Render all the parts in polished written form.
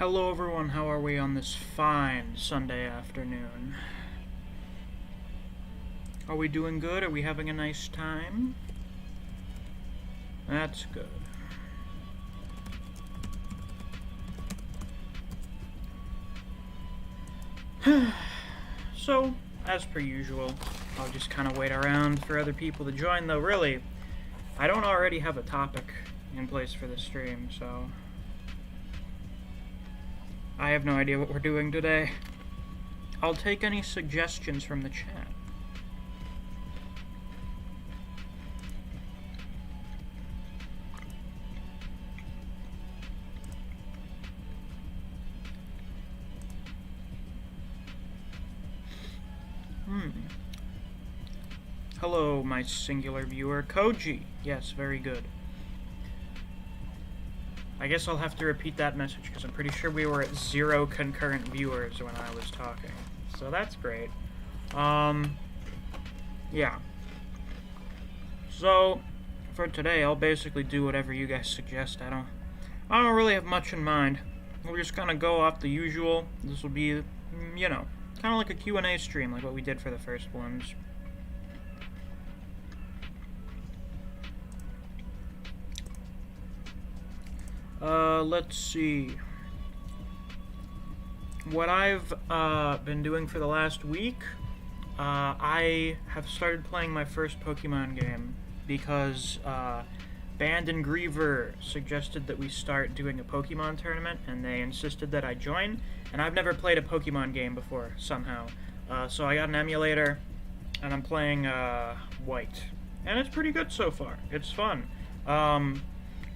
Hello everyone, how are we on this fine Sunday afternoon? Are we doing good? Are we having a nice time? That's good. So, as per usual, I'll just kind of wait around for other people to join, though really, I don't already have a topic in place for this stream, so I have no idea what we're doing today. I'll take any suggestions from the chat. Hello, my singular viewer, Koji. Yes, very good. I guess I'll have to repeat that message because I'm pretty sure we were at 0 concurrent viewers when I was talking. So that's great. Yeah. So, for today, I'll basically do whatever you guys suggest. I don't really have much in mind. We'll just kind of go off the usual. This will be, you know, kind of like a Q&A stream, like what we did for the first ones. Let's see. What I've been doing for the last week, I have started playing my first Pokemon game because Band and Griever suggested that we start doing a Pokemon tournament, and they insisted that I join, and I've never played a Pokemon game before, somehow. So I got an emulator, and I'm playing White. And it's pretty good so far. It's fun.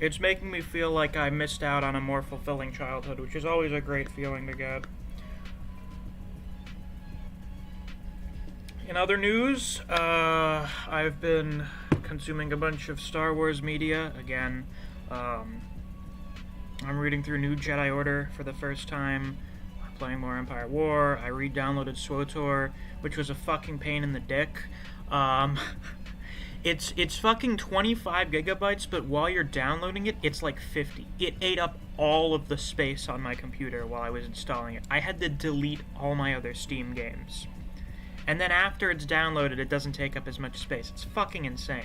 It's making me feel like I missed out on a more fulfilling childhood, which is always a great feeling to get. In other news, I've been consuming a bunch of Star Wars media again. I'm reading through New Jedi Order for the first time, playing more Empire War. I re-downloaded SWTOR, which was a fucking pain in the dick. It's fucking 25 gigabytes, but while you're downloading it, it's like 50. It ate up all of the space on my computer while I was installing it. I had to delete all my other Steam games. And then after it's downloaded, it doesn't take up as much space. It's fucking insane.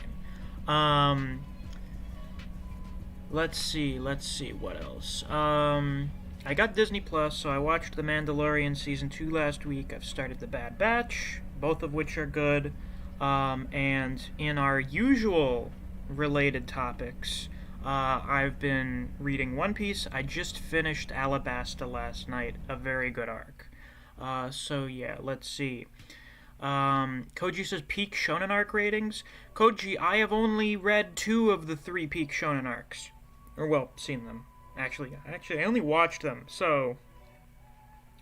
Let's see, what else? I got Disney Plus, so I watched The Mandalorian Season 2 last week. I've started The Bad Batch, both of which are good. And in our usual related topics, I've been reading One Piece. I just finished Alabasta last night, a very good arc. So yeah, let's see. Koji says peak shonen arc ratings. Koji, I have only read 2 of the 3 peak shonen arcs. Or, well, seen them. Actually, I only watched them, so...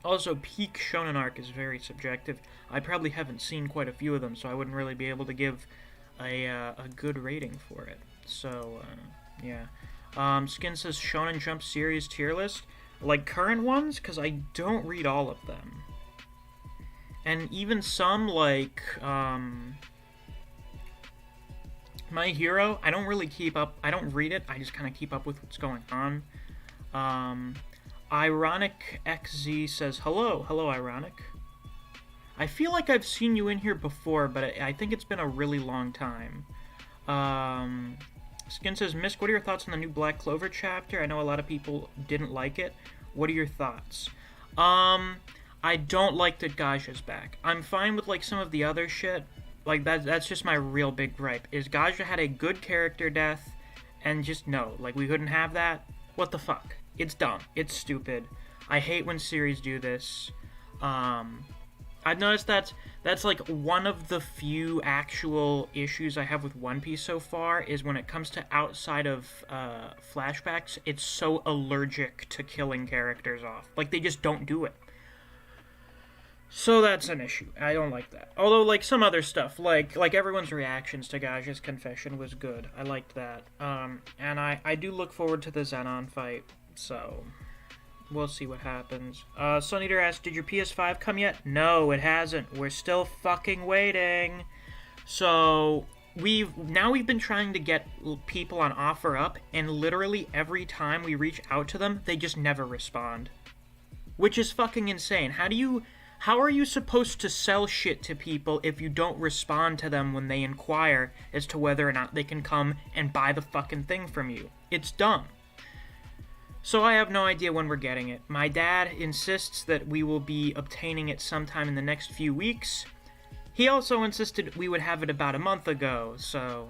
Also, peak shonen arc is very subjective. I probably haven't seen quite a few of them, so I wouldn't really be able to give a good rating for it. So, yeah. Skin says Shonen Jump series tier list. Like, current ones? Because I don't read all of them. And even some, like, My Hero, I don't really keep up. I don't read it. I just kind of keep up with what's going on. Ironic XZ says, hello, Ironic. I feel like I've seen you in here before, but I think it's been a really long time. Skin says, Misc, what are your thoughts on the new Black Clover chapter? I know a lot of people didn't like it. What are your thoughts? I don't like that Gaja's back. I'm fine with, like, some of the other shit. Like, that's just my real big gripe, is Gaja had a good character death, and just no. Like, we couldn't have that? What the fuck? It's dumb. It's stupid. I hate when series do this. I've noticed that's like one of the few actual issues I have with One Piece so far, is when it comes to outside of flashbacks, it's so allergic to killing characters off. Like, they just don't do it. So that's an issue. I don't like that. Although, like, some other stuff, like everyone's reactions to Gaja's confession was good. I liked that. And I do look forward to the Zenon fight. So, we'll see what happens. Sun Eater asks, did your PS5 come yet? No, it hasn't. We're still fucking waiting. So, we've been trying to get people on OfferUp, and literally every time we reach out to them, they just never respond. which is fucking insane. How are you supposed to sell shit to people if you don't respond to them when they inquire as to whether or not they can come and buy the fucking thing from you? It's dumb. So I have no idea when we're getting it. My dad insists that we will be obtaining it sometime in the next few weeks. He also insisted we would have it about a month ago, so,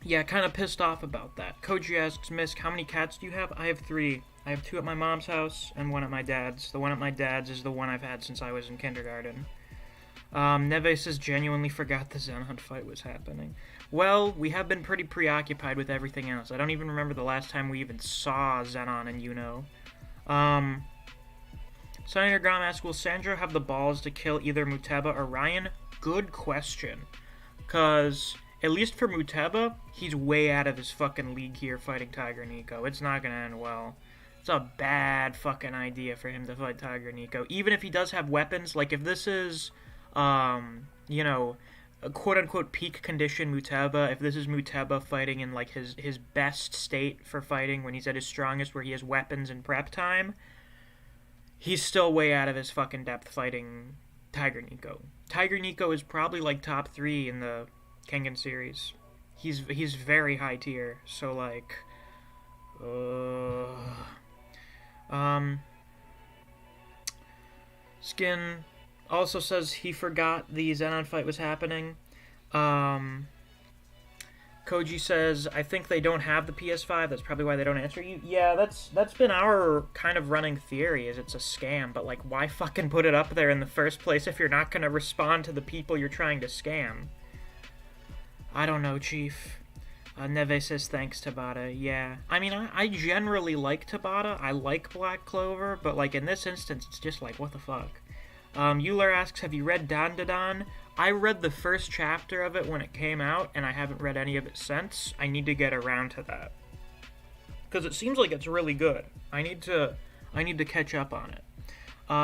yeah, kind of pissed off about that. Koji asks, Misc, how many cats do you have? I have 3. I have 2 at my mom's house and 1 at my dad's. The one at my dad's is the one I've had since I was in kindergarten. Neve says, genuinely forgot the Zenon fight was happening. Well, we have been pretty preoccupied with everything else. I don't even remember the last time we even saw Zenon and Yuno. Senator Grom asks, will Sandro have the balls to kill either Muteba or Ryan? Good question. Because, at least for Muteba, he's way out of his fucking league here fighting Tiger Nico. It's not going to end well. It's a bad fucking idea for him to fight Tiger Nico. Even if he does have weapons, like if this is, you know, a quote-unquote peak condition Muteba, if this is Muteba fighting in like his best state for fighting when he's at his strongest where he has weapons and prep time, he's still way out of his fucking depth fighting Tiger Nico. Tiger Nico is probably like top 3 in the Kengan series. He's very high tier, so like, Skin also says he forgot the Zenon fight was happening. Koji says, I think they don't have the PS5, that's probably why they don't answer you. Yeah, that's been our kind of running theory, is it's a scam, but like, why fucking put it up there in the first place if you're not gonna respond to the people you're trying to scam? I don't know, Chief. Neve says, thanks, Tabata. Yeah. I mean, I generally like Tabata. I like Black Clover, but, like, in this instance, it's just like, what the fuck? Euler asks, have you read Dandadan? I read the first chapter of it when it came out, and I haven't read any of it since. I need to get around to that. Because it seems like it's really good. I need to catch up on it.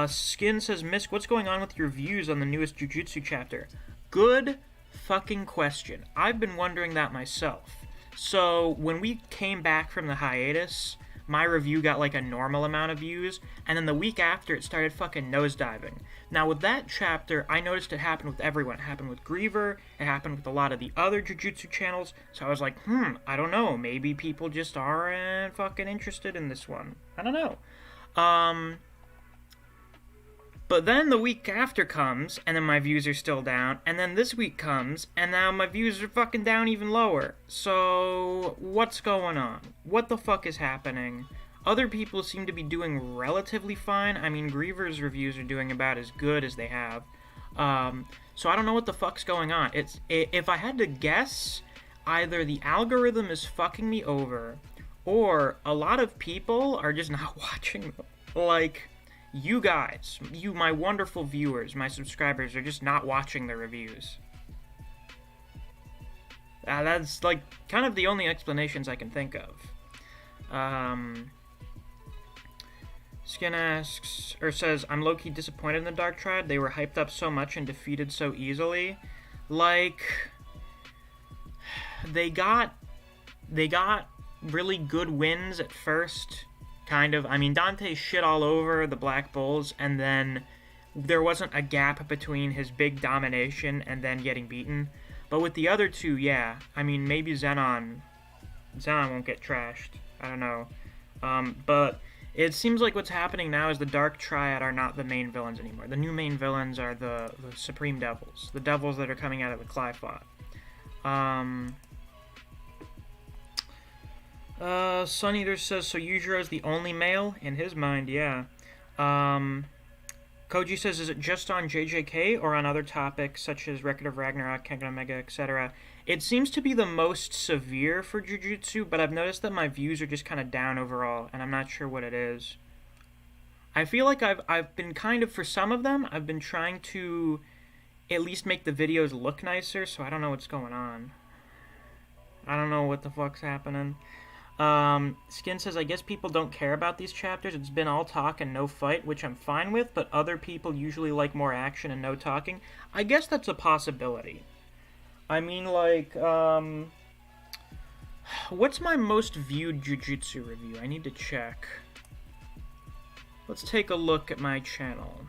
Skin says, Misc, what's going on with your views on the newest Jujutsu chapter? Good fucking question. I've been wondering that myself. So, when we came back from the hiatus, my review got like a normal amount of views, and then the week after it started fucking nosediving. Now with that chapter, I noticed it happened with everyone. It happened with Griever, it happened with a lot of the other Jujutsu channels, so I was like, I don't know, maybe people just aren't fucking interested in this one. I don't know. But then the week after comes, and then my views are still down, and then this week comes, and now my views are fucking down even lower. So, what's going on? What the fuck is happening? Other people seem to be doing relatively fine. I mean, Griever's reviews are doing about as good as they have. So I don't know what the fuck's going on. If I had to guess, either the algorithm is fucking me over, or a lot of people are just not watching them. Like, you guys, my wonderful viewers, my subscribers, are just not watching the reviews. That's, like, kind of the only explanations I can think of. Skin asks, or says, I'm low-key disappointed in the Dark Triad. They were hyped up so much and defeated so easily. Like, they got really good wins at first. Kind of. I mean, Dante shit all over the Black Bulls, and then there wasn't a gap between his big domination and then getting beaten. But with the other two, yeah. I mean, maybe Zenon won't get trashed. I don't know. But it seems like what's happening now is the Dark Triad are not the main villains anymore. The new main villains are the Supreme Devils. The devils that are coming out of the Clifot. Sun Eater says, so Yujiro is the only male? In his mind, yeah. Koji says, is it just on JJK or on other topics such as Record of Ragnarok, Kengan Omega, etc.? It seems to be the most severe for Jujutsu, but I've noticed that my views are just kind of down overall, and I'm not sure what it is. I feel like I've been kind of, for some of them, I've been trying to at least make the videos look nicer, so I don't know what's going on. I don't know what the fuck's happening. Skin says, I guess people don't care about these chapters. It's been all talk and no fight, which I'm fine with, but other people usually like more action and no talking. I guess that's a possibility. I mean, like, what's my most viewed Jujutsu review? I need to check. let's take a look at my channel.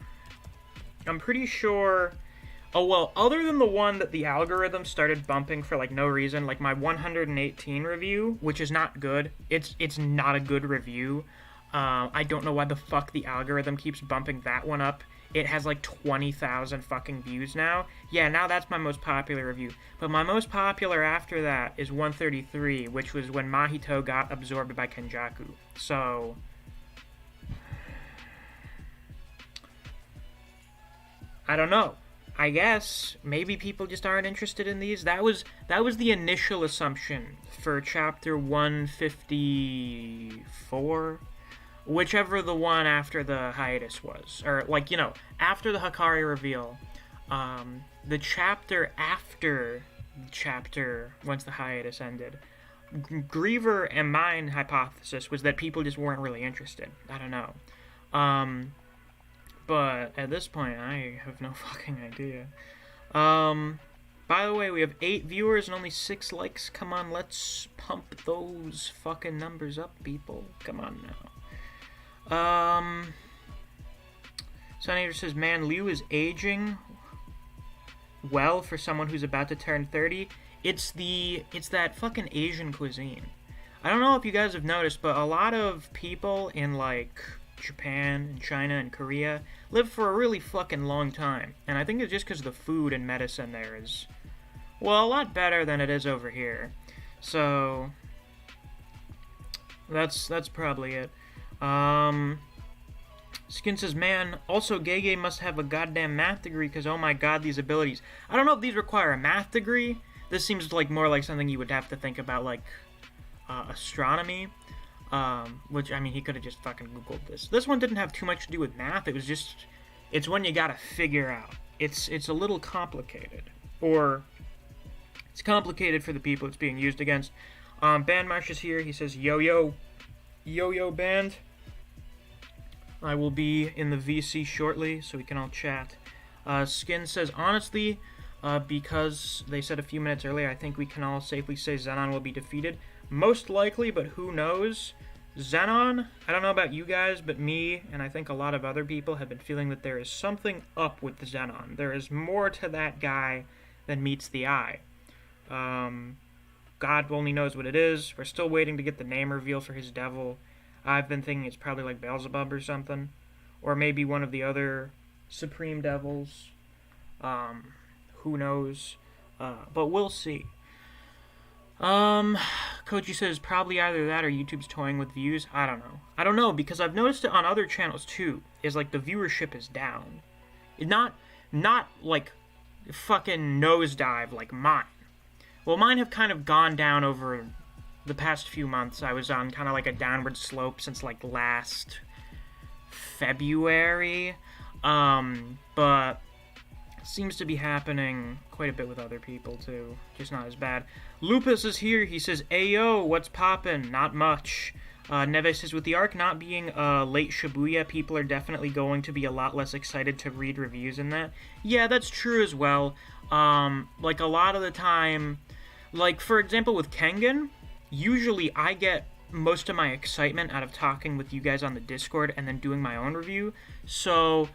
I'm pretty sure... Oh, well, other than the one that the algorithm started bumping for, like, no reason, like my 118 review, which is not good. It's not a good review. I don't know why the fuck the algorithm keeps bumping that one up. It has, like, 20,000 fucking views now. Yeah, now that's my most popular review. But my most popular after that is 133, which was when Mahito got absorbed by Kenjaku. So... I don't know. I guess maybe people just aren't interested in these. That was the initial assumption for chapter 154, whichever the one after the hiatus was, or like, you know, after the Hikari reveal, the chapter after the chapter once the hiatus ended. Griever and mine hypothesis was that people just weren't really interested. I don't know. But at this point, I have no fucking idea. By the way, we have 8 viewers and only 6 likes. Come on, let's pump those fucking numbers up, people. Come on now. Sunator says, man, Liu is aging well for someone who's about to turn 30. It's that fucking Asian cuisine. I don't know if you guys have noticed, but a lot of people in, like, Japan and China and Korea live for a really fucking long time, and I think it's just because the food and medicine there is, well, a lot better than it is over here. So that's probably it. Skin says, man, also Gege must have a goddamn math degree because, oh my god, these abilities. I don't know if these require a math degree. This seems like more like something you would have to think about, like astronomy. Which, I mean, he could have just fucking Googled this. This one didn't have too much to do with math. It was just, it's one you gotta figure out. It's a little complicated. Or, it's complicated for the people it's being used against. Band Marsh is here. He says, yo band. I will be in the VC shortly, so we can all chat. Skin says, honestly, because they said a few minutes earlier, I think we can all safely say Zenon will be defeated. Most likely, but who knows? Zenon, I don't know about you guys, but me, and I think a lot of other people, have been feeling that there is something up with Zenon. There is more to that guy than meets the eye. God only knows what it is. We're still waiting to get the name reveal for his devil. I've been thinking it's probably like Beelzebub or something. Or maybe one of the other supreme devils. Who knows? But we'll see. Koji says probably either that or YouTube's toying with views. I don't know. I don't know, because I've noticed it on other channels too. Is like the viewership is down. Not like fucking nosedive like mine. Well, mine have kind of gone down over the past few months. I was on kind of like a downward slope since like last February. But seems to be happening quite a bit with other people too, just not as bad. Lupus is here. He says, Ayo, what's poppin'? Not much. Neve says, with the arc not being late Shibuya, people are definitely going to be a lot less excited to read reviews in that. Yeah, that's true as well. Like a lot of the time, like for example with Kengan, usually I get most of my excitement out of talking with you guys on the Discord and then doing my own review. So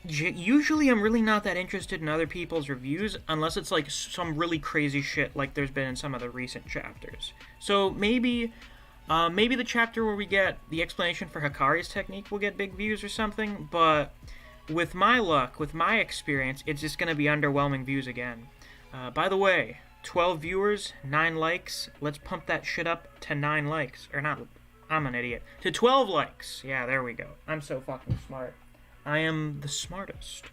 usually I'm really not that interested in other people's reviews unless it's like some really crazy shit like there's been in some of the recent chapters. So maybe the chapter where we get the explanation for Hikari's technique will get big views or something, but with my luck, with my experience, it's just going to be underwhelming views again. By the way, 12 viewers, 9 likes. Let's pump that shit up to 9 likes. Or not, I'm an idiot. To 12 likes. Yeah, there we go. I'm so fucking smart. I am the smartest.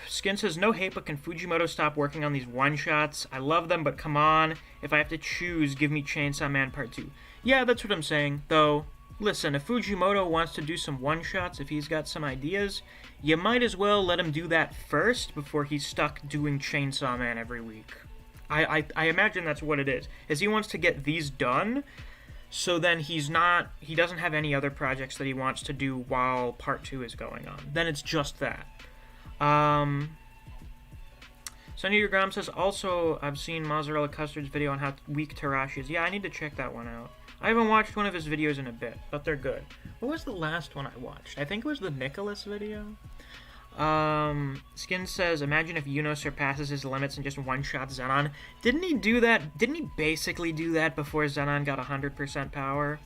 Skin says, no hate, but can Fujimoto stop working on these one-shots? I love them, but come on. If I have to choose, give me Chainsaw Man Part 2. Yeah, that's what I'm saying. Though, listen, if Fujimoto wants to do some one-shots, if he's got some ideas, you might as well let him do that first before he's stuck doing Chainsaw Man every week. I imagine that's what it is he wants to get these done, so then he doesn't have any other projects that he wants to do while Part 2 is going on. Then it's just that. Sunny Gram says, also, I've seen Mozzarella Custard's video on how weak Tarashi is. Yeah, I need to check that one out. I haven't watched one of his videos in a bit, but they're good. What was the last one I watched? I think it was the Nicholas video. Skin says, imagine if Yuno surpasses his limits and just one-shot Zenon. Didn't he do that? Didn't he basically do that before Zenon got 100% power?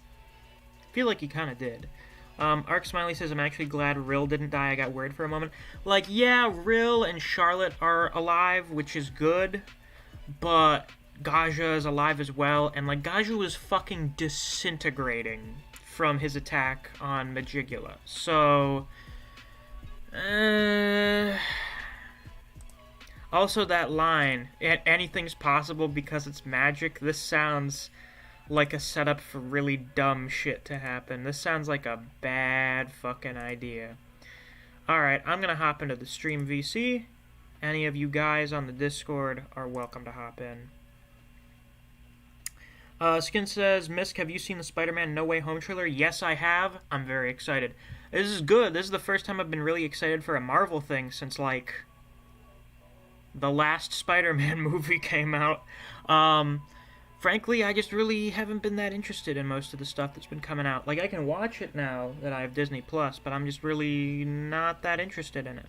I feel like he kind of did. Arc Smiley says, I'm actually glad Rill didn't die. I got worried for a moment. Like, yeah, Rill and Charlotte are alive, which is good, but Gaja is alive as well, and, like, Gaja was fucking disintegrating from his attack on Majigula. So, also that line, anything's possible because it's magic, this sounds like a setup for really dumb shit to happen. This sounds like a bad fucking idea. Alright, I'm gonna hop into the stream VC. Any of you guys on the Discord are welcome to hop in. Skin says, Misc, have you seen the Spider-Man No Way Home trailer? Yes, I have. I'm very excited. This is good. This is the first time I've been really excited for a Marvel thing since, like, the last Spider-Man movie came out. Frankly, I just really haven't been that interested in most of the stuff that's been coming out. Like, I can watch it now that I have Disney+, but I'm just really not that interested in it.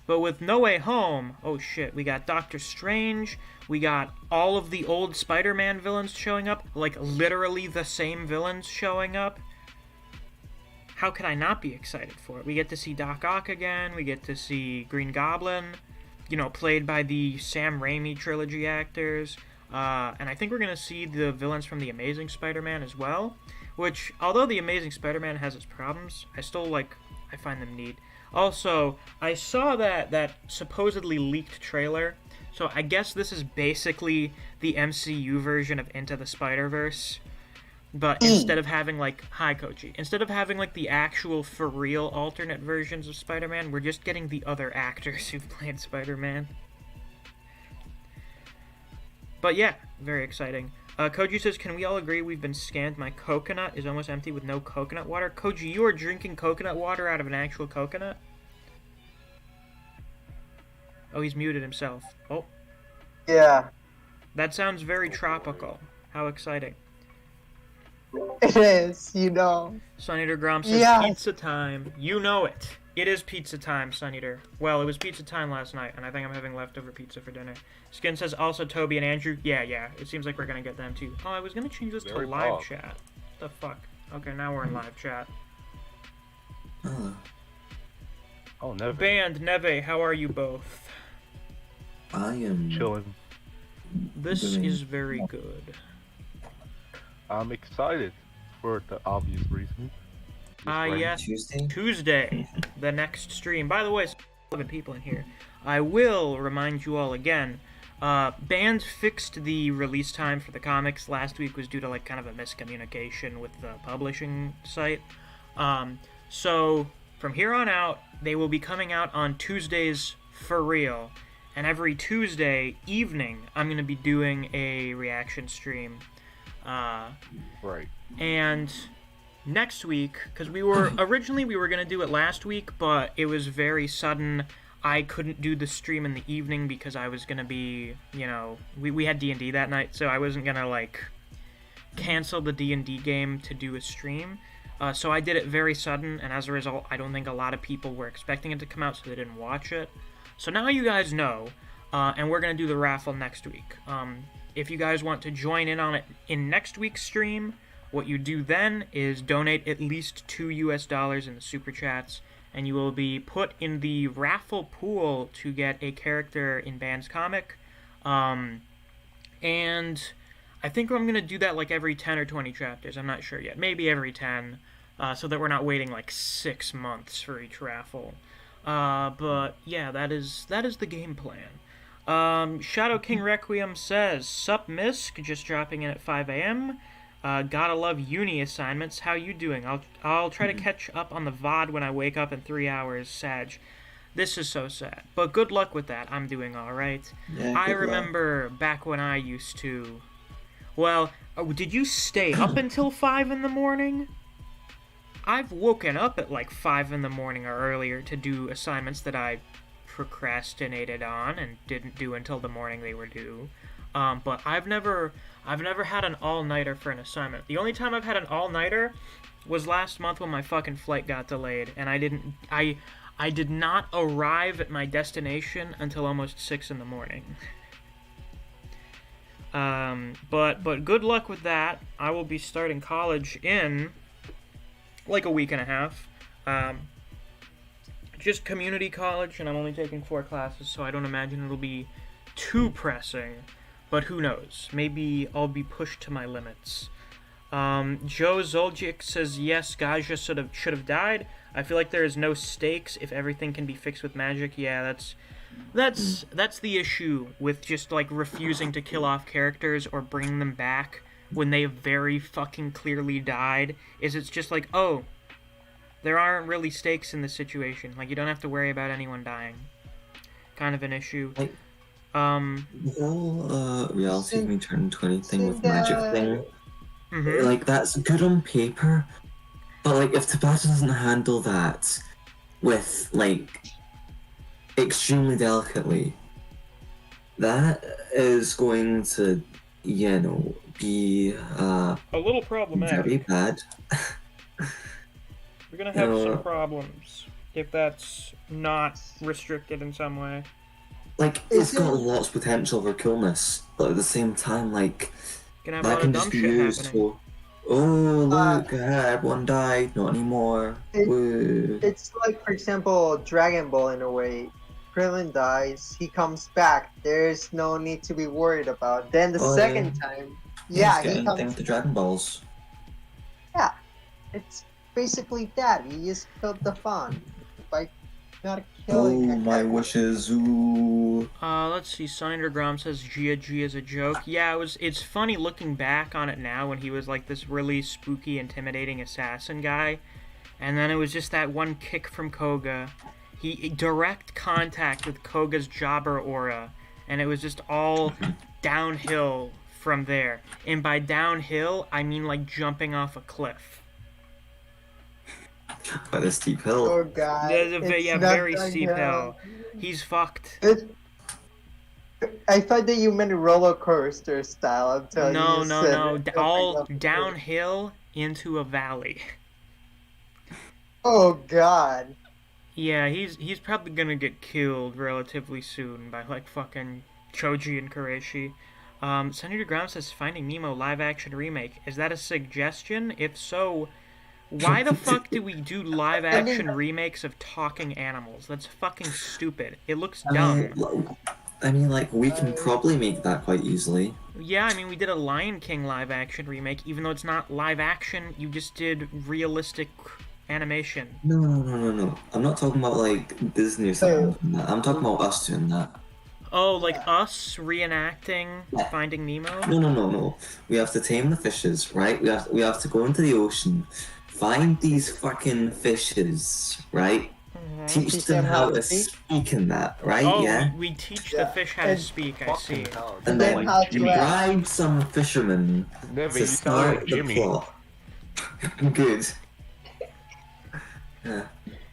But with No Way Home, oh shit, we got Doctor Strange, we got all of the old Spider-Man villains showing up, like literally the same villains showing up. How could I not be excited for it? We get to see Doc Ock again, we get to see Green Goblin, you know, played by the Sam Raimi trilogy actors, and I think we're going to see the villains from The Amazing Spider-Man as well, which, although The Amazing Spider-Man has its problems, I find them neat. Also, I saw that supposedly leaked trailer, so I guess this is basically the MCU version of Into the Spider-Verse, but instead of having, like, hi Koji, instead of having, like, the actual for-real alternate versions of Spider-Man, we're just getting the other actors who've played Spider-Man. But yeah, very exciting. Koji says, can we all agree we've been scammed? My coconut is almost empty with no coconut water. Koji, you are drinking coconut water out of an actual coconut? Oh, he's muted himself. Oh. Yeah. That sounds very tropical. How exciting. It is, you know. Sun Eater Grom says, yes. Pizza time. You know it. It is pizza time, Sun Eater. Well, it was pizza time last night, and I think I'm having leftover pizza for dinner. Skin says, also Toby and Andrew. Yeah. It seems like we're going to get them, too. Oh, I was going to change this to live chat. What the fuck? Okay, now we're in live chat. Oh, Neve. Band, Neve, how are you both? I am chilling. This is very good. I'm excited for the obvious reason. Yes, Tuesday, the next stream. By the way, 11 people in here. I will remind you all again, Band fixed the release time for the comics. Last week was due to, like, kind of a miscommunication with the publishing site. So, from here on out, they will be coming out on Tuesdays for real. And every Tuesday evening, I'm going to be doing a reaction stream. Right. And next week, because originally we were going to do it last week, but it was very sudden. I couldn't do the stream in the evening because I was going to be, you know, we had D&D that night, so I wasn't going to, like, cancel the D&D game to do a stream. So I did it very sudden, and as a result, I don't think a lot of people were expecting it to come out, so they didn't watch it. So now you guys know, and we're going to do the raffle next week. If you guys want to join in on it in next week's stream, what you do then is donate at least $2 in the Super Chats, and you will be put in the raffle pool to get a character in Band's comic. And I think I'm going to do that like every 10 or 20 chapters. I'm not sure yet. Maybe every 10, so that we're not waiting like 6 months for each raffle. But yeah, that is the game plan. Shadow King Requiem says, Sup Misc, just dropping in at 5 a.m. Gotta love uni assignments. How you doing? I'll try to catch up on the VOD when I wake up in 3 hours, Sag. This is so sad. But good luck with that. I'm doing alright. Yeah, I remember back when I used to... Well, did you stay up until 5 in the morning? I've woken up at like 5 in the morning or earlier to do assignments that I procrastinated on and didn't do until the morning they were due. But I've never had an all-nighter for an assignment. The only time I've had an all-nighter was last month when my fucking flight got delayed, and I did not arrive at my destination until almost 6 in the morning. But good luck with that. I will be starting college in like a week and a half. Just community college, and I'm only taking 4 classes, so I don't imagine it'll be too pressing. But who knows? Maybe I'll be pushed to my limits. Joe Zoljic says, yes, Gaja should have died. I feel like there is no stakes if everything can be fixed with magic. Yeah, that's the issue with just, like, refusing to kill off characters or bring them back when they very fucking clearly died, is it's just like, oh, there aren't really stakes in this situation. Like, you don't have to worry about anyone dying. Kind of an issue. The whole reality of me turning 20 thing with magic thing, like, that's good on paper, but, like, if Tabata doesn't handle that with, like, extremely delicately, that is going to, you know, be a little problematic. Very bad. We're gonna have some problems if that's not restricted in some way. Like, it's got lots of potential for coolness, but at the same time, like, Gonna have that can just be used for, oh, look, everyone died, not anymore. Woo. It's like, for example, Dragon Ball in a way. Krillin dies, he comes back. There's no need to be worried about. Then the second time, he comes. With the Dragon Balls. Yeah, it's basically that. He just killed the fun by not killing. Oh, my wishes. Ooh. Let's see. Syndergrom says Gia is a joke. Yeah, it's funny looking back on it now when he was like this really spooky, intimidating assassin guy, and then it was just that one kick from Koga. He direct contact with Koga's jobber aura, and it was just all downhill from there. And by downhill, I mean like jumping off a cliff. By the steep hill. Oh god. Very steep hill. He's fucked. I thought that you meant roller coaster style. I'm telling you. No. All downhill into a valley. Oh god. Yeah, he's probably gonna get killed relatively soon by like fucking Choji and Kureishi. Senator Ground says Finding Nemo live action remake. Is that a suggestion? If so, why the fuck do we do live action remakes of talking animals? That's fucking stupid. It looks dumb. I mean, like, we can probably make that quite easily. Yeah, I mean, we did a Lion King live action remake, even though it's not live action, you just did realistic animation. No. I'm not talking about, like, Disney or something like that. I'm talking about us doing that. Oh, like us reenacting Finding Nemo? No. We have to tame the fishes, right? We have to go into the ocean, find these fucking fishes, right? Mm-hmm. Teach them how to speak in that, right? Oh, yeah. We teach the fish how to speak. I see. And then bribe some fishermen to start the plot. Good. Yeah.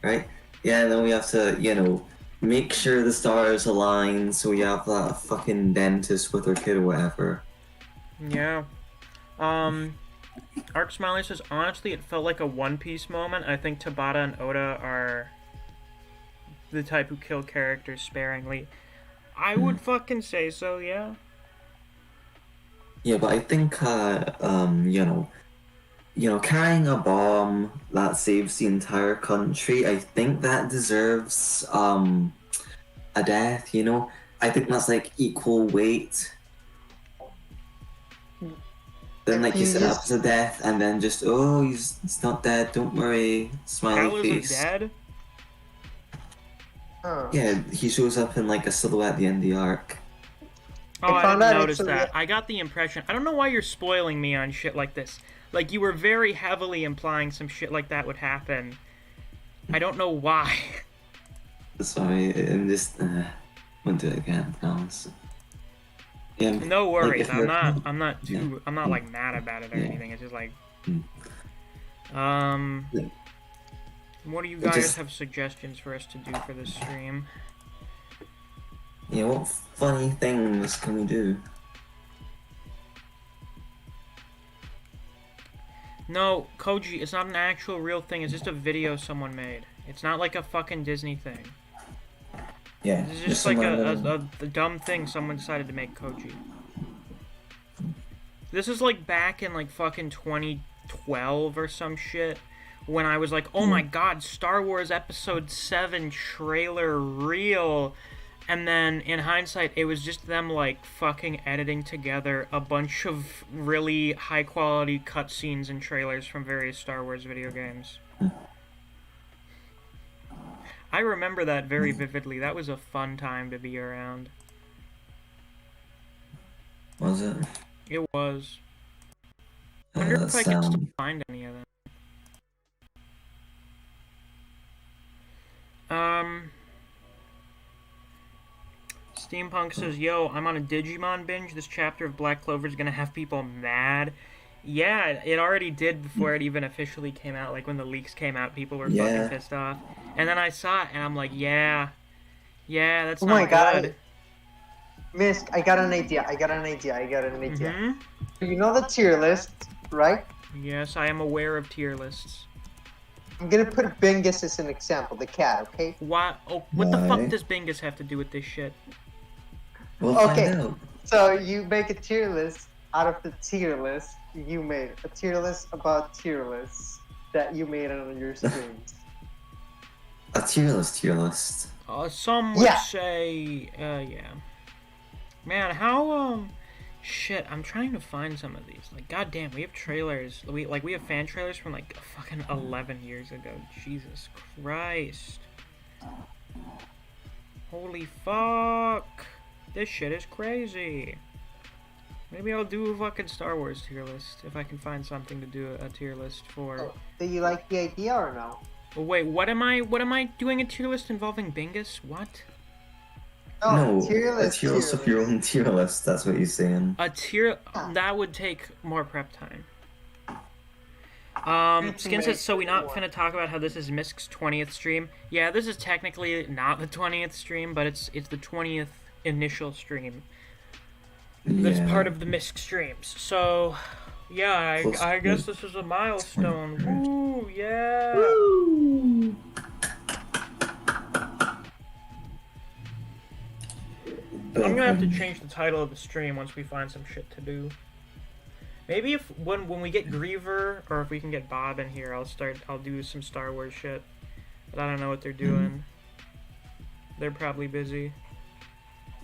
Right. Yeah. And then we have to, you know, make sure the stars align so we have that fucking dentist with her kid or whatever. Yeah. Arc Smiley says, honestly, it felt like a One Piece moment. I think Tabata and Oda are the type who kill characters sparingly. I would fucking say so, yeah. Yeah, but I think, you know, carrying a bomb that saves the entire country, I think that deserves, a death, you know? I think that's, like, equal weight. Then, like, you set up as a death, and then just, oh, he's not dead, don't worry, smiley face. Isn't dead? Yeah, he shows up in, like, a silhouette at the end of the arc. Oh, I didn't notice that. I got the impression. I don't know why you're spoiling me on shit like this. Like, you were very heavily implying some shit like that would happen. I don't know why. Sorry, I'm just, won't do it again, promise. Yeah, no worries, like, I'm not like mad about it or anything. It's just like, what do you guys have suggestions for us to do for this stream? Yeah, what funny things can we do? No, Koji, it's not an actual real thing. It's just a video someone made. It's not like a fucking Disney thing. Yeah, This is just like a dumb thing someone decided to make, Koji. This is like back in like fucking 2012 or some shit, when I was like, oh my god, Star Wars Episode 7 trailer real. And then in hindsight, it was just them like fucking editing together a bunch of really high quality cutscenes and trailers from various Star Wars video games. I remember that very vividly. That was a fun time to be around. Was it? It was. I wonder if I can still find any of them. Steampunk says, yo, I'm on a Digimon binge. This chapter of Black Clover is gonna have people mad. Yeah, it already did before it even officially came out. Like, when the leaks came out, people were fucking pissed off. And then I saw it, and I'm like, yeah, that's not good. Oh my god. Misc, I got an idea. Mm-hmm. You know the tier list, right? Yes, I am aware of tier lists. I'm gonna put Bingus as an example, the cat, okay? What? Oh, what the fuck does Bingus have to do with this shit? Well, okay, so you make a tier list out of the tier list you made. A tier list about tier lists that you made on your streams. A tier list. Some would say, yeah. Man, how, shit, I'm trying to find some of these. Like, goddamn, we have trailers. We have fan trailers from, like, fucking 11 years ago. Jesus Christ. Holy fuck. This shit is crazy. Maybe I'll do a fucking Star Wars tier list, if I can find something to do a tier list for. Oh, do you like the idea or no? Oh, wait, what am I doing a tier list involving Bingus? What? No, a tier list of your own tier list, that's what he's saying. A tier... That would take more prep time. Skin says, so we not finna talk about how this is Misc's 20th stream? Yeah, this is technically not the 20th stream, but it's the 20th initial stream. That's part of the Misc streams. So, yeah, I guess this is a milestone. Woo, yeah! Woo! I'm gonna have to change the title of the stream once we find some shit to do. Maybe if when we get Griever, or if we can get Bob in here, I'll do some Star Wars shit. But I don't know what they're doing. They're probably busy.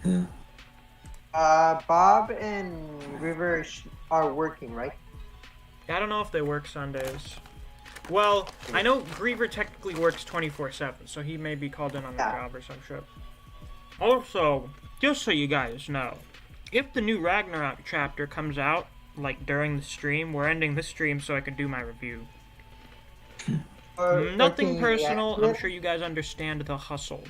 Yeah. Bob and Griever are working, right? I don't know if they work Sundays. Well, I know Griever technically works 24/7, so he may be called in on the job or some shit. Also, just so you guys know, if the new Ragnarok chapter comes out, like, during the stream, we're ending the stream so I can do my review. Nothing personal, I'm sure you guys understand the hustle.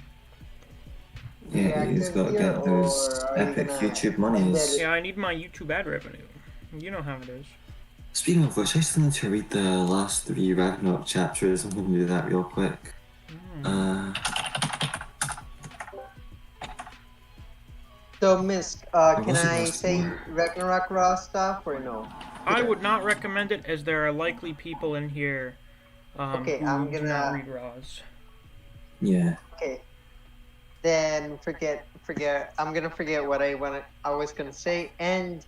Yeah, he's got to get those epic YouTube monies. Yeah, I need my YouTube ad revenue. You know how it is. Speaking of which, I still need to read the last 3 Ragnarok chapters. I'm going to do that real quick. So, Misc, can I say Ragnarok Raw stuff or no? I would not recommend it, as there are likely people in here who do not read Raws. Yeah. Okay. Then forget. I'm gonna forget what I was gonna say and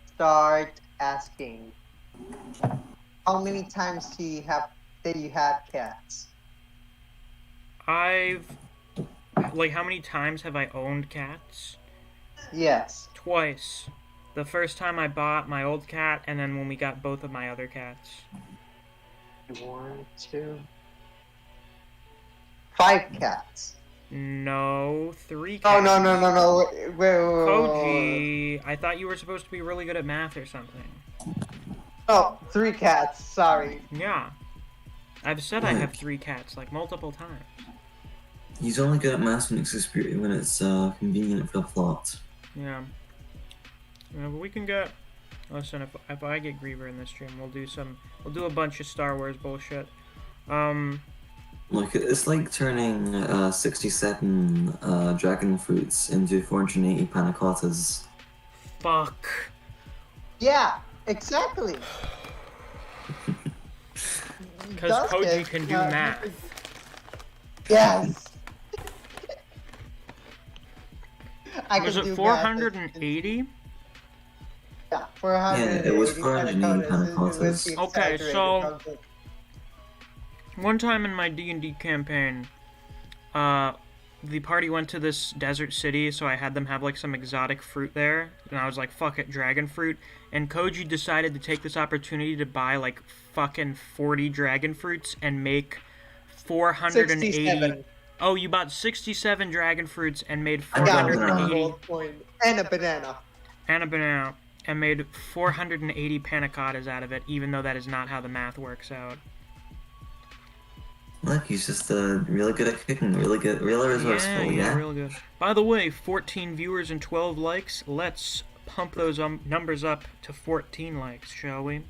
start asking. How many times did you have cats? How many times have I owned cats? Yes. Twice. The first time I bought my old cat, and then when we got both of my other cats. 1, 2, 5 cats. No, 3 cats. Oh, no. Wait. Koji, I thought you were supposed to be really good at math or something. Oh, 3 cats, sorry. Yeah. I've said I have 3 cats, like, multiple times. He's only good at math when it's convenient for the plot. Yeah. But we can get... Listen, if I get Griever in this stream, we'll do a bunch of Star Wars bullshit. Like, it's like turning 67 dragon fruits into 480 panna cottas. Fuck. Yeah, exactly. Because Koji can do math. Yes. I Was can it do 480? Yeah, 480. Yeah, it was 480 panna cottas. Okay, so one time in my D&D campaign, the party went to this desert city, so I had them have like some exotic fruit there, and I was like, fuck it, dragon fruit. And Koji decided to take this opportunity to buy like fucking 40 dragon fruits and make 480. 67. Oh, you bought 67 dragon fruits and made I got 480. gold coin and a banana. And a banana. And made 480 panna cottas out of it, even though that is not how the math works out. Look, he's just really good at cooking, really resourceful, yeah? Real good. By the way, 14 viewers and 12 likes. Let's pump those numbers up to 14 likes, shall we?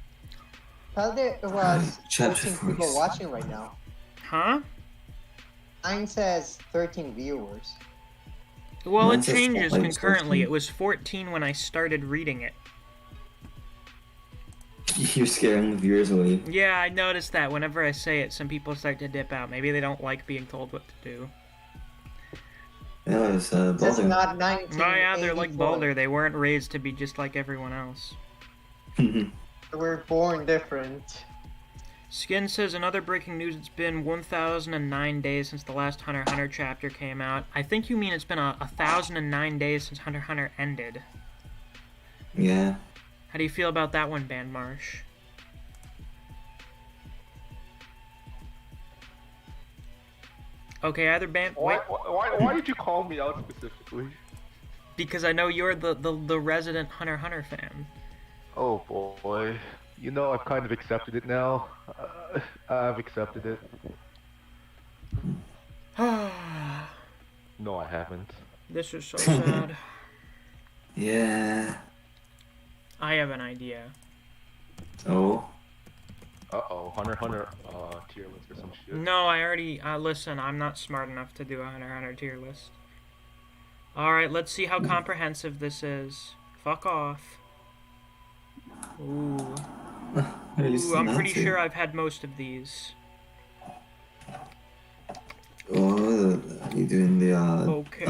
Probably it was Chapter 13 people 46. watching right now. Huh? Mine says 13 viewers. Well, Mine it says changes like concurrently. 14. It was 14 when I started reading it. You're scaring the viewers away. Yeah, I noticed that whenever I say it, some people start to dip out. Maybe they don't like being told what to do. Yeah, it was It's Baldur. not Oh 19. yeah, they're like Baldur. They weren't raised to be just like everyone else. We're born different. Skin says, another breaking news, it's been 1,009 days since the last Hunter x Hunter chapter came out. I think you mean it's been 1,009 days since Hunter x Hunter ended. Yeah. How do you feel about that one, Band Marsh? Okay, either Band... Wait, Why did you call me out specifically? because I know you're the resident Hunter x Hunter fan. Oh boy. You know, I've kind of accepted it now. I've accepted it. No, I haven't. This is so sad. Yeah. I have an idea. Oh. Uh-oh, Hunter x Hunter tier list or some shit. No, I already... listen, I'm not smart enough to do a Hunter x Hunter tier list. Alright, let's see how comprehensive this is. Fuck off. Ooh. Ooh, I'm pretty sure I've had most of these. Oh, you're doing the, Okay.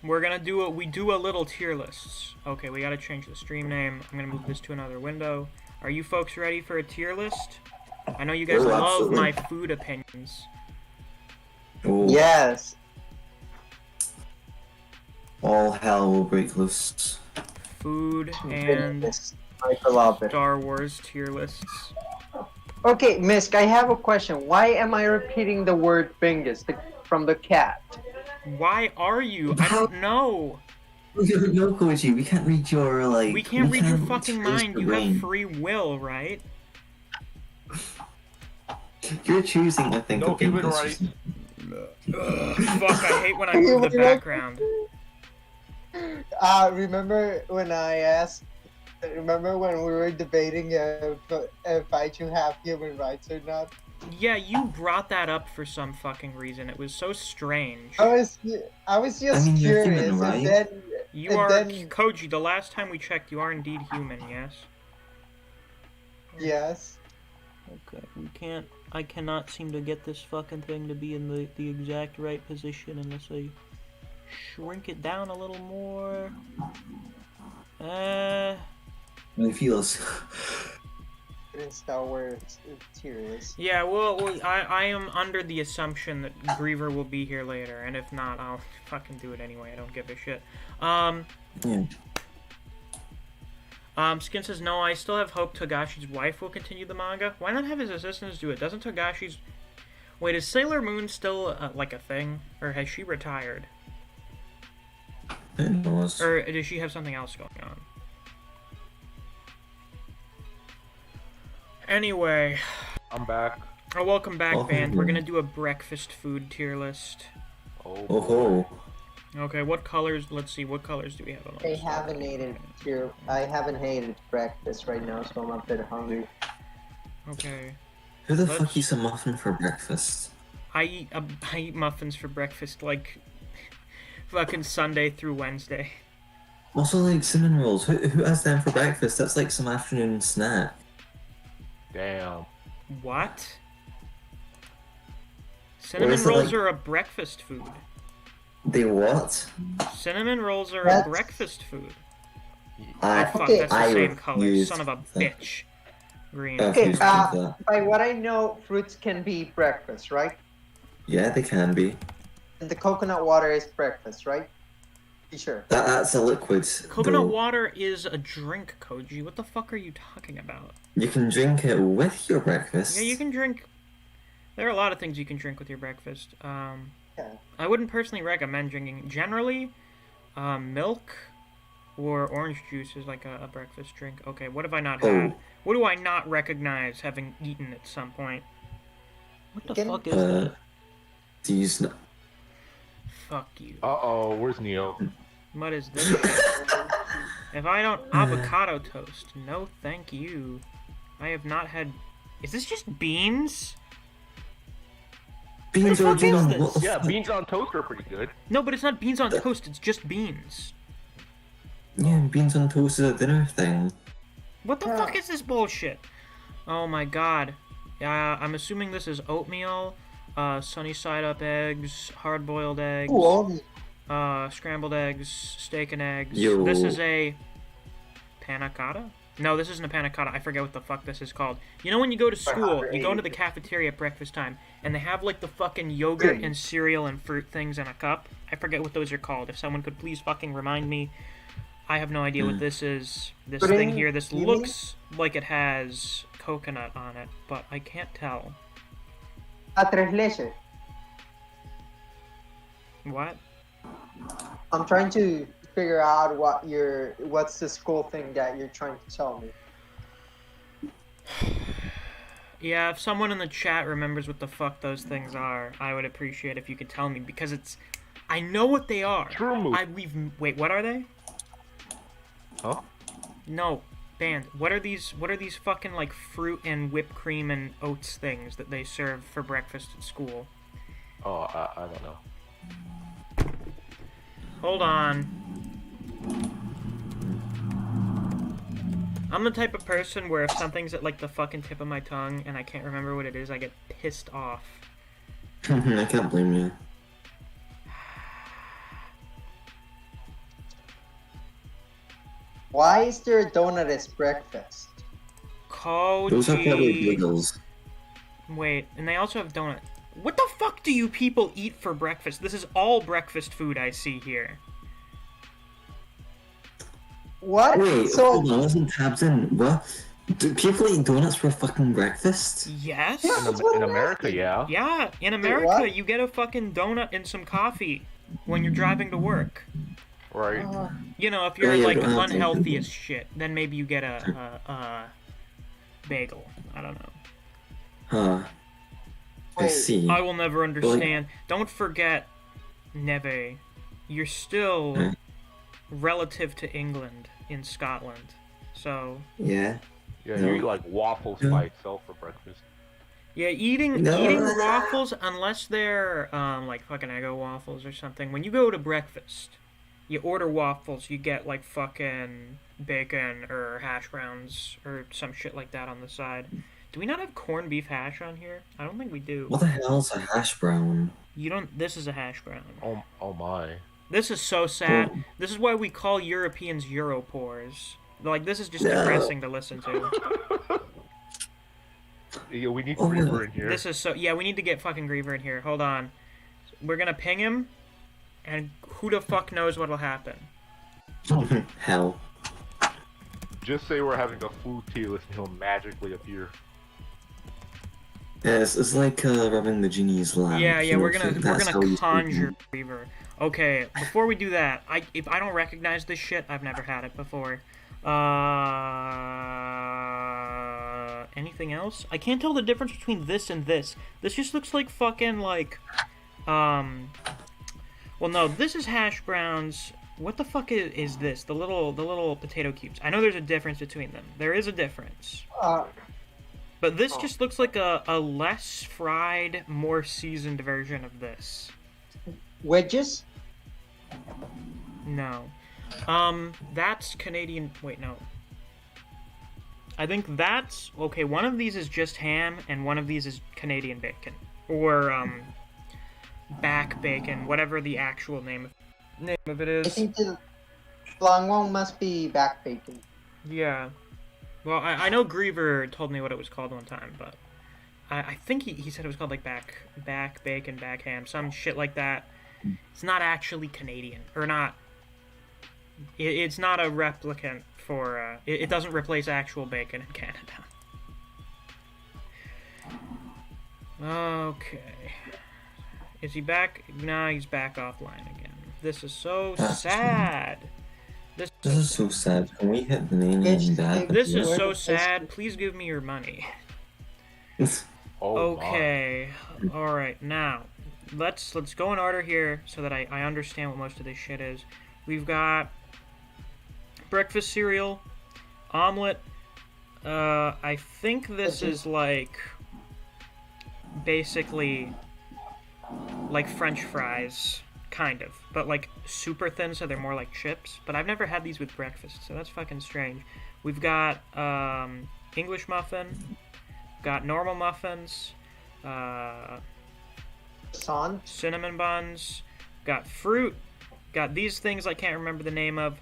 We're gonna do we do a little tier lists. Okay, we gotta change the stream name. I'm gonna move this to another window. Are you folks ready for a tier list? I know you guys Oh, love absolutely. my food opinions. Oh, Yes. all hell will break loose. Food and I love it. Star Wars tier lists. Okay, Misc, I have a question. Why am I repeating the word Bingus from the cat? Why are you? I don't know. No, Koji, we can't read your, like... We can't read your fucking twist mind. your You brain. have free will, right? You're choosing, I think, Don't a give it Bingus or right. something. Fuck, I hate when I move the background. Remember when I asked? Remember when we were debating if I should have human rights or not? Yeah, you brought that up for some fucking reason. It was so strange. I was just mean, you're curious, human, right? and then You and are, then- Koji, the last time we checked, you are indeed human, yes? yes. Okay, I cannot seem to get this fucking thing to be in the exact right position unless I shrink it down a little more. It feels... In Star Wars tier list. Yeah, well, I am under the assumption that Griever will be here later, and if not, I'll fucking do it anyway, I don't give a shit. Yeah. Skin says, no, I still have hope Togashi's wife will continue the manga. Why not have his assistants do it? Doesn't Togashi's... Wait, is Sailor Moon still, like, a thing? Or has she retired? Who knows? Or does she have something else going on? Anyway, I'm back. oh, welcome back, Oh, band. We're yeah. gonna do a breakfast food tier list. Oh, Oh ho. Okay, what colors? Let's see, what colors do we have on the I list? haven't hated breakfast right now, so I'm a bit hungry. Okay. Who the fuck eats a muffin for breakfast? I eat muffins for breakfast like fucking Sunday through Wednesday. Also, like cinnamon rolls. Who has them for breakfast? That's like some afternoon snack. Damn. What? Cinnamon rolls are a breakfast food. They what? Cinnamon rolls are a breakfast food. I, fuck, okay. that's the same color. Son of a bitch. Green. Okay, by what I know, fruits can be breakfast, right? Yeah, they can be. And the coconut water is breakfast, right? Be sure. That's a liquid. Coconut water is a drink, Koji. What the fuck are you talking about? You can drink it with your breakfast. Yeah, you can drink... There are a lot of things you can drink with your breakfast. Yeah. I wouldn't personally recommend drinking... Generally, milk or orange juice is like a breakfast drink. Okay, what have I not had? What do I not recognize having eaten at some point? What the fuck is that? These... Fuck you. Uh-oh, where's Neo? What is this? If I don't... Avocado toast. No, thank you. I have not had... Is this just beans? Beans what the fuck is this? Yeah, beans on toast are pretty good. No, but it's not beans on toast. It's just beans. Yeah, beans on toast is a dinner thing. What the fuck is this bullshit? Oh my god. I'm assuming this is oatmeal, sunny side up eggs, hard boiled eggs, scrambled eggs, steak and eggs. Yo. This is a panna cotta? No, this isn't a panna cotta. I forget what the fuck this is called. You know when you go to school, you go into the cafeteria at breakfast time, and they have like the fucking yogurt and cereal and fruit things in a cup? I forget what those are called. If someone could please fucking remind me. I have no idea what this is. This thing here, this looks like it has coconut on it, but I can't tell. Tres leches. What? I'm trying to figure out what's the school thing that you're trying to tell me. Yeah, if someone in the chat remembers what the fuck those things are, I would appreciate if you could tell me, because it's... I know what they are. Wait, what are they? Huh? No, band. What are these fucking, like, fruit and whipped cream and oats things that they serve for breakfast at school? Oh, I don't know. Hold on. I'm the type of person where if something's at, like, the fucking tip of my tongue and I can't remember what it is, I get pissed off. I can't blame you. Why is there a donut as breakfast? Koji. Those are probably bagels. Wait, and they also have donut. What the fuck do you people eat for breakfast? This is all breakfast food I see here. What? Wait, hold on, wasn't tabs in? What? Do people eat donuts for fucking breakfast? Yes. In America, yeah. Yeah, in America, you get a fucking donut and some coffee when you're driving to work. Right. You know, if you're like unhealthy as shit, then maybe you get a bagel. I don't know. Huh. I see. I will never understand. Don't forget, Neve, you're still relative to England in Scotland. So yeah. Yeah, you eat like waffles by itself for breakfast. Yeah, eating waffles, unless they're like fucking Eggo waffles or something. When you go to breakfast, you order waffles, you get like fucking bacon or hash browns or some shit like that on the side. Do we not have corned beef hash on here? I don't think we do. What the hell is a hash brown? You don't. This is a hash brown. Oh my. This is so sad. This is why we call Europeans Europores. Like, this is just depressing to listen to. Yeah, we need Griever in here. This is so... Yeah, we need to get fucking Griever in here. Hold on. We're gonna ping him, and who the fuck knows what'll happen. Hell. Just say we're having a food tea list and he'll magically appear. Yeah, it's like rubbing the genie's lamp. Yeah, we're gonna conjure Griever. Okay, before we do that, if I don't recognize this shit, I've never had it before. Anything else? I can't tell the difference between this and this. This just looks like fucking like, well, no, this is hash browns. What the fuck is this? The little potato cubes. I know there's a difference between them. There is a difference. But But this just looks like a less fried, more seasoned version of this. Wedges? No. That's Canadian... Wait, no. I think that's... Okay, one of these is just ham, and one of these is Canadian bacon. Or, back bacon, whatever the actual name of it I is. think the long one must be back bacon. Yeah. Well, I know Griever told me what it was called one time, but... I think he said it was called, like, back bacon, back ham, some shit like that. It's not actually Canadian. Or not... It's not a replicant for, it doesn't replace actual bacon in Canada. Okay. Is he back? Nah, he's back offline again. This is so sad. This is so sad. Can we hit the name and that? This is so sad. Please give me your money. Okay. Alright, now. Let's go in order here so that I understand what most of this shit is. We've got breakfast cereal, omelet. I think this is like basically like French fries, kind of, but like super thin, so they're more like chips. But I've never had these with breakfast, so that's fucking strange. We've got English muffin, got normal muffins, cinnamon buns, got fruit, got these things I can't remember the name of.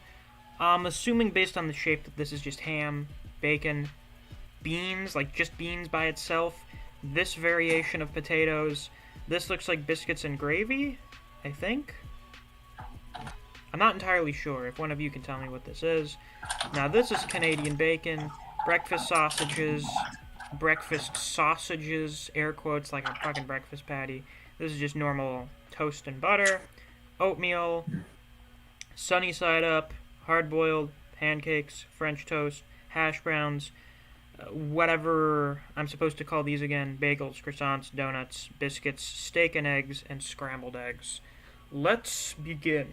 I'm assuming based on the shape that this is just ham, bacon, beans, like just beans by itself. This variation of potatoes. This looks like biscuits and gravy, I think. I'm not entirely sure. If one of you can tell me what this is. Now this is Canadian bacon, breakfast sausages, air quotes, like a fucking breakfast patty. This is just normal toast and butter, oatmeal, sunny side up, hard-boiled, pancakes, French toast, hash browns, whatever I'm supposed to call these again, bagels, croissants, donuts, biscuits, steak and eggs, and scrambled eggs. Let's begin.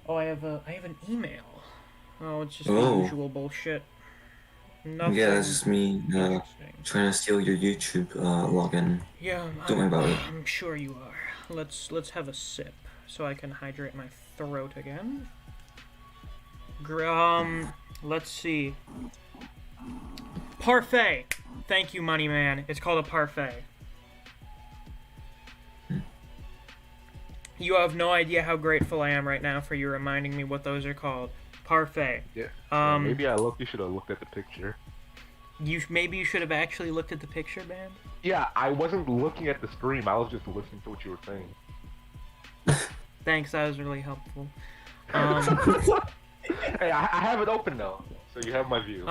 Oh, I have an email. Oh, it's just the usual bullshit. Nothing. Yeah, that's just me trying to steal your YouTube login. Yeah, don't worry about it. I'm sure you are. Let's have a sip so I can hydrate my throat again. Let's see. Parfait. Thank you, Money Man. It's called a parfait. You have no idea how grateful I am right now for you reminding me what those are called. Parfait. Yeah. Maybe you should have looked at the picture. Maybe you should have actually looked at the picture, man. Yeah, I wasn't looking at the screen. I was just listening to what you were saying. Thanks, that was really helpful. Hey, I have it open now, so you have my view.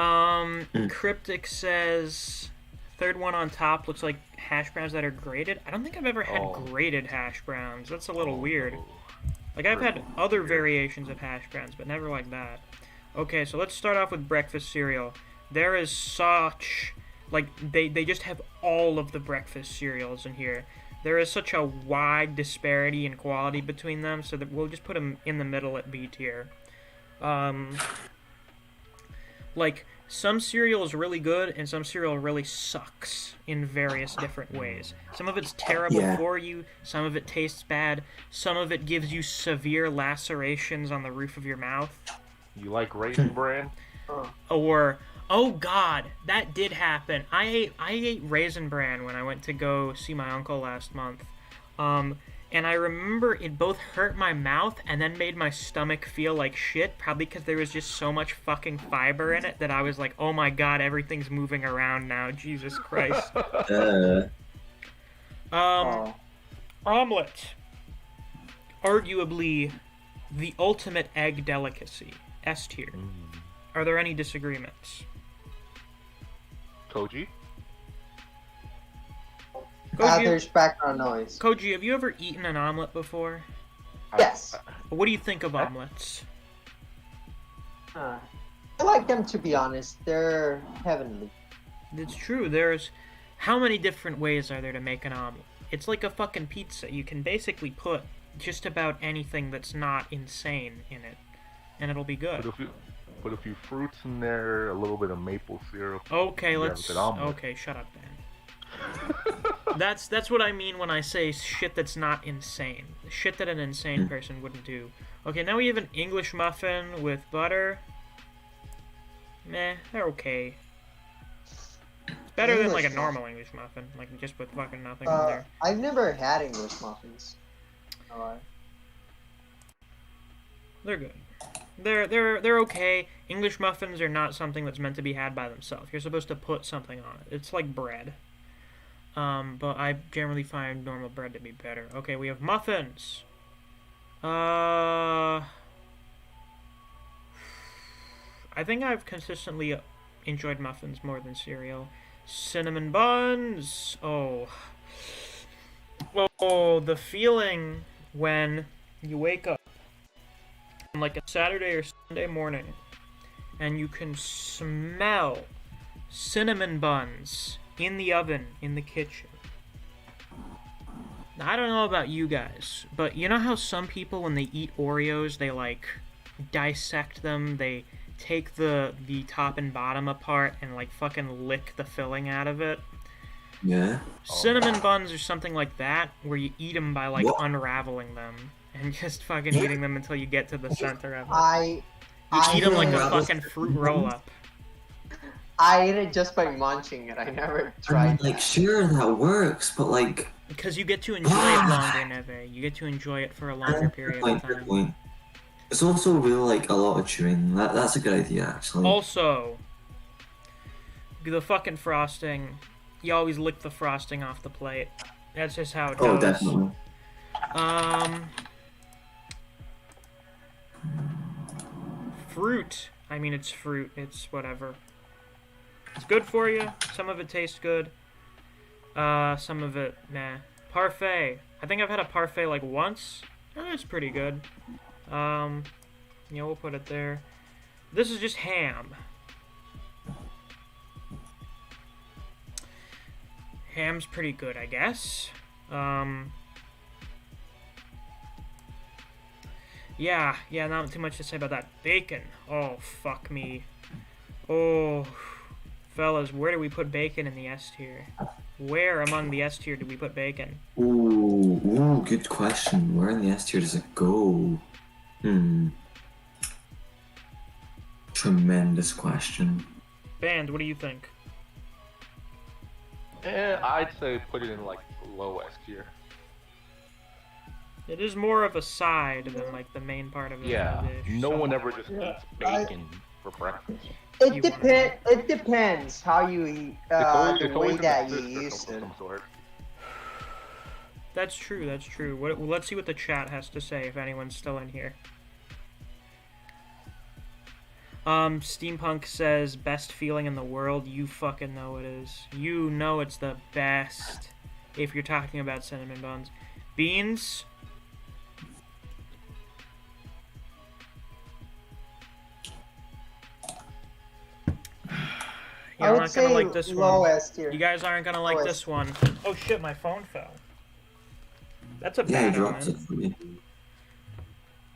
Cryptic says, third one on top looks like hash browns that are grated. I don't think I've ever had grated hash browns. That's a little weird. Like, I've had other variations of hash browns, but never like that. Okay, so let's start off with breakfast cereal. There is such... Like, they just have all of the breakfast cereals in here. There is such a wide disparity in quality between them, so that we'll just put them in the middle at B tier. Like, some cereal is really good, and some cereal really sucks in various different ways. Some of it's terrible for you, some of it tastes bad, some of it gives you severe lacerations on the roof of your mouth. You like Raisin Bran? Or, oh god, that did happen. I ate Raisin Bran when I went to go see my uncle last month. And I remember it both hurt my mouth and then made my stomach feel like shit, probably because there was just so much fucking fiber in it that I was like, oh my god, everything's moving around now, Jesus Christ. Omelet. Arguably the ultimate egg delicacy. S tier. Are there any disagreements? Koji? There's background noise. Koji, have you ever eaten an omelet before? Yes. What do you think of omelets? I like them, to be honest. They're heavenly. It's true. There's... How many different ways are there to make an omelet? It's like a fucking pizza. You can basically put just about anything that's not insane in it, and it'll be good. Put a few fruits in there, a little bit of maple syrup. Okay, You have a let's. good omelet. Okay, shut up, Ben. That's what I mean when I say shit that's not insane. Shit that an insane person wouldn't do. Okay, now we have an English muffin with butter. Meh, they're okay. It's better than like a normal English muffin, like just with fucking nothing in there. I've never had English muffins. They're good. They're okay. English muffins are not something that's meant to be had by themselves. You're supposed to put something on it. It's like bread. But I generally find normal bread to be better. Okay, we have muffins. I think I've consistently enjoyed muffins more than cereal. Cinnamon buns. Oh, the feeling when you wake up on like a Saturday or Sunday morning and you can smell cinnamon buns in the oven in the kitchen. Now, I don't know about you guys, but you know how some people when they eat Oreos they like dissect them, they take the top and bottom apart and like fucking lick the filling out of it? Yeah. Cinnamon buns or something like that, where you eat them by like unraveling them and just fucking eating them until you get to the center of it. You eat them like a fucking fruit roll-up. I ate it just by munching it. I never tried. Like, sure, that works, but like. Because you get to enjoy it longer, Neve. You get to enjoy it for a longer period of time. It's also really like a lot of chewing. That's a good idea, actually. Also, the fucking frosting. You always lick the frosting off the plate. That's just how it goes. Oh, definitely. Fruit. I mean, it's fruit. It's whatever. It's good for you. Some of it tastes good. Some of it, nah. Parfait. I think I've had a parfait like once. It's pretty good. Yeah, we'll put it there. This is just ham. Ham's pretty good, I guess. Yeah, not too much to say about that. Bacon. Oh, fuck me. Oh, fellas, where do we put bacon in the S tier? Where among the S tier do we put bacon? Ooh, good question. Where in the S tier does it go? Tremendous question. Band, what do you think? I'd say put it in like low S tier. It is more of a side than like the main part of the dish. No one ever just eats bacon for breakfast. It depends how you eat, the way that you use it. That's true. Let's see what the chat has to say if anyone's still in here. Steampunk says, best feeling in the world. You fucking know it is. You know it's the best if you're talking about cinnamon buns. Beans. You're not gonna like this one. You guys aren't gonna like this one. Oh shit, my phone fell. That's a bad one.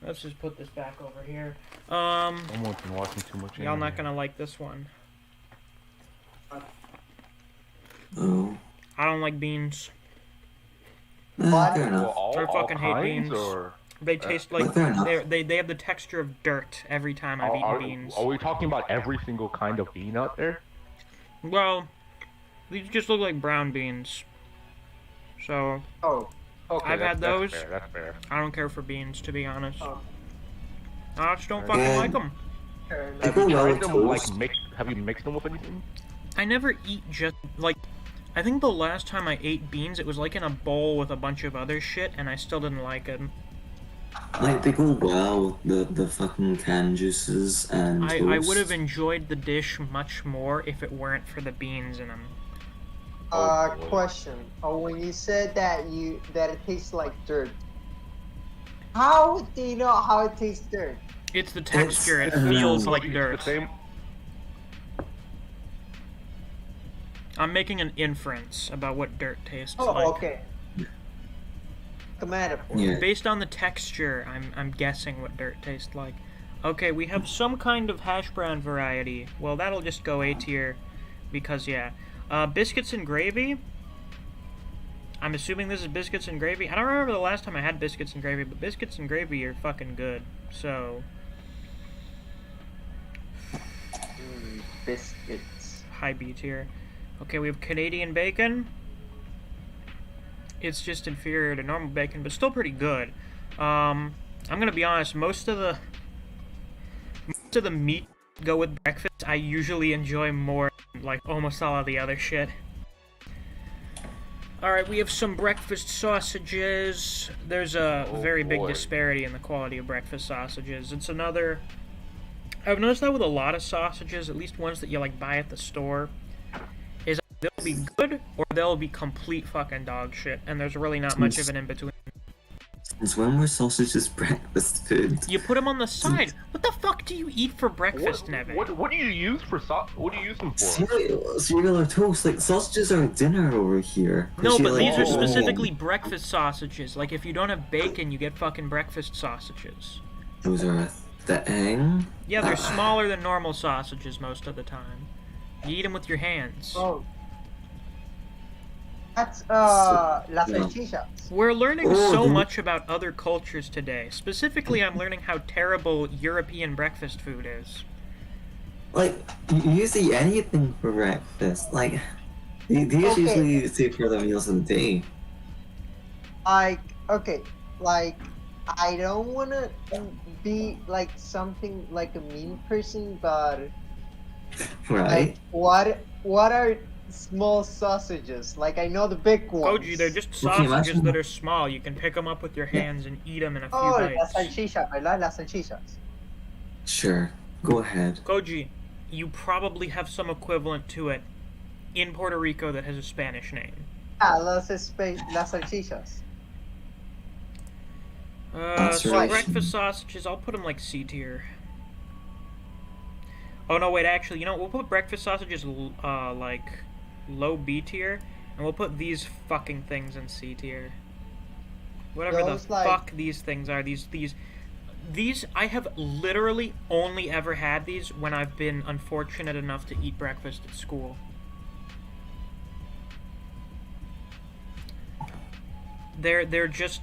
Let's just put this back over here. Someone's been watching too much. Y'all not gonna like this one. Oh. I don't like beans. Fair enough. I fucking hate beans. Or... They taste like they have the texture of dirt every time I've eaten beans. Are we talking about every single kind of bean out there? Well, these just look like brown beans. So. Oh. Okay, I've had those. That's fair. I don't care for beans, to be honest. I just don't fucking like them. Have you tried them, have you mixed them with anything? I never eat just, like, I think the last time I ate beans, it was like in a bowl with a bunch of other shit, and I still didn't like it. Like, they go well with the fucking canned juices and I would have enjoyed the dish much more if it weren't for the beans in them. Question. When you said that it tastes like dirt, how do you know how it tastes dirt? It's the texture. It feels like dirt. I'm making an inference about what dirt tastes like. Oh, okay. The metaphor. Yeah. Based on the texture, I'm guessing what dirt tastes like. Okay, we have some kind of hash brown variety. Well, that'll just go A tier, because yeah. Biscuits and gravy. I'm assuming this is biscuits and gravy. I don't remember the last time I had biscuits and gravy, but biscuits and gravy are fucking good. So, Biscuits. high B tier. Okay, we have Canadian bacon. It's just inferior to normal bacon, but still pretty good. I'm gonna be honest. Most of the meat go with breakfast. I usually enjoy more than, like, almost all of the other shit. Alright, we have some breakfast sausages. There's a very big disparity in the quality of breakfast sausages. It's another... I've noticed that with a lot of sausages, at least ones that you, like, buy at the store, is they'll be good or they'll be complete fucking dog shit, and there's really not much of an in-between. Since when were sausages breakfast food? You put them on the side. What the fuck do you eat for breakfast, Nevin? What do you use for What do you use them for? Cereal or toast. Like, sausages are dinner over here. No, but these are specifically breakfast sausages. Like, if you don't have bacon, you get fucking breakfast sausages. Those are a thing? Yeah, they're smaller than normal sausages most of the time. You eat them with your hands. Oh. That's, las salchichas. We're learning so much about other cultures today. Specifically, I'm learning how terrible European breakfast food is. Like, you usually anything for breakfast. Like, these usually take for the meals of the day. Like, okay, like, I don't wanna be, like, something like a mean person, but... Right. Like, what are small sausages? Like, I know the big ones. Koji, they're just sausages that are small. You can pick them up with your hands and eat them in a few bites. Las salchichas, ¿verdad? Las salchichas. Sure. Go ahead. Koji, you probably have some equivalent to it in Puerto Rico that has a Spanish name. Las salchichas. So right. breakfast sausages, I'll put them like C tier. Oh no, wait, actually, you know, we'll put breakfast sausages like low B tier, and we'll put these fucking things in C tier. Whatever the fuck these things are, these, I have literally only ever had these when I've been unfortunate enough to eat breakfast at school. They're just,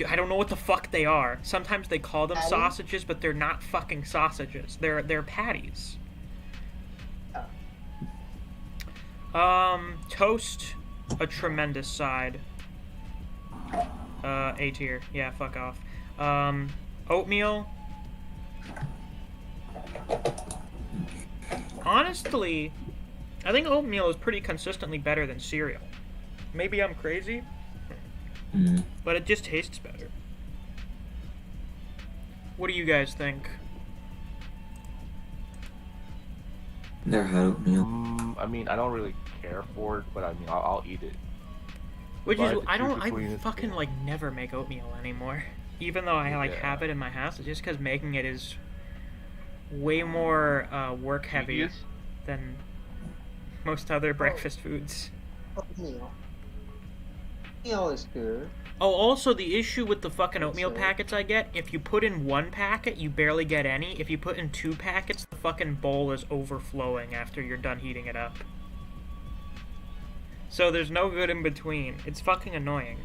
I don't know what the fuck they are. Sometimes they call them sausages, but they're not fucking sausages. They're patties. Toast, a tremendous side. A tier. Yeah, fuck off. Oatmeal. Honestly, I think oatmeal is pretty consistently better than cereal. Maybe I'm crazy, but it just tastes better. What do you guys think? Never had oatmeal. I mean, I don't really care for it, but I mean, I'll eat it. Which is, I fucking, like, never make oatmeal anymore. Even though I, like, have it in my house, it's just because making it is way more, work heavy than most other breakfast foods. Oatmeal. Oatmeal is good. Oh, also, the issue with the fucking oatmeal packets I get, if you put in one packet, you barely get any. If you put in 2 packets, the fucking bowl is overflowing after you're done heating it up. So there's no good in between. It's fucking annoying.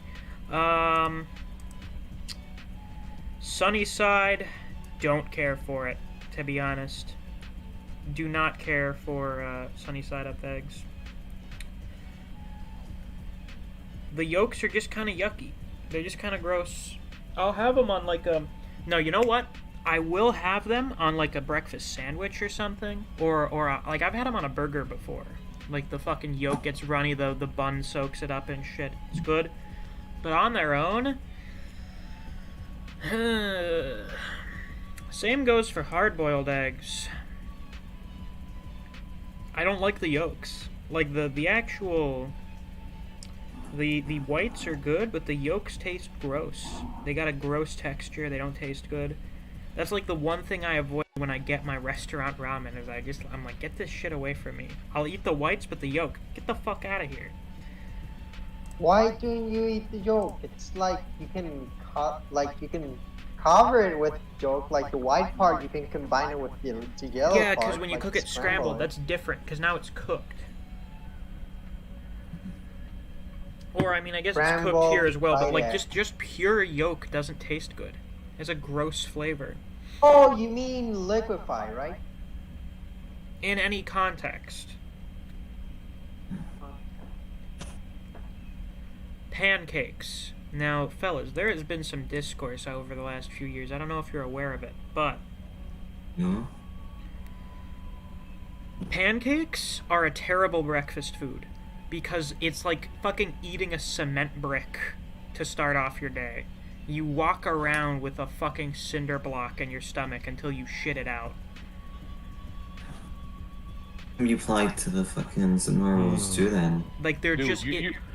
Sunny side, don't care for it, to be honest. Do not care for sunny side up eggs. The yolks are just kind of yucky. They're just kind of gross. I'll have them on like a... No, you know what? I will have them on like a breakfast sandwich or something. Or like I've had them on a burger before. Like the fucking yolk gets runny, the bun soaks it up and shit. It's good. But on their own... Same goes for hard-boiled eggs. I don't like the yolks. Like the actual... The whites are good, but the yolks taste gross. They got a gross texture. They don't taste good. That's like the one thing I avoid when I get my restaurant ramen is I'm like, get this shit away from me. I'll eat the whites, but the yolk, get the fuck out of here. Why don't you eat the yolk? It's like you can cut, like you can cover it with yolk, like the white part, you can combine it with the yellow Yeah, part. because when you like cook it scrambled, that's different, because now it's cooked. Or, I mean, I guess it's cooked here as well, but, like, just pure yolk doesn't taste good. It has a gross flavor. Oh, you mean liquefy, right? In any context. Pancakes. Now, fellas, there has been some discourse over the last few years. I don't know if you're aware of it, but... No? Pancakes are a terrible breakfast food. Because it's like fucking eating a cement brick to start off your day. You walk around with a fucking cinder block in your stomach until you shit it out. You applied to the fucking rolls too then. Like, they're just...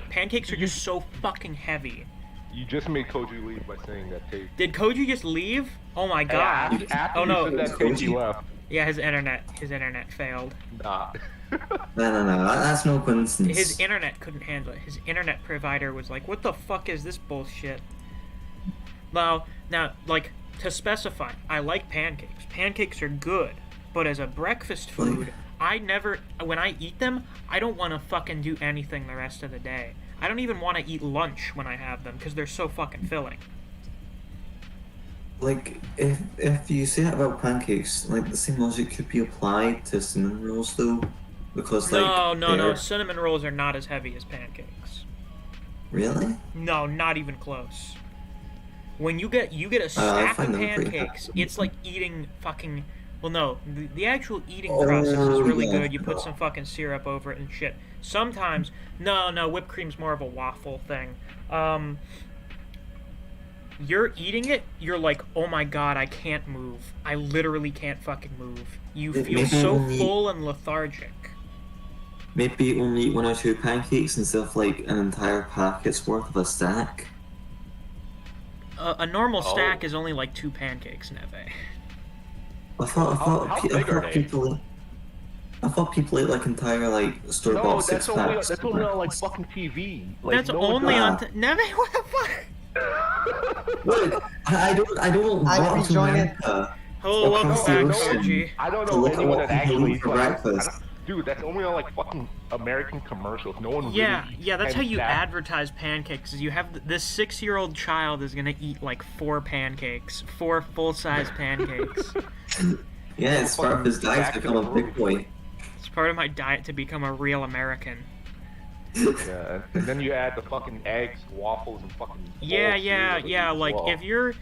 pancakes are just so fucking heavy. You just made Koji leave by saying that tape. Did Koji just leave? Oh my god. After oh no. you said that tape, he left. Yeah, his internet failed. Nah. No, that's no coincidence. His internet couldn't handle it. His internet provider was like, what the fuck is this bullshit? Now, like, to specify, I like pancakes. Pancakes are good, but as a breakfast food, when I eat them, I don't want to fucking do anything the rest of the day. I don't even want to eat lunch when I have them, because they're so fucking filling. Like, if you say that about pancakes, like, the same logic could be applied to cinnamon rolls, though. Because, like... No. Cinnamon rolls are not as heavy as pancakes. Really? No, not even close. When you get a stack of pancakes, it's like eating fucking... Well, no, the actual eating process is really good. You put some fucking syrup over it and shit. Sometimes... No, whipped cream's more of a waffle thing. You're eating it, you're like, oh my god, I can't move. I literally can't fucking move. You feel so full and lethargic. Maybe only eat 1 or 2 pancakes instead of, like, an entire packet's worth of a stack. A normal stack is only like 2 pancakes, Neve. I thought people ate like entire like store-bought 6 packs. That's only on like fucking TV. Like, that's only on Neve. What the fuck? Look, I don't want to America. Hello, welcome back, OG. I don't know anyone that actually for breakfast. Dude, that's only on like fucking American commercials. No one really yeah, that's how you advertise pancakes. Is you have this 6-year-old child is gonna eat like 4 pancakes, 4 full-size pancakes. Yeah, it's part of his diet to become a big boy. It's part of my diet to become a real American. Yeah, and then you add the fucking eggs, waffles, and fucking... Yeah, like, if you're...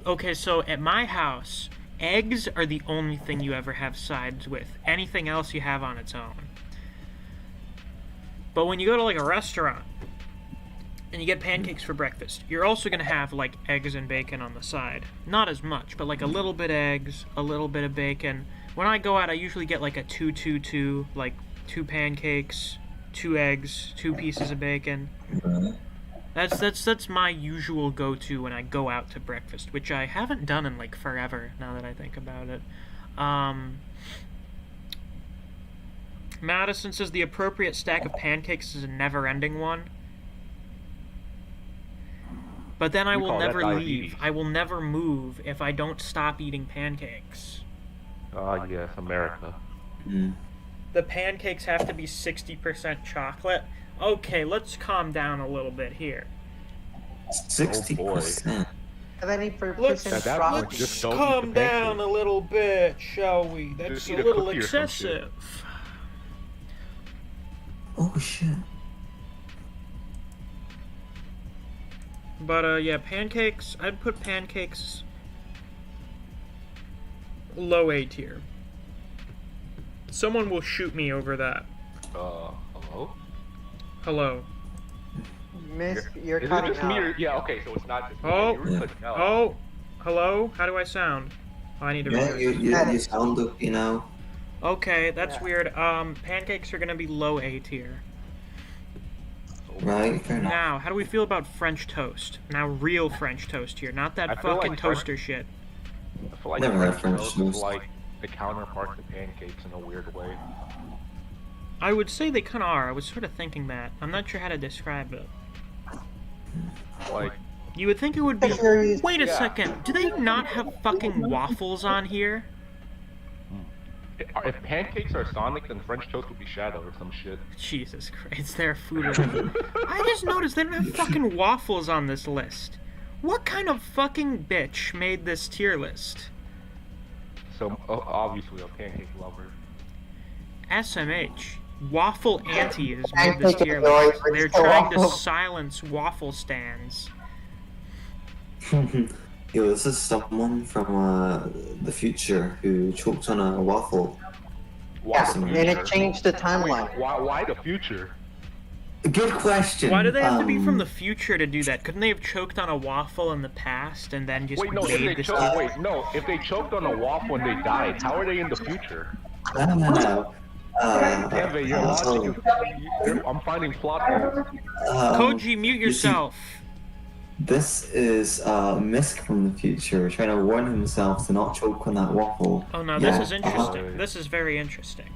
Okay, so at my house, eggs are the only thing you ever have sides with. Anything else you have on its own. But when you go to, like, a restaurant, and you get pancakes for breakfast, you're also gonna have, like, eggs and bacon on the side. Not as much, but, like, a little bit eggs, a little bit of bacon. When I go out, I usually get, like, a 2-2-2, like, 2 pancakes, 2 eggs, 2 pieces of bacon. That's my usual go-to when I go out to breakfast, which I haven't done in like forever now that I think about it. Madison says the appropriate stack of pancakes is a never-ending one. But then I will never leave. I will never move if I don't stop eating pancakes. Yes, America. The pancakes have to be 60% chocolate. Okay, let's calm down a little bit here. 60%. Let's calm down a little bit, shall we? That's a little excessive. Oh shit. But yeah, pancakes. I'd put pancakes low A tier. Someone will shoot me over that. Hello? Hello. Misc, you're cutting out. Yeah, okay, so it's not just hello? How do I sound? Oh, I need to... Yeah, you sound okay now. Okay, that's weird. Pancakes are gonna be low A tier. Right, fair enough. Now, how do we feel about French toast? Now, real French toast here, not that fucking toaster shit. I feel like Never had French toast toast. is like the counterpart to pancakes in a weird way. I would say they kind of are. I was sort of thinking that. I'm not sure how to describe it. Like, You would think it would be... Series. Wait a Yeah. second. Do they not have fucking waffles on here? If pancakes are Sonic, then French toast would be Shadow or some shit. Jesus Christ, they're food related. I just noticed they don't have fucking waffles on this list. What kind of fucking bitch made this tier list? So obviously a pancake lover. SMH. Waffle antis made this tier list. They're trying to silence waffle stands. Yo, this is someone from the future who choked on a waffle. Yeah, Why the and it future? changed the timeline. Why the future? Good question. Why do they have to be from the future to do that? Couldn't they have choked on a waffle in the past and then just Wait, no. If made they this? if they choked on a waffle and they died, how are they in the future? I don't know. Kevin, your logic is. I'm finding plot holes. Koji, mute you see- yourself. This is Misc from the future trying to warn himself to not choke on that waffle. Oh no, Yeah, this is interesting. This is very interesting.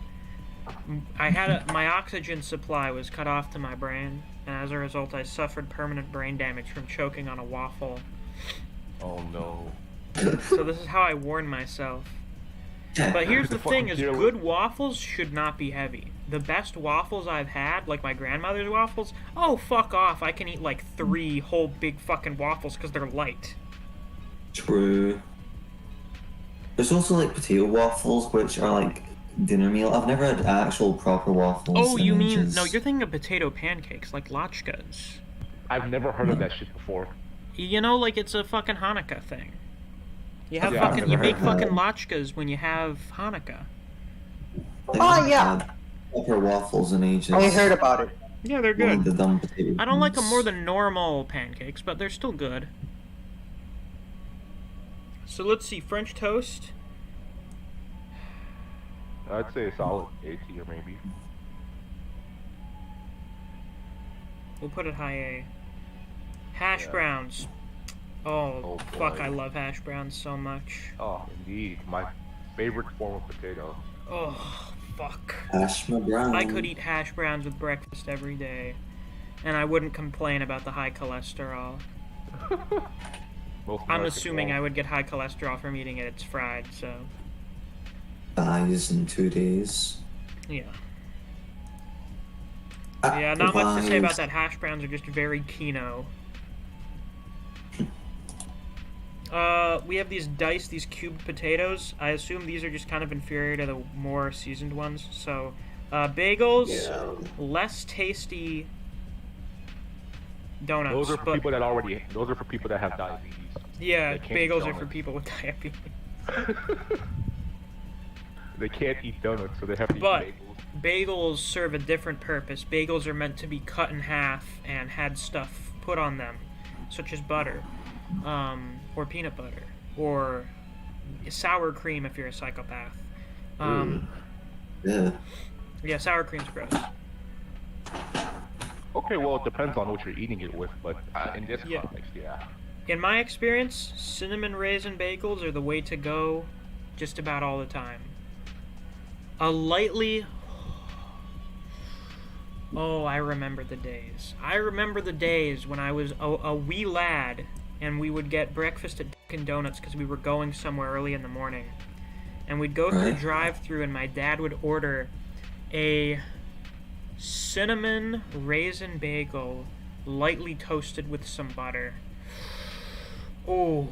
My oxygen supply was cut off to my brain, and as a result I suffered permanent brain damage from choking on a waffle. Oh no. So this is how I warn myself. But here's the thing, is good waffles should not be heavy. The best waffles I've had, like my grandmother's waffles, oh fuck off, I can eat like 3 whole big fucking waffles because they're light. True. There's also like potato waffles, which are like dinner meal. I've never had actual proper waffles. Oh, in you mean, ages. no, you're thinking of potato pancakes, like latchkas. I've never heard of that shit before. You know, like it's a fucking Hanukkah thing. You have Yeah, I've fucking, you never make heard fucking that. latchkas when you have Hanukkah. I've Oh, never yeah. had proper waffles in ages. I heard about it. Yeah, they're Only good. the dumb potato I don't like them ones. more than normal pancakes, but they're still good. So let's see, French toast. I'd say a solid A tier maybe. We'll put it high A. Hash Yeah. browns. Oh, Oh, fuck, boy. I love hash browns so much. Oh, indeed, my favorite form of potato. Oh, fuck. Hash my brown. I could eat hash browns with breakfast every day, and I wouldn't complain about the high cholesterol. Most I'm Americans assuming won't. I would get high cholesterol from eating it. It's fried, so Dies in 2 days. yeah. Yeah, not much to say about that. Hash browns are just very kino. We have these diced, these cubed potatoes. I assume these are just kind of inferior to the more seasoned ones. So, bagels, Yeah. less tasty donuts. Those are for but people that already. Those are for people that have diabetes. yeah, that can't eat bagels are for donuts. people with diabetes. They can't eat donuts, so they have to But eat bagels. bagels serve a different purpose. Bagels are meant to be cut in half and had stuff put on them, such as butter, or peanut butter, or sour cream if you're a psychopath. Yeah. Yeah, sour cream's gross. Okay, well, it depends on what you're eating it with, but in this Yeah. context, yeah. In my experience, cinnamon raisin bagels are the way to go just about all the time. A lightly... Oh, I remember the days. I remember the days when I was a wee lad and we would get breakfast at Dunkin' Donuts because we were going somewhere early in the morning. And we'd go through the Right. drive-thru and my dad would order a cinnamon raisin bagel lightly toasted with some butter. Oh,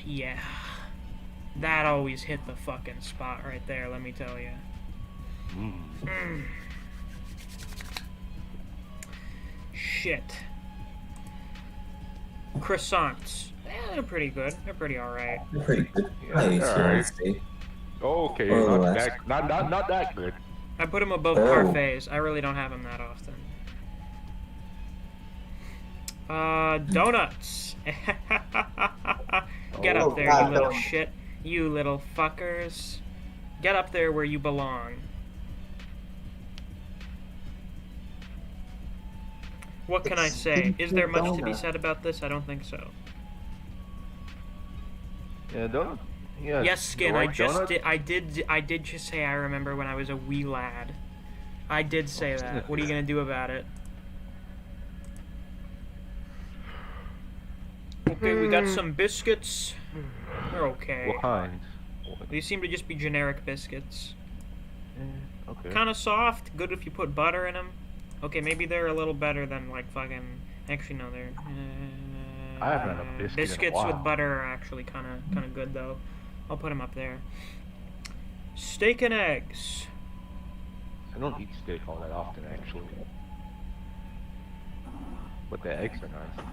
yeah. That always hit the fucking spot right there, let me tell you. Shit. Croissants. Yeah, they're pretty good. They're pretty alright. They're pretty good. Yeah, Nice, alright. I'd say. Okay, Oh, not that's- that, not that good. I put them above Oh. parfaits. I really don't have them that often. Donuts. Get Oh, up there, God, you little donuts. shit. You little fuckers. Get up there where you belong. What can I say? Is there much to be said about this? I don't think so. Yeah, donut. Yeah. Yes, Skin. you I like just donuts? I did just say I remember when I was a wee lad. I did say that. What are you gonna do about it? Okay, we got some biscuits. They're okay. What kind? These seem to just be generic biscuits. Okay. Kind of soft, good if you put butter in them. Okay, maybe they're a little better than like fucking. Actually, no, they're. I haven't had a biscuit in a Biscuits while. with butter are actually kind of good though. I'll put them up there. Steak and eggs. I don't eat steak all that often, actually. But the eggs are nice.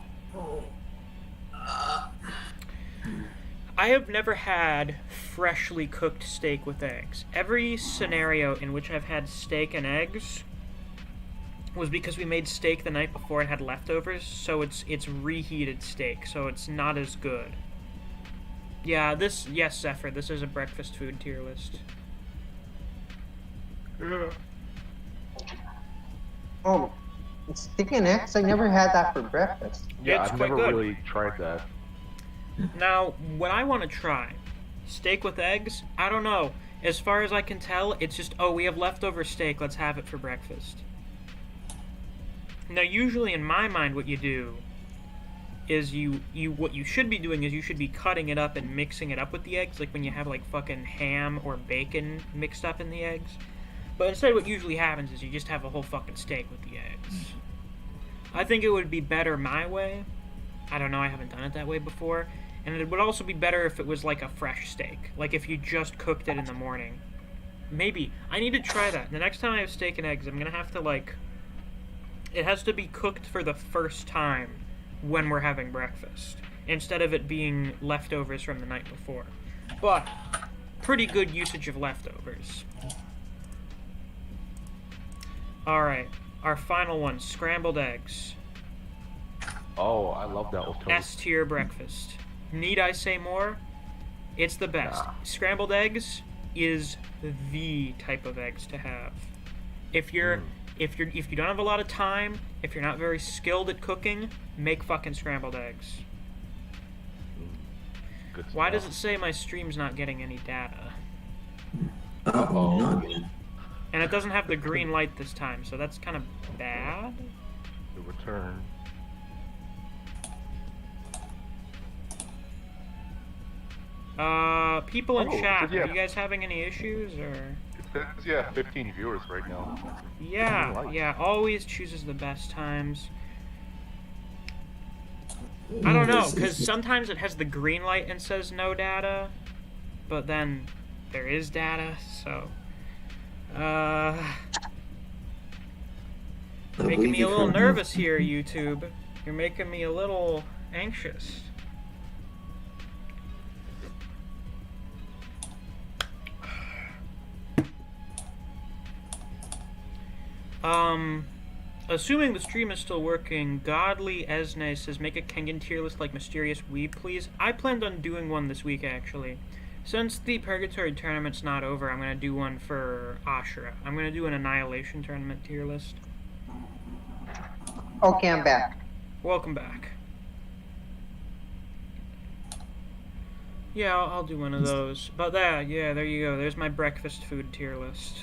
I have never had freshly cooked steak with eggs. Every scenario in which I've had steak and eggs was because we made steak the night before and had leftovers, so it's reheated steak, so it's not as good. Yeah, yes, Zephyr, this is a breakfast food tier list. Oh, steak and eggs? I never had that for breakfast. Yeah, It's I've quite never good. really tried that. Now, what I want to try, steak with eggs, I don't know. As far as I can tell, it's just, oh, we have leftover steak, let's have it for breakfast. Now, usually in my mind, what you do is what you should be doing is you should be cutting it up and mixing it up with the eggs, like when you have like fucking ham or bacon mixed up in the eggs. But instead, what usually happens is you just have a whole fucking steak with the eggs. I think it would be better my way. I don't know, I haven't done it that way before. And it would also be better if it was like a fresh steak. Like if you just cooked it in the morning. Maybe. I need to try that. The next time I have steak and eggs, I'm gonna have to like... It has to be cooked for the first time when we're having breakfast, instead of it being leftovers from the night before. But, pretty good usage of leftovers. Alright, our final one, scrambled eggs. Oh, I love that with toast. S tier breakfast. Need I say more? It's the best. Nah. Scrambled eggs is the type of eggs to have. If you don't have a lot of time, if you're not very skilled at cooking, make fucking scrambled eggs. Good Why stuff. does it say my stream's not getting any data? Oh, not good. And it doesn't have the green light this time, so that's kind of bad. The return. People in Oh, chat, yeah. are you guys having any issues, or? It says, yeah, 15 viewers right now. Yeah, always chooses the best times. I don't know, because sometimes it has the green light and says no data, but then there is data, so... making me a little nervous here, YouTube. You're making me a little anxious. Assuming the stream is still working, Godly Esne says, make a Kengan tier list like Mysterious Weeb, please. I planned on doing one this week, actually. Since the Purgatory tournament's not over, I'm gonna do one for Ashura. I'm gonna do an Annihilation tournament tier list. Okay, I'm back. Welcome back. Yeah, I'll do one of those. But there you go. There's my breakfast food tier list.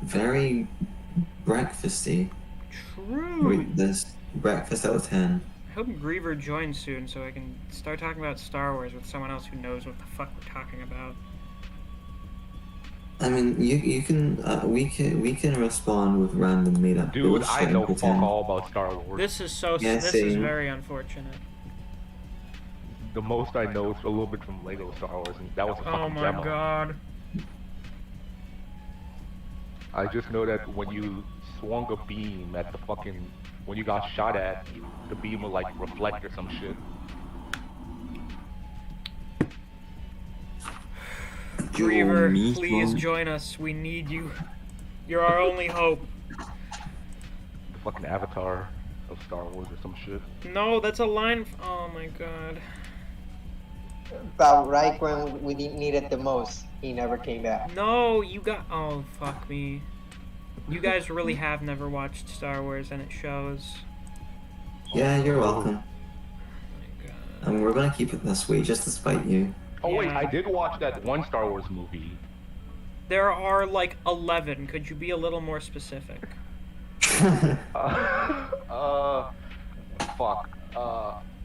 Very breakfasty. True. Wait, this breakfast out of 10. I hope Griever joins soon so I can start talking about Star Wars with someone else who knows what the fuck we're talking about. I mean, you can we can respond with random made up Dude, bullshit I and know fuck pretend. all about Star Wars. This is so. Yeah, this is same. very unfortunate. The most I know is a little bit from Lego Star Wars, and that was a fucking Oh my demo. god. I just know that when you swung a beam at the fucking... When you got shot at, the beam would like reflect or some shit. Griever, Yo, please Misc. join us. We need you. You're our only hope. The fucking avatar of Star Wars or some shit. No, that's a line. Oh my god. About right when we need it the most, he never came back. No, you got. Oh fuck me. You guys really have never watched Star Wars, and it shows. Yeah, you're welcome. Oh my god. And we're gonna keep it this way, just to spite you. Oh wait, Yeah. I did watch that one Star Wars movie. There are like 11. Could you be a little more specific? fuck.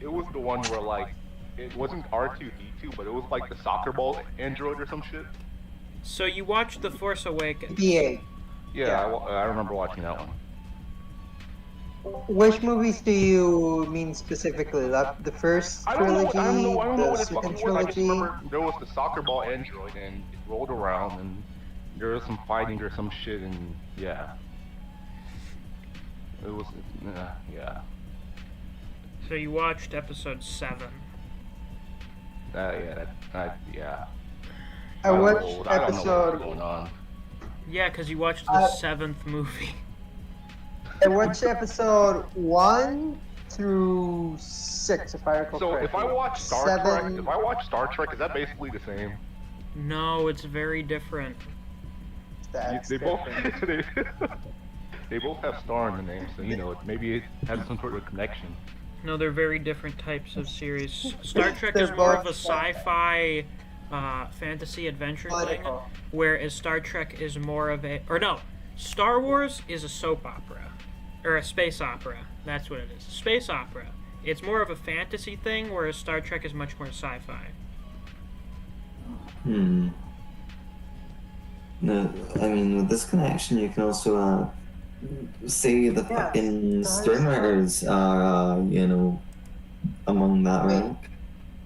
It was the one where like it wasn't R2D2, but it was like the soccer ball android or some shit. So you watched The Force Awakens? BA. Yeah, I remember watching that one. Which movies do you mean specifically? Like the first trilogy, I don't know the what it second fucking was. I just trilogy? remember there was the soccer ball android and it rolled around and there was some fighting or some shit and yeah. It was, yeah. So you watched episode 7. Yeah. I watched I don't know episode. what's going on. Yeah, because you watched the 7th movie. I watched episode 1 through 6, if I recall So correctly. if I watch Star Trek, is that basically the same? No, it's very different. That's They both different. they both have star in the name, so you know maybe it has some sort of connection. No, they're very different types of series. Star Trek They're is more of both- a sci-fi, fantasy adventure thing, Political. whereas Star Trek is more of a... Or no, Star Wars is a soap opera. Or a space opera. That's what it is. Space opera. It's more of a fantasy thing, whereas Star Trek is much more sci-fi. No, I mean, with this connection, you can also say the Yeah, fucking Star Sternwriters are, among that Wait. rank.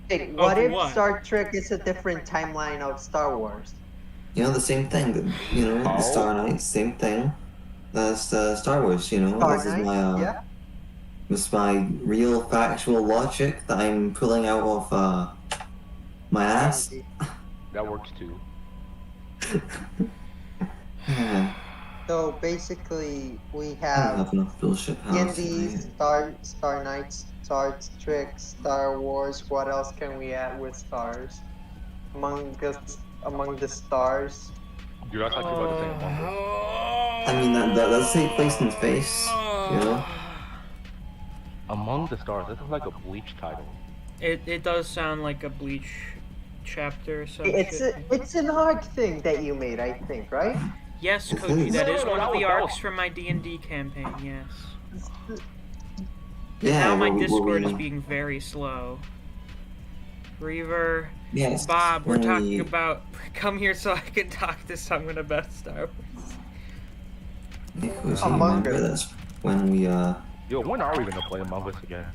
Hey, what if what? Star Trek is a different timeline of Star Wars? The same thing. The Oh. Star Knights, same thing. That's Star Wars. Star This is Knight? my Yeah. this is my real factual logic that I'm pulling out of my ass. That works too. Yeah, So basically, we I don't have have enough bullshit powers D&D, tonight. Star Knights, Star Trek, Star Wars. What else can we add with stars? Among the stars. Dude, I thought you were about to say Among Us. I mean, that does take place in space. Among the Stars. This is like a Bleach title. It does sound like a Bleach chapter or some It's shit. it's an arc thing that you made, I think, right? Yes, It Koji, is. that No, is no, one that of the was- that arcs was- from my D&D campaign, yes. Yeah. Now my well, Discord we- is being very slow. Reaver, Yes, Bob, we're when talking we- about... Come here so I can talk to someone about Star Wars. Because Among remember Us. that's when we Yo, when are we gonna play Among Us again?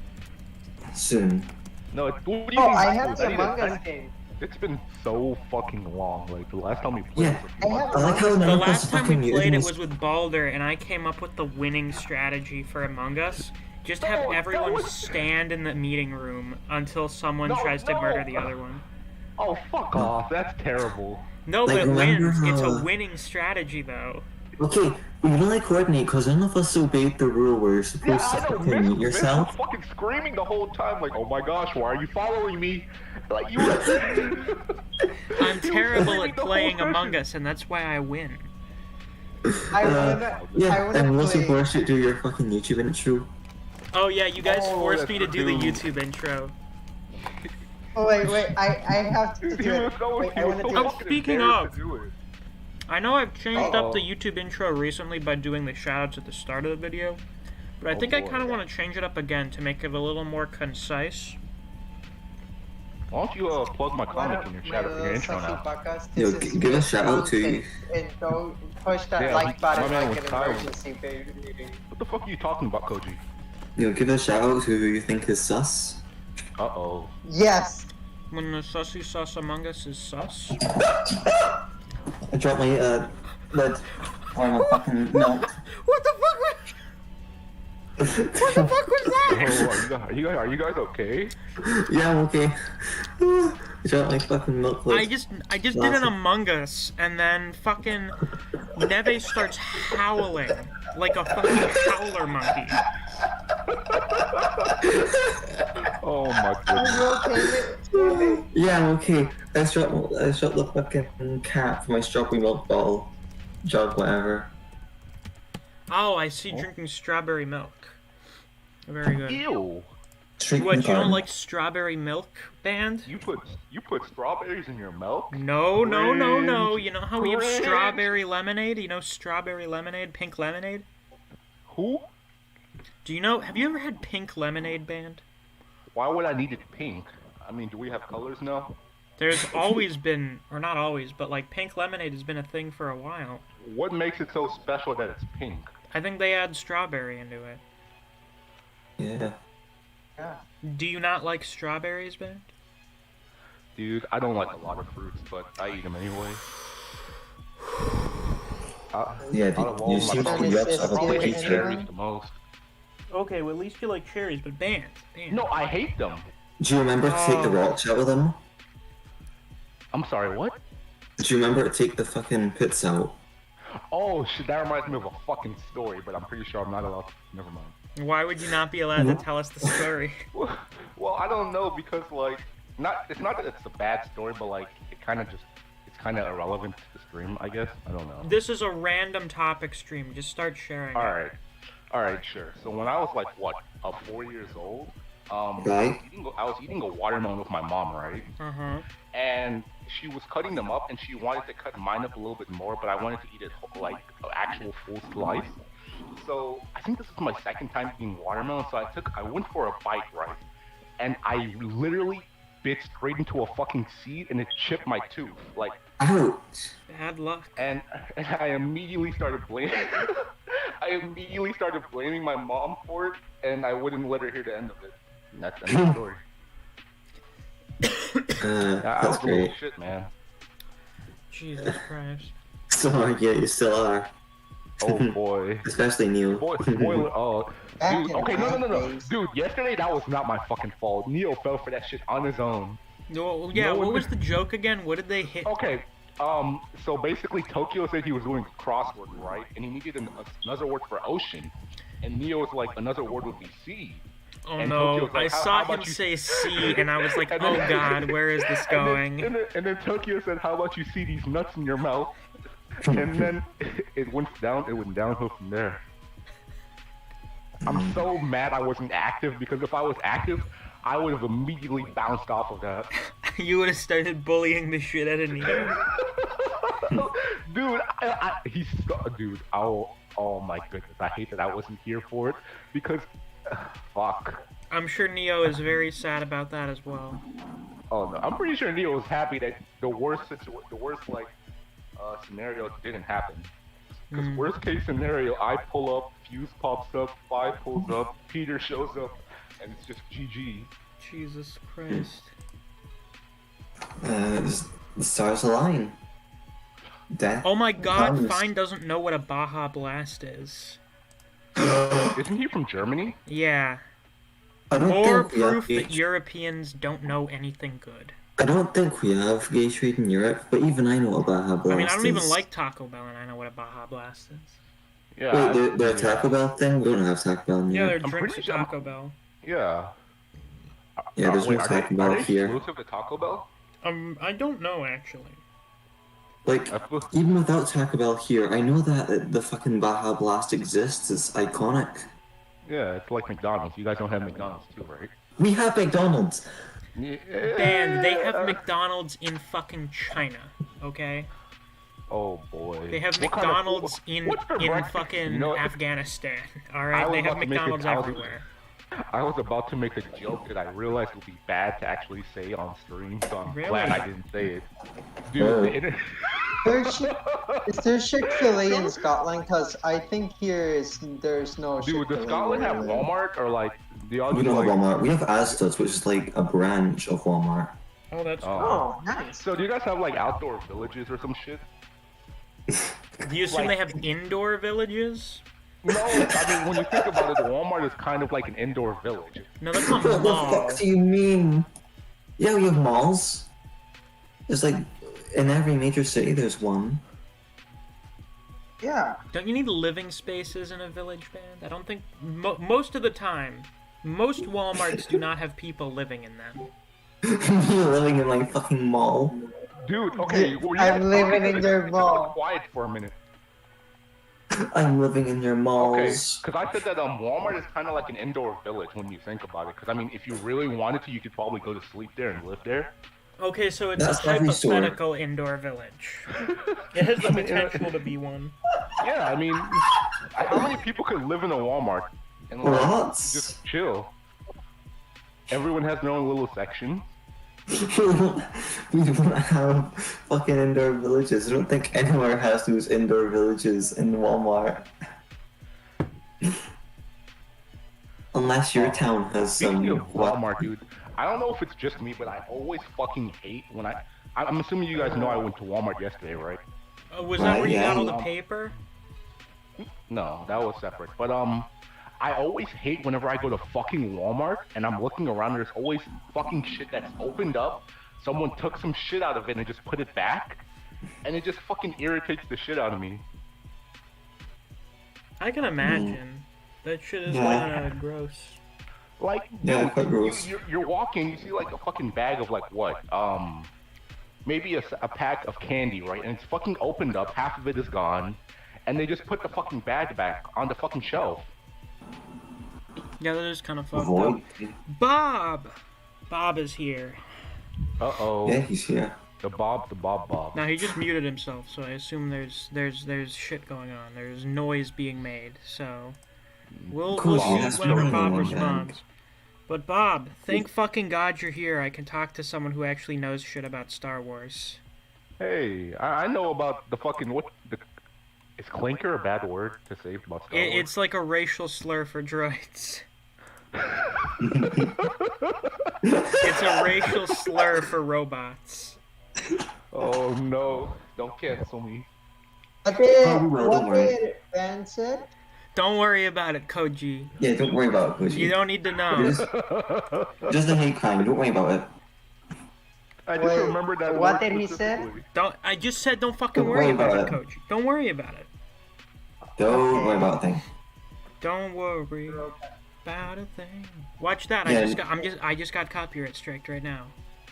soon. No, what do you Oh, mean? I have the need Among to- Us game. It's been so fucking long. Like the last time we played. Yeah. was a few I months have I like how The none of us last time fucking we played it used- was with Balder, and I came up with the winning strategy for Among Us. Just have No, that everyone was- stand in the meeting room until someone No, tries to no. murder the other one. Oh, fuck off. That's terrible. No, Like, but it remember wins. It's a how- winning strategy, though. Okay, we really coordinate because none of us obeyed the rule where you're Yeah, supposed to I know. fucking mute Vince was yourself. fucking screaming the whole time, like, "Oh my gosh, why are you following me?" Like you were. I'm terrible screaming at the whole playing session. Among Us, and that's why I win. I Uh, wanna, I Yeah, wanna and we also play. forced you to do your fucking YouTube intro. Oh yeah, you guys Oh, forced that's me to do the true. YouTube intro. Oh wait, I have to do He was it. so, Wait, I he was wanna so do Oh, it. fucking speaking embarrassed of- to do it. I know I've changed up Uh-oh. the YouTube intro recently by doing the shoutouts at the start of the video, but I Oh, think I boy. kind of want to change it up again to make it a little more concise. Why don't you plug my comic in your chat in your intro now? Yo, give a shout out to- And don't push that Yeah, like button my man like was an Kyle. emergency, baby. What the fuck are you talking about, Koji? Give a shout out to who you think is sus. Uh oh. Yes. When the sussy sus Among Us is sus. I dropped my lid on my fucking milk. What the fuck? What the fuck was that? Oh, are you guys okay? Yeah, I'm okay. I dropped my fucking milk lid. I just did an Among Us, and then fucking Neve starts howling like a fucking howler monkey. Oh my Are goodness. you okay with Yeah, I'm okay. I dropped the fucking cap for my strawberry milk bottle. Jug, whatever. Oh, I see, drinking strawberry milk. Very good. Ew. Straight What, from you the don't garden. like strawberry milk, band? You put strawberries in your milk? No. Cringe. You know how we have Cringe. strawberry lemonade? You know strawberry lemonade, pink lemonade? Who? Do you know? Have you ever had pink lemonade band? Why would I need it pink? I mean, do we have colors now? There's always been, or not always, but like pink lemonade has been a thing for a while. What makes it so special that it's pink? I think they add strawberry into it. Yeah. Yeah. Do you not like strawberries, Ben? Dude, I don't like a lot of fruits, but I eat them anyway. Yeah, Out of all you my seem to colors, be I I probably hate anyone? cherries the most. Okay, well at least you like cherries, but band. No, I hate them. Do you remember to take the rocks out of them? I'm sorry, what? Do you remember to take the fucking pits out? Oh shit, that reminds me of a fucking story, but I'm pretty sure I'm not allowed to. Never mind. Why would you not be allowed to tell us the story? Well, I don't know because like, it's not that it's a bad story, but like it's kind of irrelevant to the stream, I guess. I don't know. This is a random topic stream. Just start sharing. All right, sure. So when I was like 4 years old, Right. I was eating a watermelon with my mom, right? And she was cutting them up, and she wanted to cut mine up a little bit more, but I wanted to eat it like an actual full slice. So I think this was my second time eating watermelon, so I went for a bite, right? And I literally bit straight into a fucking seed, and it chipped my tooth, like. Ouch. Bad luck. And I immediately started blaming. I immediately started blaming my mom for it, and I wouldn't let her hear the end of it. And that's the end of the story. I That's was a little great. shit, man. Jesus Christ. So, yeah, you still are. Oh boy. Especially Neil. Spoiler. Oh, Back dude. in Okay, my no. days. Dude, yesterday that was not my fucking fault. Neo fell for that shit on his own. Well, yeah, No what one- was the joke again? What did they hit? Okay. So basically, Tokyo said he was doing a crossword, right? And he needed another word for ocean. And Neo was like, another word would be sea. Oh and no, Tokyo's like, I how saw about him you- say C, and I was like, And oh then- god, where is this going? And then Tokyo said, "How about you see these nuts in your mouth?" And then it went downhill from there. I'm so mad I wasn't active because if I was active, I would have immediately bounced off of that. You would have started bullying the shit out of Neo. Dude, dude, oh my goodness, I hate that I wasn't here for it because, fuck. I'm sure Neo is very sad about that as well. Oh no, I'm pretty sure Neo was happy that the worst scenario didn't happen. Because worst case scenario, I pull up, Fuse pops up, Five pulls up, Peter shows up, and it's just GG. Jesus Christ. Just the stars align. Death. Oh my god, comes. Fine doesn't know what a Baja Blast is. Isn't he from Germany? Yeah. I don't More think we have proof that gay- Europeans don't know anything good. I don't think we have gay trade in Europe, but even I know what Baja Blast I mean, I don't even is. like Taco Bell, and I know what a Baja Blast is. Yeah. Wait, they're a Taco Bell thing? We don't have Taco Bell in Yeah, Europe. they're drinks pretty at sure- Taco Bell. Yeah. Yeah, there's no Wait, Taco Bell are they here. exclusive to Taco Bell? I don't know, actually. Like, I feel- even without Taco Bell here, I know that the fucking Baja Blast exists. It's iconic. Yeah, it's like McDonald's. You guys don't have McDonald's too, right? We have McDonald's. And they have McDonald's in fucking China, okay? Oh boy. They have What kind of McDonald's food- what's for in breakfast? fucking You know, Afghanistan, I alright? was They have about to make McDonald's I was- everywhere. I was about to make a joke that I realized would be bad to actually say on stream, so I'm Really? glad I didn't say it. Dude, Oh. the internet... Is there Chick-fil-A in Scotland? Because I think there's no Dude, Chick-fil-A. does Scotland where have I live. Walmart or like the other We don't have like... Walmart. We have Asda's, which is like a branch of Walmart. Oh, that's Oh. Oh, nice. So do you guys have like outdoor villages or some shit? Do you assume like- they have indoor villages? No, I mean when you think about it, Walmart is kind of like an indoor village. No, that's not What the mall. fuck do you mean? Yeah, we have malls. There's like, in every major city there's one. Yeah. Don't you need living spaces in a village band? I don't think... most of the time, most Walmarts do not have people living in them. You're living in like fucking mall. Dude, okay, were you I'm guys living talking- in their it's mall. Quiet for a minute. I'm living in your Okay, malls. because I said that Walmart is kind of like an indoor village when you think about it. Because I mean, if you really wanted to, you could probably go to sleep there and live there. Okay, so it's That's a every store. hypothetical indoor village. It has the I mean, potential to be one. Yeah, I mean, how many people could live in a Walmart and like What? just chill. Everyone has their own little section. We don't have fucking indoor villages. I don't think anywhere has those indoor villages in Walmart. Unless your town has some. Speaking of Walmart, dude, I don't know if it's just me, but I always fucking hate when I'm assuming you guys know I went to Walmart yesterday, right? Was that where you got all the Yeah. paper? No, that was separate. But I always hate whenever I go to fucking Walmart and I'm looking around. There's always fucking shit that's opened up. Someone took some shit out of it and just put it back, and it just fucking irritates the shit out of me. I can imagine. That shit is kind of gross. Like, Yeah, dude, quite gross. you're walking, you see like a fucking bag of like what? Maybe a pack of candy, right? And it's fucking opened up, half of it is gone, and they just put the fucking bag back on the fucking shelf. Yeah, that is kind of fucked Avoid. up. Bob! Bob is here. Uh-oh. Yeah, he's here. The Bob. Now, he just muted himself, so I assume there's shit going on. There's noise being made, so... We'll Cool, see that's whenever really Bob one responds. But Bob, thank fucking God you're here. I can talk to someone who actually knows shit about Star Wars. Hey, I know about the fucking is clinker a bad word to say about Star Wars? It's like a racial slur for droids. It's a racial slur for robots. Oh no, don't cancel me. What did Ben said? Don't worry about it, Koji. Yeah, don't worry about it, Koji. You don't need to know. Just a hate crime, don't worry about it. I just remembered that. What word did he say? specifically. I just said don't fucking Don't worry worry about it, about it. Koji. Don't worry about it. Don't worry about a thing. Don't worry about a thing. Watch that. Yeah. I just got copyright striked right now.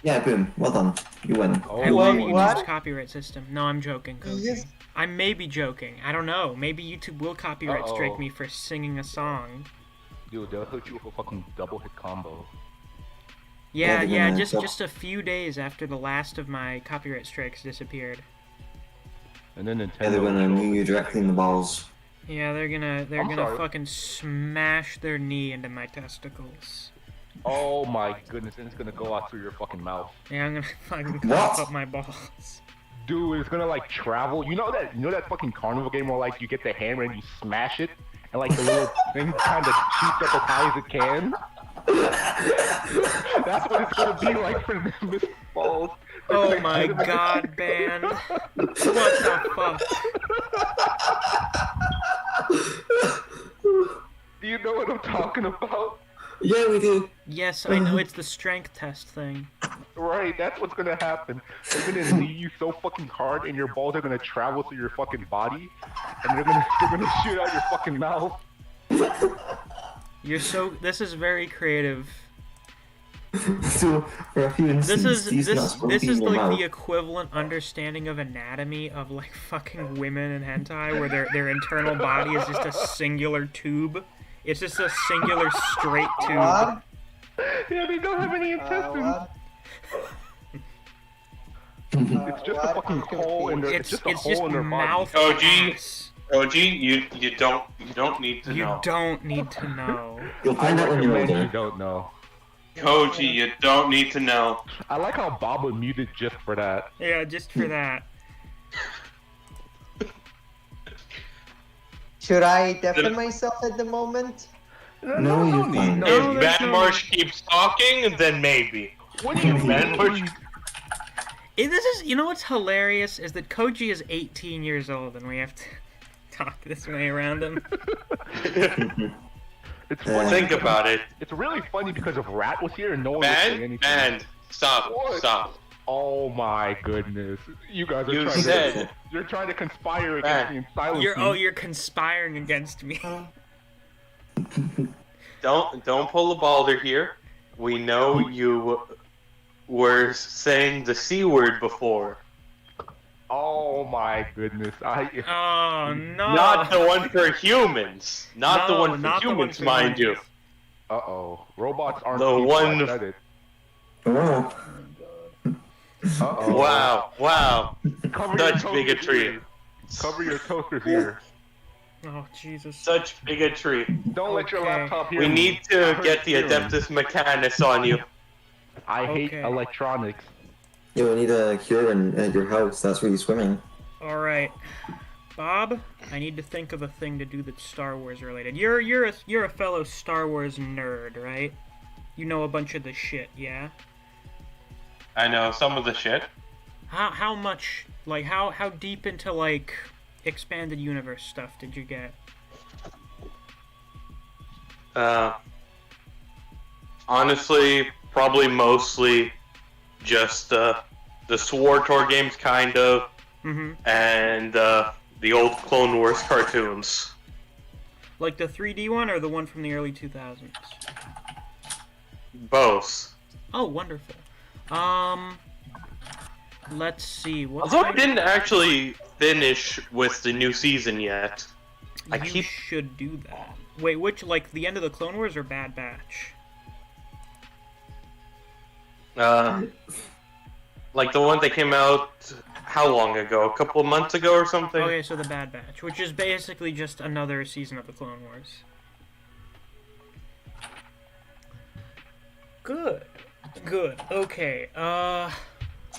Yeah, boom. Well done. You win. Oh, I love YouTube's what? copyright system. No, I'm joking, Koji. Yes. I may be joking. I don't know. Maybe YouTube will copyright strike me for singing a song. Dude, they'll hit you with a fucking double hit combo. Yeah, they're gonna- just a few days after the last of my copyright strikes disappeared. And then Nintendo. Yeah, they're gonna knee you directly in the balls. Yeah, they're gonna sorry. fucking smash their knee into my testicles. Oh my goodness, and it's gonna go out through your fucking mouth. Yeah, I'm gonna fucking What? cough up my balls. Dude, it's gonna like travel. You know that fucking carnival game where like you get the hammer and you smash it, and like the little thing kind of shoots up as high as it can. That's what it's gonna be like for Misc balls. Oh my god, man. What the fuck? Do you know what I'm talking about? Yeah, we do. Yes, I know it's the strength test thing. Right, that's what's gonna happen. They're gonna knee you so fucking hard, and your balls are gonna travel through your fucking body, and they're gonna shoot out your fucking mouth. This is very creative. So, for a few instances, This these nuts is will this be is in your like mouth. the equivalent understanding of anatomy of like fucking women in hentai, where their internal body is just a singular tube. It's just a singular straight tube. What? Yeah, they don't have any intestines. What? It's just a What? fucking hole in their. It's just a just hole in their mouth body. and Koji. ass. Koji, you don't need to You know. don't need to know. You'll I find out when you're recommend you older. don't know. Koji, you don't need to know. I like how Bob was muted just for that. Yeah, just for that. Should I deafen myself at the moment? No, you're fine. No, If there's Van no- Marsh keeps talking, then maybe. What do you mean? Van Marsh, This is, you know what's hilarious is that Koji is 18 years old and we have to talk this way around him. It's funny. think about it. It's really funny because if Rat was here and no one was saying anything. Van, stop, What? stop. Oh my goodness! You guys are You trying said- to. You're trying to conspire against me and silence me. You're conspiring against me. Don't pull a Balder here. We know you were saying the C word before. Oh my goodness! Oh no. Not the one for humans. Not the No, one for not the one humans, for mind you. humans. Uh-oh. Robots aren't The people, one- I said it. Oh. Uh-oh. Wow, wow. Cover your Such toaster's bigotry. ears. Cover your toaster's ear. Oh, Jesus. Such bigotry. Don't let your Okay. laptop hear We me. need I to hurt get the feelings. Adeptus Mechanicus on you. I hate Okay. electronics. You need a cure at your house. That's where you're swimming. Alright. Bob, I need to think of a thing to do that's Star Wars related. You're a fellow Star Wars nerd, right? You know a bunch of the shit, yeah? I know some of the shit. How much, like, how deep into, like, expanded universe stuff did you get? Honestly, probably mostly just the SWTOR games, kind of, and the old Clone Wars cartoons. Like the 3D one or the one from the early 2000s? Both. Oh, wonderful. Let's see. Although I didn't actually finish with the new season yet. You should do that. Wait, which, like, the end of the Clone Wars or Bad Batch? Like the one that came out how long ago? A couple of months ago or something? Okay, so the Bad Batch, which is basically just another season of the Clone Wars. Good. Good. Okay,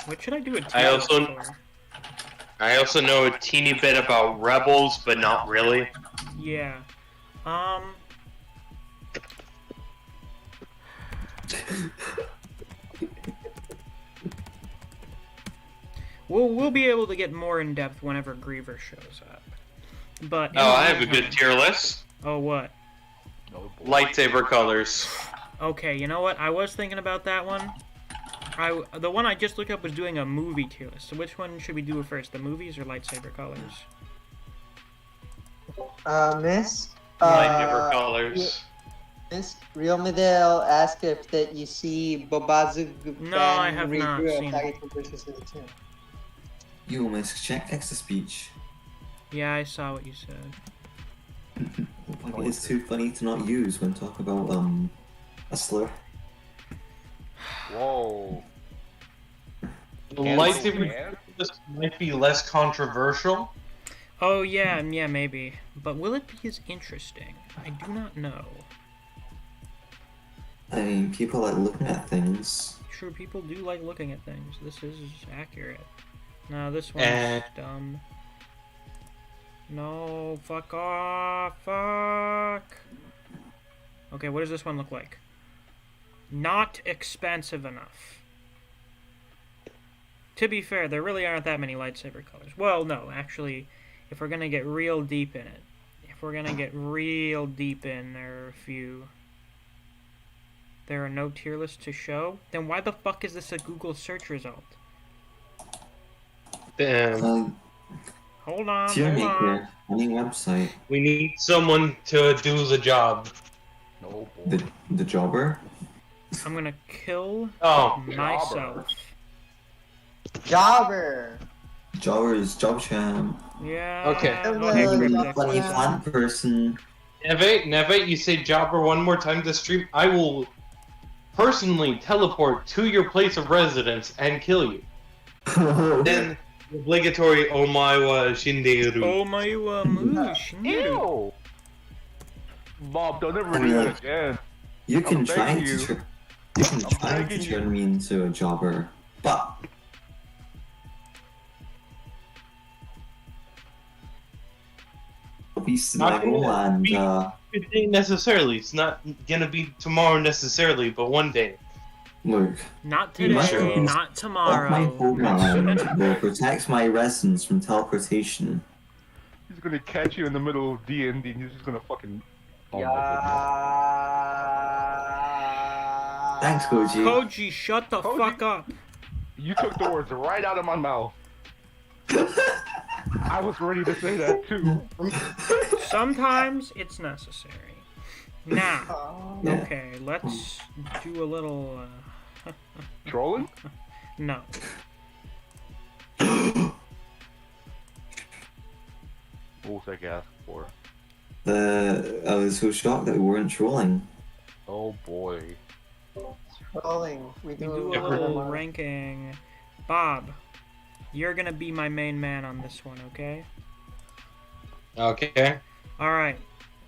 what should I do with I also know a teeny bit about Rebels, but not really. Yeah. We'll be able to get more in depth whenever Griever shows up. But I have a good tier list. Oh, what? Lightsaber colors. Okay, you know what? I was thinking about that one. The one I just looked up was doing a movie tier list. So which one should we do first, the movies or lightsaber colors? Miss? Lightsaber colors. Miss, Real Medell asked if that you see Bobazug No, I have not seen it. You Misc, check text-to-speech. Yeah, I saw what you said. It's too funny to not use when talking about, a slur. Whoa. The lightsaber might be less controversial. Oh, yeah, maybe. But will it be as interesting? I do not know. I mean, people like looking at things. Sure, people do like looking at things. This is accurate. No, this one's dumb. No, fuck off, fuck. Okay, what does this one look like? Not expansive enough. To be fair, there really aren't that many lightsaber colors. Well, no, actually, if we're gonna get real deep in it, there are a few. There are no tier lists to show? Then why the fuck is this a Google search result? Damn. Hold on, Tier hold on. maker, any website. We need someone to do the job. No, boy. The jobber? I'm gonna kill Oh, myself. Jobber! Jobber is Job Champ. Yeah. Okay. Cryptic. Funny plant person. Neve, you say jobber one more time this stream, I will personally teleport to your place of residence and kill you. Then, obligatory Omaiwa Shinderu. Oh my Shinderu. Ew! Bob, don't ever do that again. You can I'm try begging to you. turn turn me into a jobber, but I'll be Snaggle and It ain't necessarily. It's not gonna be tomorrow necessarily, but one day. look. Not You must today, have not Off my tomorrow. homeland will protect my residence from teleportation. He's gonna catch you in the middle of D&D and he's just gonna fucking... Oh Thanks, Koji. Koji, shut the Koji. fuck up. You took the words right out of my mouth. I was ready to say that too. Sometimes it's necessary. Now, Yeah. okay, let's do a little, Trolling? no. What was I asked for? I was so shocked that we weren't trolling. Oh boy. Rolling. We We do do a little ranking. Bob, you're gonna be my main man on this one, okay? Okay. Alright.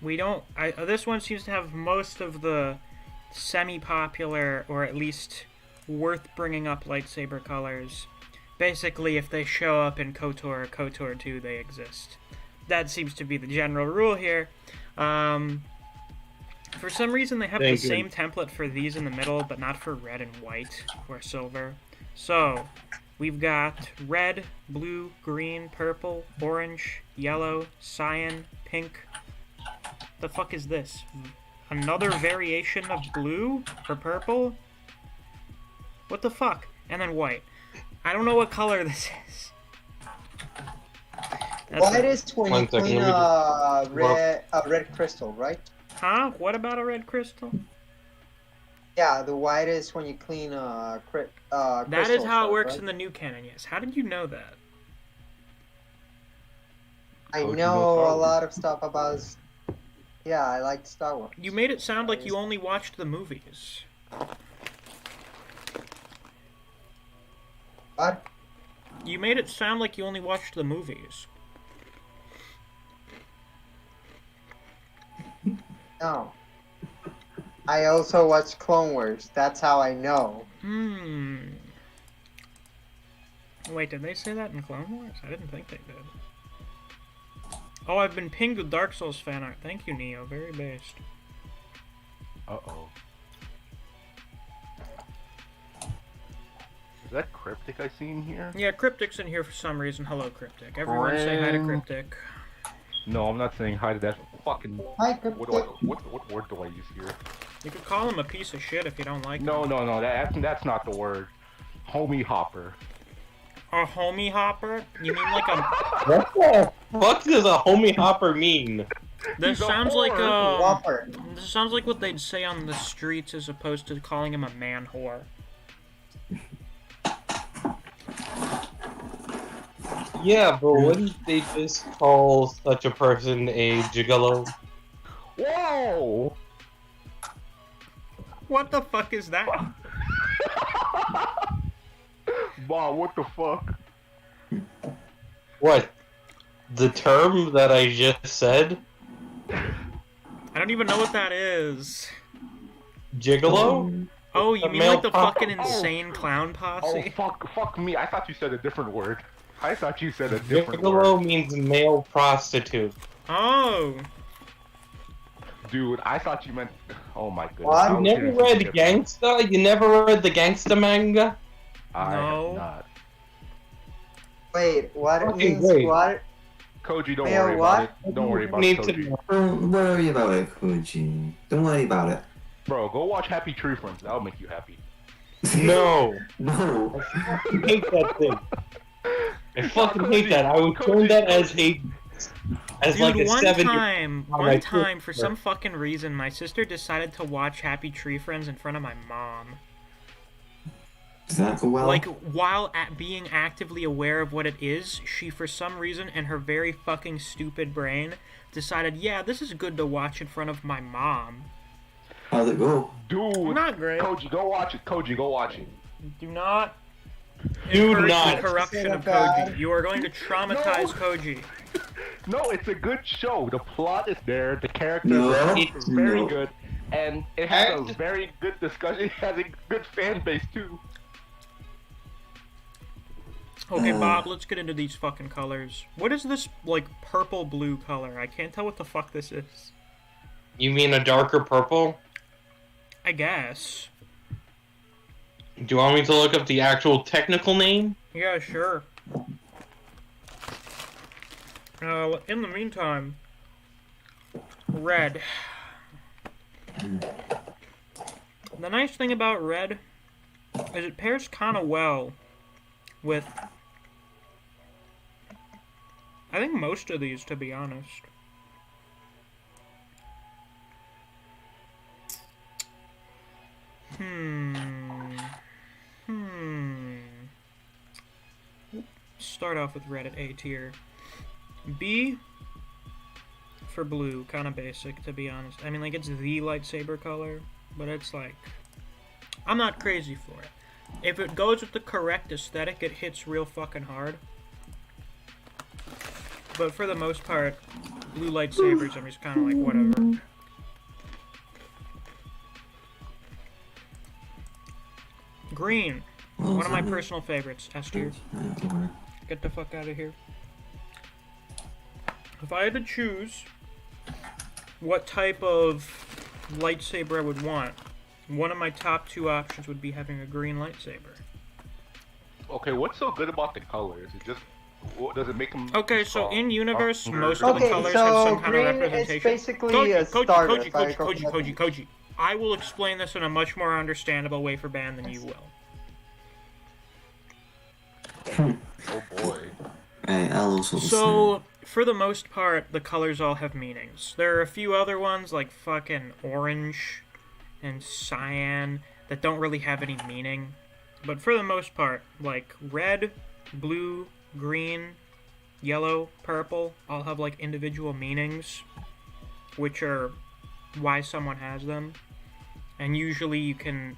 We don't... this one seems to have most of the semi-popular, or at least worth bringing up lightsaber colors. Basically, if they show up in KOTOR or KOTOR 2, they exist. That seems to be the general rule here. For some reason, they have the same template for these in the middle, but not for red and white or silver. So, we've got red, blue, green, purple, orange, yellow, cyan, pink. The fuck is this? Another variation of blue or purple? What the fuck? And then white. I don't know what color this is. White is when you clean a red crystal, right? Huh? What about a red crystal? Yeah, the white is when you clean crystals. That is how it works right? in the new canon, yes. How did you know that? I know a lot of stuff about... Yeah, I like Star Wars. You made it sound like you only watched the movies. What? You made it sound like you only watched the movies. No. I also watch Clone Wars. That's how I know. Wait, did they say that in Clone Wars? I didn't think they did. Oh, I've been pinged with Dark Souls fan art. Thank you, Neo. Very based. Uh-oh. Is that Cryptic I see in here? Yeah, Cryptic's in here for some reason. Hello, Cryptic. Everyone say hi to Cryptic. No, I'm not saying hi to that fucking... Hi, Cryptic. What word do I use here? You could call him a piece of shit if you don't like him. No, that's not the word. Homie hopper. A homie hopper? You mean like a... What the fuck does a homie hopper mean? This sounds like Whopper. This sounds like what they'd say on the streets as opposed to calling him a man whore. Yeah, but wouldn't they just call such a person a gigolo? Whoa! What the fuck is that? Wow, what the fuck? What? The term that I just said? I don't even know what that is. Gigolo? Oh, you mean male like the pop- fucking insane clown posse? Oh, fuck me. I thought you said a different word. I thought you said a different Gigolo word. means male prostitute. Oh. Dude, I thought you meant... Oh my goodness. What? You never read Gangsta? You never read the Gangsta manga? I No. have not. Wait, what it Okay, means? wait. What? Koji, don't Male worry what? about it. Don't worry about Need it, to Koji. know. Don't worry about it, Koji. Don't worry about it. Bro, go watch Happy Tree Friends. That'll make you happy. No. No. I hate that thing. I fucking hate that. I would turn that as a... As Dude, like a one 7 time, for some fucking reason, my sister decided to watch Happy Tree Friends in front of my mom. Does that go well? Like, while being actively aware of what it is, she, for some reason, in her very fucking stupid brain, decided, yeah, this is good to watch in front of my mom. How'd it go? Dude, Not great. Koji, go watch it. Koji, go watch it. Do not Do encourage not. the corruption of God. Koji. You are going to traumatize Koji. No, it's a good show. The plot is there. The characters No. are very No. good. And it has a And- very good discussion. It has a good fan base, too. Okay, Bob, let's get into these fucking colors. What is this, like, purple-blue color? I can't tell what the fuck this is. You mean a darker purple? I guess. Do you want me to look up the actual technical name? Yeah, sure. In the meantime, red. The nice thing about red is it pairs kind of well with, I think, most of these, to be honest. Start off with red at A tier. B for blue, kind of basic, to be honest. I mean, like, it's the lightsaber color, but it's like, I'm not crazy for it. If it goes with the correct aesthetic, it hits real fucking hard. but for the most part, blue lightsabers, I'm just kind of like, whatever. Green. One of my personal favorites. S tier. Get the fuck out of here. If I had to choose what type of lightsaber I would want, one of my top 2 options would be having a green lightsaber. Okay, what's so good about the colors? It just does it make them? Okay, so in universe, most of the colors have some kind of representation. It's basically a starter. Koji. I will explain this in a much more understandable way for Ban than you will. Oh boy. I'll also So, for the most part, the colors all have meanings. There are a few other ones, like fucking orange and cyan, that don't really have any meaning. But for the most part, like red, blue, green, yellow, purple, all have like individual meanings, which are why someone has them. And usually you can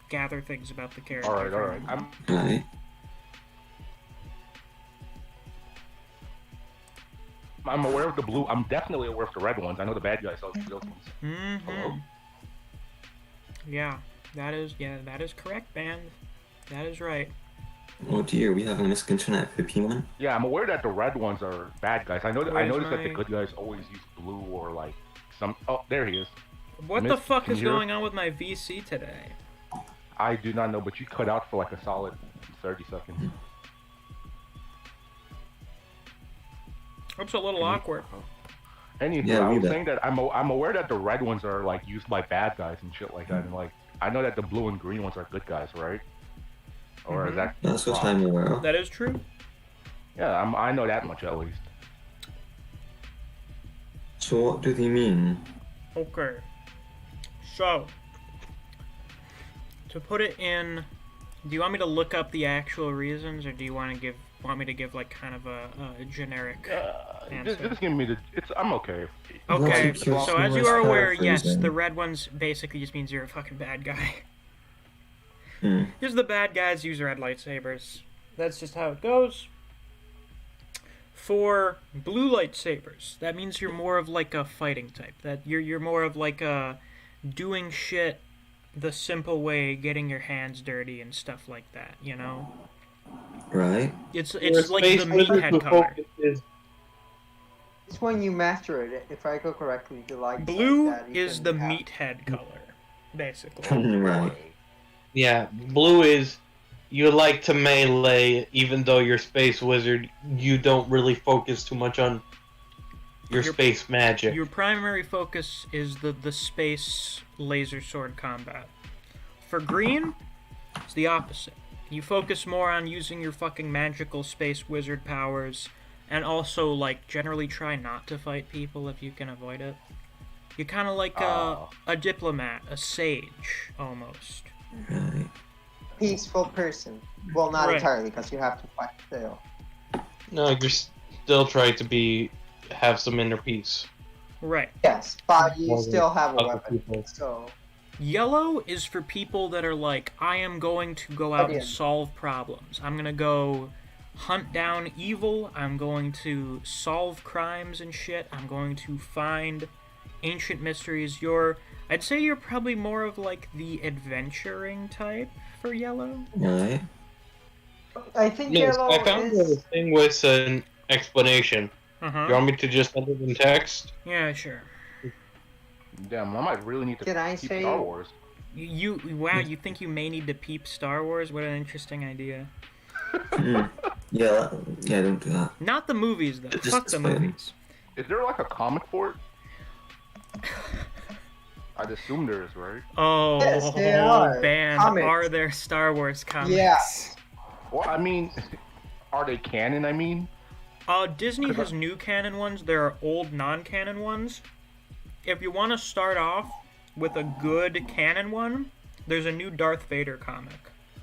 gather things about the character. Alright. I'm aware of the blue. I'm definitely aware of the red ones. I know the bad guys. Those ones. Mm-hmm. Yeah, that is correct, Band. That is right. Oh dear, we have a Misc Internet for P1. Yeah, I'm aware that the red ones are bad guys. I noticed that the good guys always use blue or like some. Oh, there he is. What the fuck is going on with my VC today? I do not know, but you cut out for like a solid 30 seconds. Oops, a little awkward. Anyway, I was saying that I'm aware that the red ones are like used by bad guys and shit like that, and like I know that the blue and green ones are good guys, right? Or is that? That's what I'm aware of. That is true. Yeah, I know that much at least. So what do they mean? Okay. So, to put it in, do you want me to look up the actual reasons, or do you want me to give like kind of a generic answer? Just give me the. I'm okay. Okay. So as you are aware, yes, the red ones basically just means you're a fucking bad guy. Just the bad guys use red lightsabers. That's just how it goes. For blue lightsabers, that means you're more of like a fighting type. That you're more of like a doing shit the simple way, getting your hands dirty and stuff like that, you know? Right. It's like the meathead color. It's when you master it, if I recall correctly, you like blue that is the meathead color, basically. Right. Yeah, blue is you like to melee, even though you're space wizard, you don't really focus too much on your space magic. Your primary focus is the space laser sword combat. For green, it's the opposite. You focus more on using your fucking magical space wizard powers, and also, like, generally try not to fight people if you can avoid it. You're kind of like a diplomat, a sage, almost. Right. Peaceful person. Well, not entirely, because you have to fight still. No, you're still trying to have some inner peace. Right. Yes, but you still have a weapon, so... Yellow is for people that are like, I am going to go out and solve problems. I'm going to go hunt down evil. I'm going to solve crimes and shit. I'm going to find ancient mysteries. I'd say you're probably more of like the adventuring type for yellow. Right. I think yellow I found the thing with an explanation. You want me to just send it in text? Yeah, sure. Damn, I might really need to peep Star Wars. Wow, you think you may need to peep Star Wars? What an interesting idea. Yeah, don't do that. Not the movies, though. Fuck the movies. Is there like a comic for it? I'd assume there is, right? Oh, yes, there are. Band, are there Star Wars comics? Yes. Well, I mean, are they canon, I mean? Disney has new canon ones. There are old non-canon ones. If you want to start off with a good canon one, there's a new Darth Vader comic.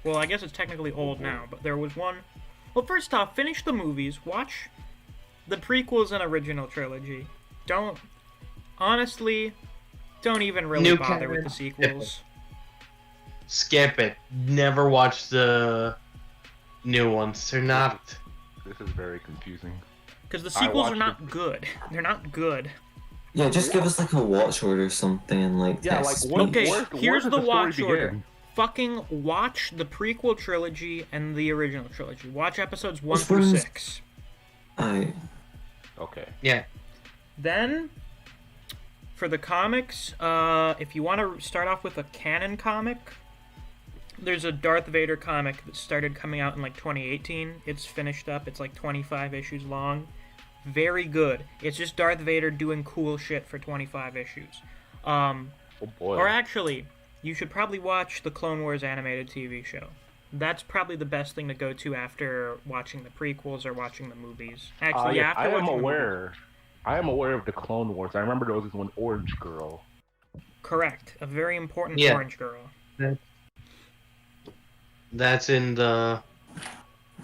Well, I guess it's technically old now, but there was one. Well, first off, finish the movies. Watch the prequels and original trilogy. Honestly, don't even really bother with the sequels. Skip it. Never watch the new ones. They're not... This is very confusing. Because the sequels are not good. They're not good. Yeah, just give us like a watch order or something and like text me. Okay, here's the watch order. Begin? Fucking watch the prequel trilogy and the original trilogy. Watch episodes 1 through 6. Aye. Okay. Yeah. Then, for the comics, if you want to start off with a canon comic, there's a Darth Vader comic that started coming out in like 2018. It's finished up. It's like 25 issues long. Very good. It's just Darth Vader doing cool shit for 25 issues. Oh boy. Or actually, you should probably watch the Clone Wars animated TV show. That's probably the best thing to go to after watching the prequels or watching the movies. Actually, yes, after watching I am aware of the Clone Wars. I remember there was this one orange girl. Correct. A very important orange girl. That's in the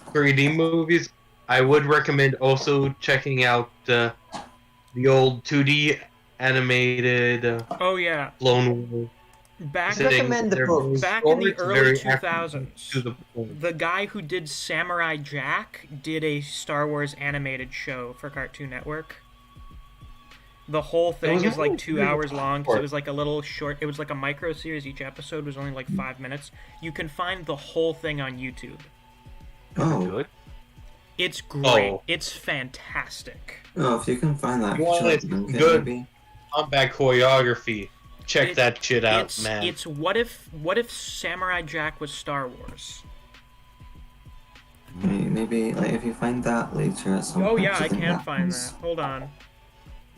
3D movies. I would recommend also checking out the old 2D animated Oh yeah. Clone Wars. Back recommend the books. Back in the early Very 2000s, the guy who did Samurai Jack did a Star Wars animated show for Cartoon Network. The whole thing is like 2 hours long because it was like a little short. It was like a micro series. Each episode was only like 5 minutes. You can find the whole thing on YouTube. Oh. Good. It's great. Oh. It's fantastic. Oh, if you can find that, good combat choreography. Check that shit out, man. It's what if Samurai Jack was Star Wars? Maybe like if you find that later at some point. Oh yeah, I can find that. Hold on.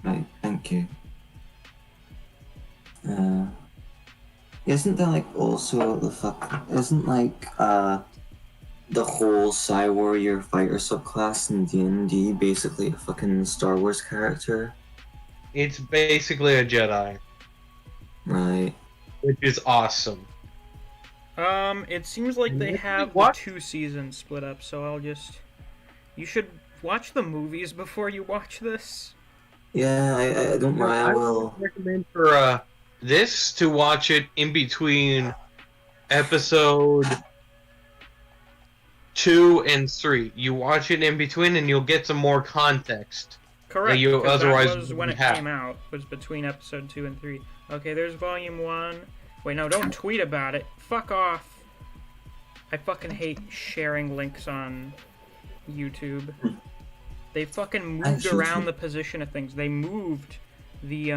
Right, thank you. Isn't there like also isn't like the whole Psy Warrior fighter subclass in D&D basically a fucking Star Wars character? It's basically a Jedi. Right. Which is awesome. It seems like they have the 2 seasons split up, so you should watch the movies before you watch this. Yeah, I don't mind. I will recommend for this to watch it in between episode 2 and 3. You watch it in between, and you'll get some more context. Correct. You otherwise that was when it came out. Was between episode 2 and 3. Okay, there's volume 1. Wait, no, don't tweet about it. Fuck off. I fucking hate sharing links on YouTube. They fucking moved around the position of things. They moved the,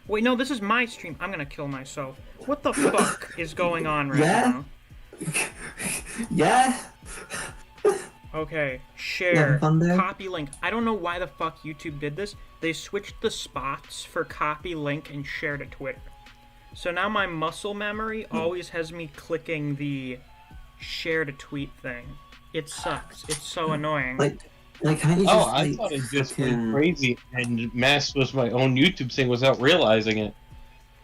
Wait, no, this is my stream. I'm gonna kill myself. What the fuck is going on right now? Yeah? Okay, share, copy link. I don't know why the fuck YouTube did this. They switched the spots for copy link and share to Twitter. So now my muscle memory always has me clicking the share to tweet thing. It sucks. It's so annoying. Like, can't you just, I thought it just went crazy and messed with my own YouTube thing without realizing it.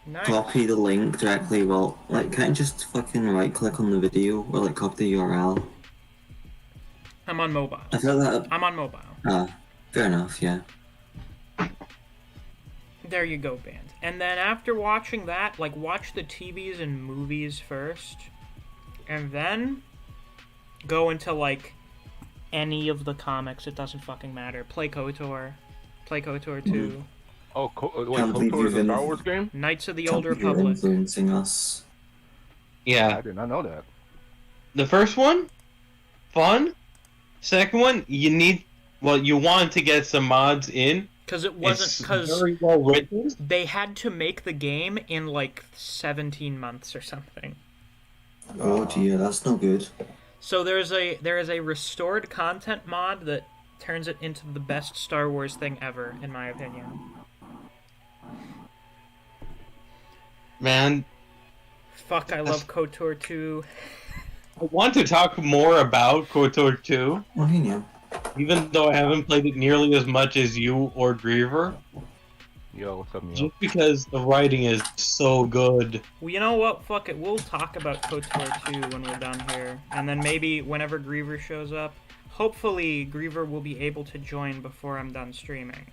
Nice. Copy the link directly. Well, like, can't you just fucking right click on the video or like copy the URL? I'm on mobile. I feel that. I'm on mobile. Fair enough. Yeah. There you go, band. And then after watching that, like, watch the TVs and movies first, and then go into like any of the comics. It doesn't fucking matter. Play KOTOR. Play KOTOR 2. Oh, KOTOR is a Star Wars game? Knights of the Old Republic. Influencing us. Yeah. I did not know that. The first one, fun. Second one, you want to get some mods in. Because it wasn't, because very well written. They had to make the game in like 17 months or something. Oh dear, that's no good. So there is a restored content mod that turns it into the best Star Wars thing ever, in my opinion. Man. Fuck, I love KOTOR 2. I want to talk more about KOTOR 2. Oh, yeah. Even though I haven't played it nearly as much as you or Griever. Yo, what's up, Neil? Just because the writing is so good. Well, you know what? Fuck it. We'll talk about KOTOR 2 when we're done here. And then maybe whenever Griever shows up, hopefully Griever will be able to join before I'm done streaming.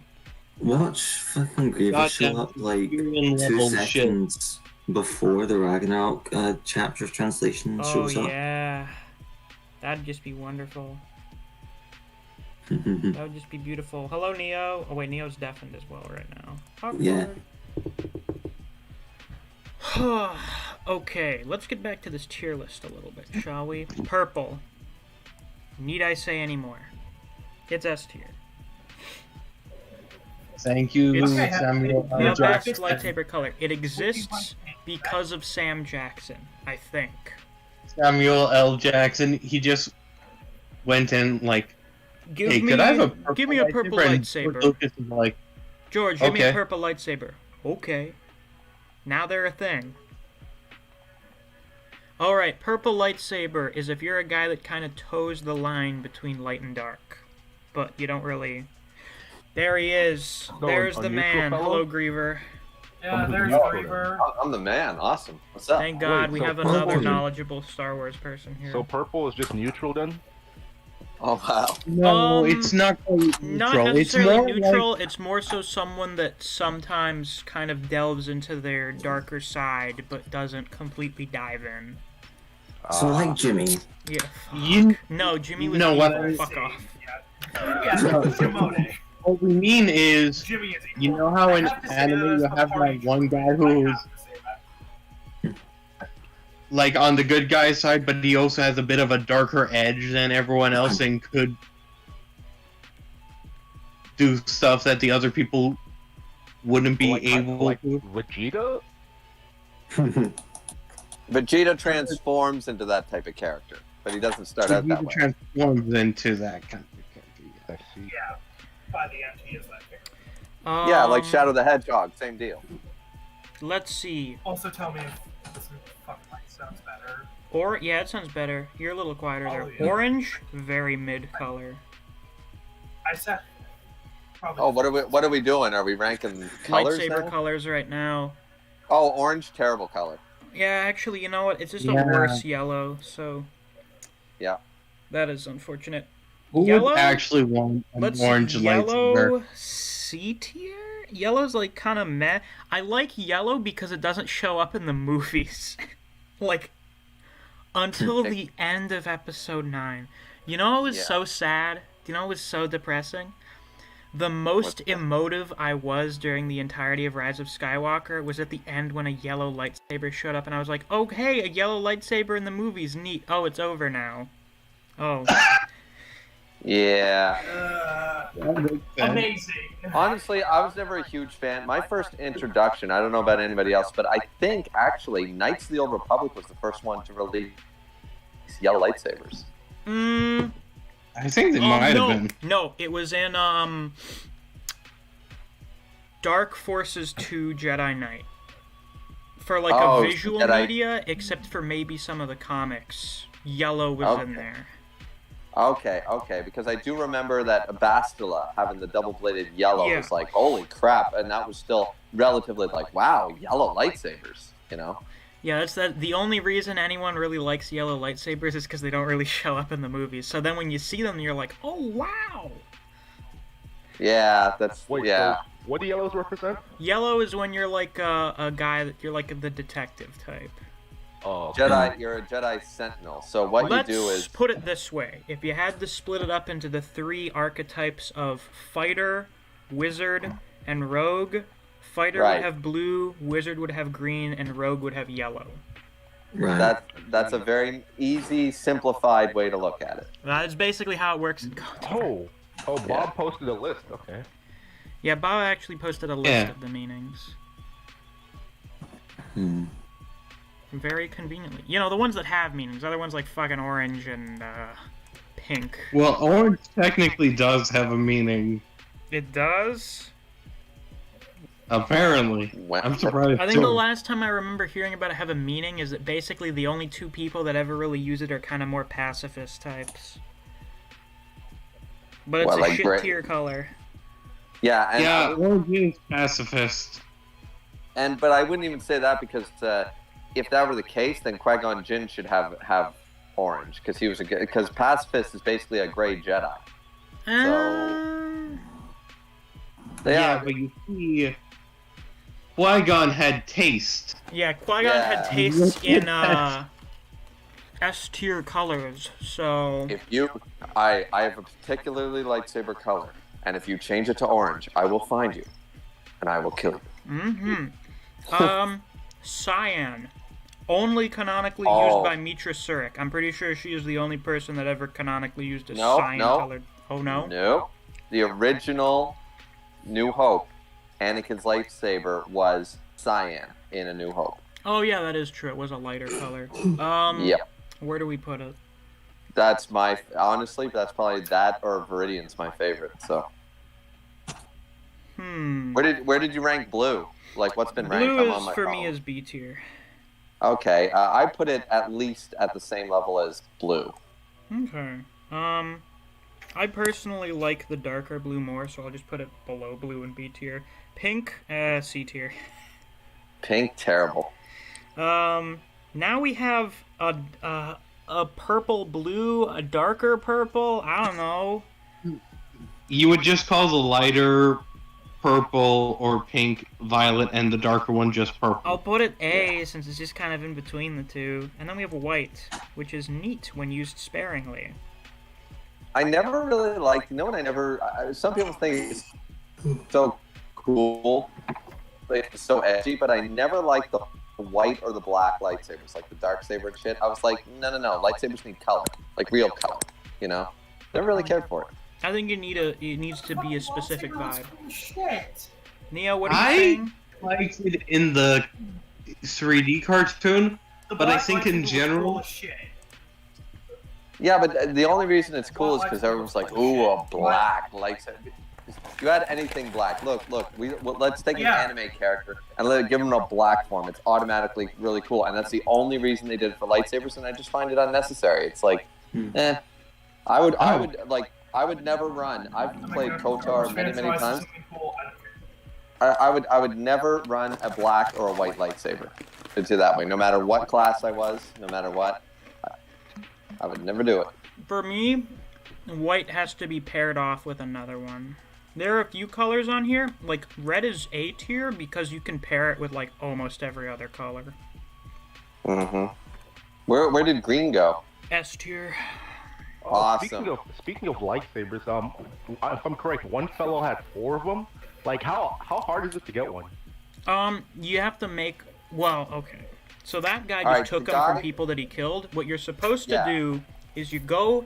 Watch fucking Griever show up like 2 seconds before the Ragnarok chapter translation shows up. Oh yeah. That'd just be wonderful. That would just be beautiful. Hello, Neo. Oh wait, Neo's deafened as well right now. Yeah. Okay, let's get back to this tier list a little bit, shall we? Purple. Need I say any more? It's S tier. Thank you, It's Samuel the L. best Jackson. lightsaber color. It exists because of Sam Jackson, I think. Samuel L. Jackson, he just went in like, hey, could I have a give me a purple lightsaber. And Lucas is like, George, give me a okay. purple lightsaber. Okay. Now they're a thing. Alright, purple lightsaber is if you're a guy that kind of toes the line between light and dark. But you don't really... There he is. So, There's a the neutral man. fellow? Hello, Griever. Yeah, there's Griever. I'm the man. Awesome. What's up? Thank God we so have another purple- knowledgeable Star Wars person here. So purple is just neutral then? Oh wow. no, it's not quite Not neutral. It's necessarily more neutral, like, it's more so someone that sometimes kind of delves into their darker side, but doesn't completely dive in. So like Jimmy. Yeah, fuck. You- No, Jimmy was No, evil. what I- Fuck off. Yeah, Shimone. what we mean is, Jimmy is evil. you know how in I have to say anime that you as a have party that one guy I who's have to say that. like on the good guy side, but he also has a bit of a darker edge than everyone else and could do stuff that the other people wouldn't be able like to. Vegeta? Vegeta transforms into that type of character, but he doesn't start out that He way. transforms into that kind of character. Yeah. I see. Yeah, by the end he is that character. Yeah, like Um, Shadow the Hedgehog, same deal. Let's see. Also tell me if this fucking light sounds better. Or yeah, it sounds better. You're a little quieter there. Oh, yeah. Orange, very mid color. I said probably. Oh, what are we doing? Are we ranking colors Lightsaber now? colors right now. Oh, orange, terrible color. Yeah, actually, you know what? It's just a Yeah. worse yellow, so... Yeah. That is unfortunate. Who Yellow? would actually want an Let's orange see, yellow lightsaber? C tier? Yellow's like kind of meh. I like yellow because it doesn't show up in the movies. Like, until the end of episode 9. You know it was Yeah. so sad? You know it was so depressing? The most What's that? emotive I was during the entirety of Rise of Skywalker was at the end when a yellow lightsaber showed up and I was like, oh hey, a yellow lightsaber in the movies, neat. Oh, it's over now. Oh. Yeah. Amazing. Honestly, I was never a huge fan. My first introduction, I don't know about anybody else, but I think actually Knights of the Old Republic was the first one to release yellow lightsabers. I think they might no, have been. No, it was in Dark Forces 2 Jedi Knight. For like Oh, a visual Jedi- media, except for maybe some of the comics. Yellow was in Okay. there. Okay, because I do remember that Bastila having the double-bladed yellow Yeah. was like, holy crap, and that was still relatively like, wow, yellow lightsabers, you know? Yeah, that's that. The only reason anyone really likes yellow lightsabers is because they don't really show up in the movies. So then when you see them, you're like, oh wow! Yeah, that's, Wait, yeah. so what do yellows represent? Yellow is when you're like a guy that you're like the detective type. Oh, Jedi, you're a Jedi Sentinel, so what Let's you do is... put it this way. If you had to split it up into the 3 archetypes of fighter, wizard, and rogue, fighter Right. would have blue, wizard would have green, and rogue would have yellow. Right. That's a very easy, simplified way to look at it. That is basically how it works in Content. Bob posted a list. Okay. Yeah, Bob actually posted a list Yeah. of the meanings. Hmm. Very conveniently. You know, the ones that have meanings. Other ones like fucking orange and pink. Well, orange technically does have a meaning. It does? Apparently. Wow. I'm surprised I think the too. last time I remember hearing about it have a meaning is that basically the only 2 people that ever really use it are kind of more pacifist types. But it's Well, a like shit Brit- tier color. Yeah, and Yeah, orange is pacifist. but I wouldn't even say that because if that were the case, then Qui-Gon Jinn should have orange because he was because pacifist is basically a gray Jedi. Yeah, but you see, Qui-Gon had taste. Yeah, Qui-Gon Yeah. had tastes in S tier colors. So If you, I have a particularly lightsaber color, and if you change it to orange, I will find you, and I will kill you. Mm-hmm. Cyan. Only canonically used by Mitra Surik. I'm pretty sure she is the only person that ever canonically used a cyan-colored... Oh, no? No. The original New Hope, Anakin's lightsaber, was cyan in A New Hope. Oh, yeah, that is true. It was a lighter color. Yep. Where do we put it? That's my... Honestly, that's probably that or Viridian's my favorite, so... Where did you rank blue? Like, what's been ranked? Blue is, for me, is B tier. Okay, I put it at least at the same level as blue. Okay. I personally like the darker blue more, so I'll just put it below blue in B tier. Pink, C tier. Pink, terrible. Now we have a purple blue, a darker purple. I don't know. You would just call the lighter purple or pink violet, and the darker one just purple. I'll put it A since it's just kind of in between the two. And then we have white, which is neat when used sparingly. I never really liked... You know what I never... some people think it's so cool, like, it's so edgy, but I never liked the white or the black lightsabers, like the dark saber and shit. I was like, no, lightsabers need color, like real color, you know? Never really cared for it. I think it needs to be a specific vibe. Shit. Neo, what are you saying? I liked it in the 3D cartoon, but I think in general... Yeah, but the only reason it's cool is because everyone's like, ooh, a black lightsaber. If you had anything black, look, let's take an anime character and give him a black form. It's automatically really cool, and that's the only reason they did it for lightsabers, and I just find it unnecessary. It's like, I would never run. I've played KOTOR many times. I would never run a black or a white lightsaber. It's that way. No matter what class I was, no matter what, I would never do it. For me, white has to be paired off with another one. There are a few colors on here. Like, red is A tier because you can pair it with, like, almost every other color. Mm-hmm. Where did green go? S tier. Awesome. Speaking of lightsabers, if I'm correct, one fellow had 4 of them. Like, how hard is it to get one? You have to make... Well, okay. So that guy just took them from people that he killed. What you're supposed to do is you go...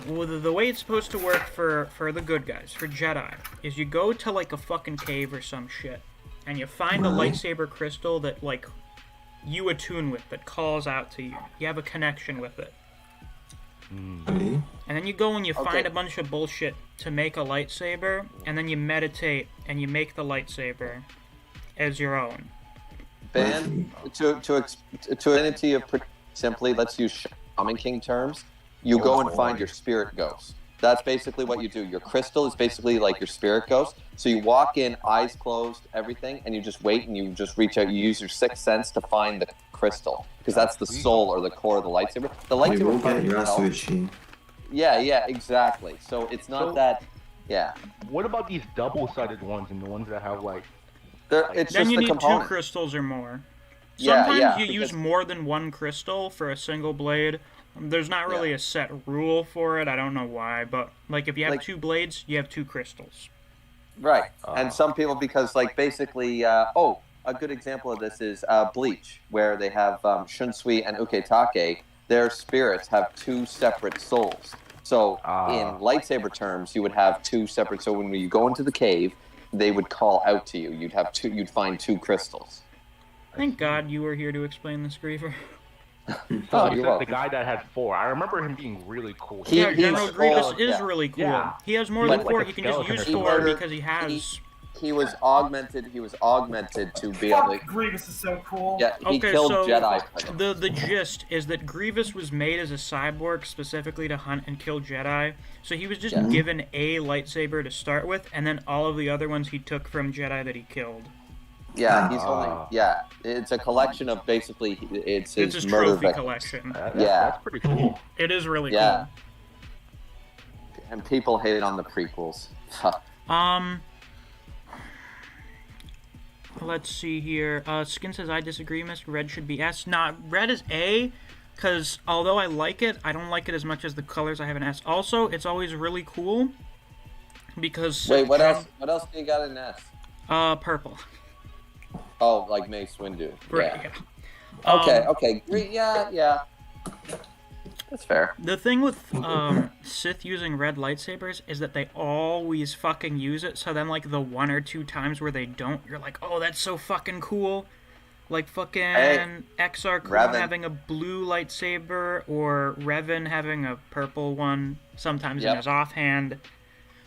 Well, the way it's supposed to work for the good guys, for Jedi, is you go to, like, a fucking cave or some shit, and you find a lightsaber crystal that, like, you attune with, that calls out to you. You have a connection with it. And then you go and you find a bunch of bullshit to make a lightsaber, and then you meditate and you make the lightsaber as your own. Ben, to infinity of simply, let's use Shaman King terms. You go and find your spirit ghost. That's basically what you do. Your crystal is basically like your spirit ghost. So you walk in, eyes closed, everything, and you just wait and you just reach out. You use your sixth sense to find the crystal, because that's the soul or the core of the lightsaber. The lightsaber part of yourself. Yeah, exactly. So it's not that. Yeah. What about these double-sided ones and the ones that have like? It's then just you the need component. 2 crystals or more. Yeah, Sometimes you use more than 1 crystal for a single blade. There's not really a set rule for it. I don't know why, but like if you have 2 blades, you have 2 crystals. Right. And some people, because like basically, a good example of this is Bleach, where they have Shunsui and Uketake. Their spirits have 2 separate souls. So in lightsaber terms, you would have 2 separate. So when you go into the cave, they would call out to you. You'd find 2 crystals. Thank God you were here to explain this, Griever. You're welcome. The guy that had 4. I remember him being really cool. General Grievous is really cool. Yeah. He has more than 4. He can just use 4 because he has... He was augmented to be able to... Grievous is so cool. Yeah, he killed Jedi. The gist is that Grievous was made as a cyborg specifically to hunt and kill Jedi. So he was just given a lightsaber to start with, and then all of the other ones he took from Jedi that he killed. Yeah, he's only... Yeah, it's a collection of basically... It's his trophy collection. That's pretty cool. It is really cool. And people hate on the prequels. Let's see here. Skin says, I disagree, Mr. Red should be S. Nah, red is A. Because although I like it, I don't like it as much as the colors I have in S. Also, it's always really cool because... Wait, what else? What else do you got in S? Purple. Oh, like Mace Windu. Right, Yeah. yeah. Okay. Yeah. That's fair. The thing with Sith using red lightsabers is that they always fucking use it, so then, like, the 1 or 2 times where they don't, you're like, oh, that's so fucking cool. Like, fucking Exar Kun having a blue lightsaber, or Revan having a purple one, sometimes in his offhand.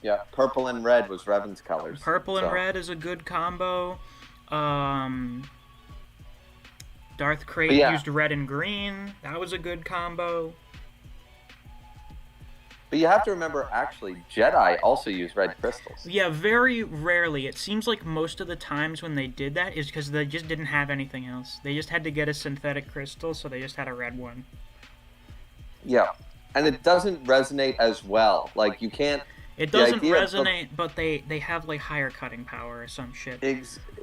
Yeah, purple and red was Revan's colors. Purple and red is a good combo. Darth Krayt used red and green. That was a good combo. But you have to remember, actually, Jedi also use red crystals. Yeah, very rarely. It seems like most of the times when they did that is because they just didn't have anything else. They just had to get a synthetic crystal, so they just had a red one. Yeah, and it doesn't resonate as well. Like, you can't... It doesn't resonate, but they have, like, higher cutting power or some shit.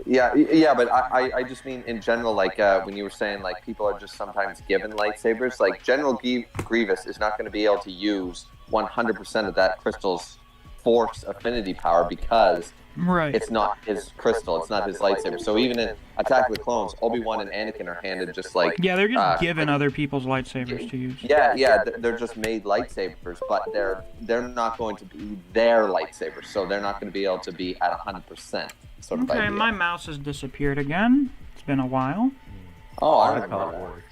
Yeah, but I just mean in general, like, when you were saying, like, people are just sometimes given lightsabers, like, General Grievous is not going to be able to use 100% of that crystal's force affinity power because it's not his crystal, it's not his lightsaber. So even in Attack of the Clones, Obi-Wan and Anakin are handed just like... Yeah, they're just given other people's lightsabers to use. Yeah, they're just made lightsabers, but they're not going to be their lightsabers, so they're not going to be able to be at 100% sort of idea. My mouse has disappeared again. It's been a while. Oh, I That's how it remember. works.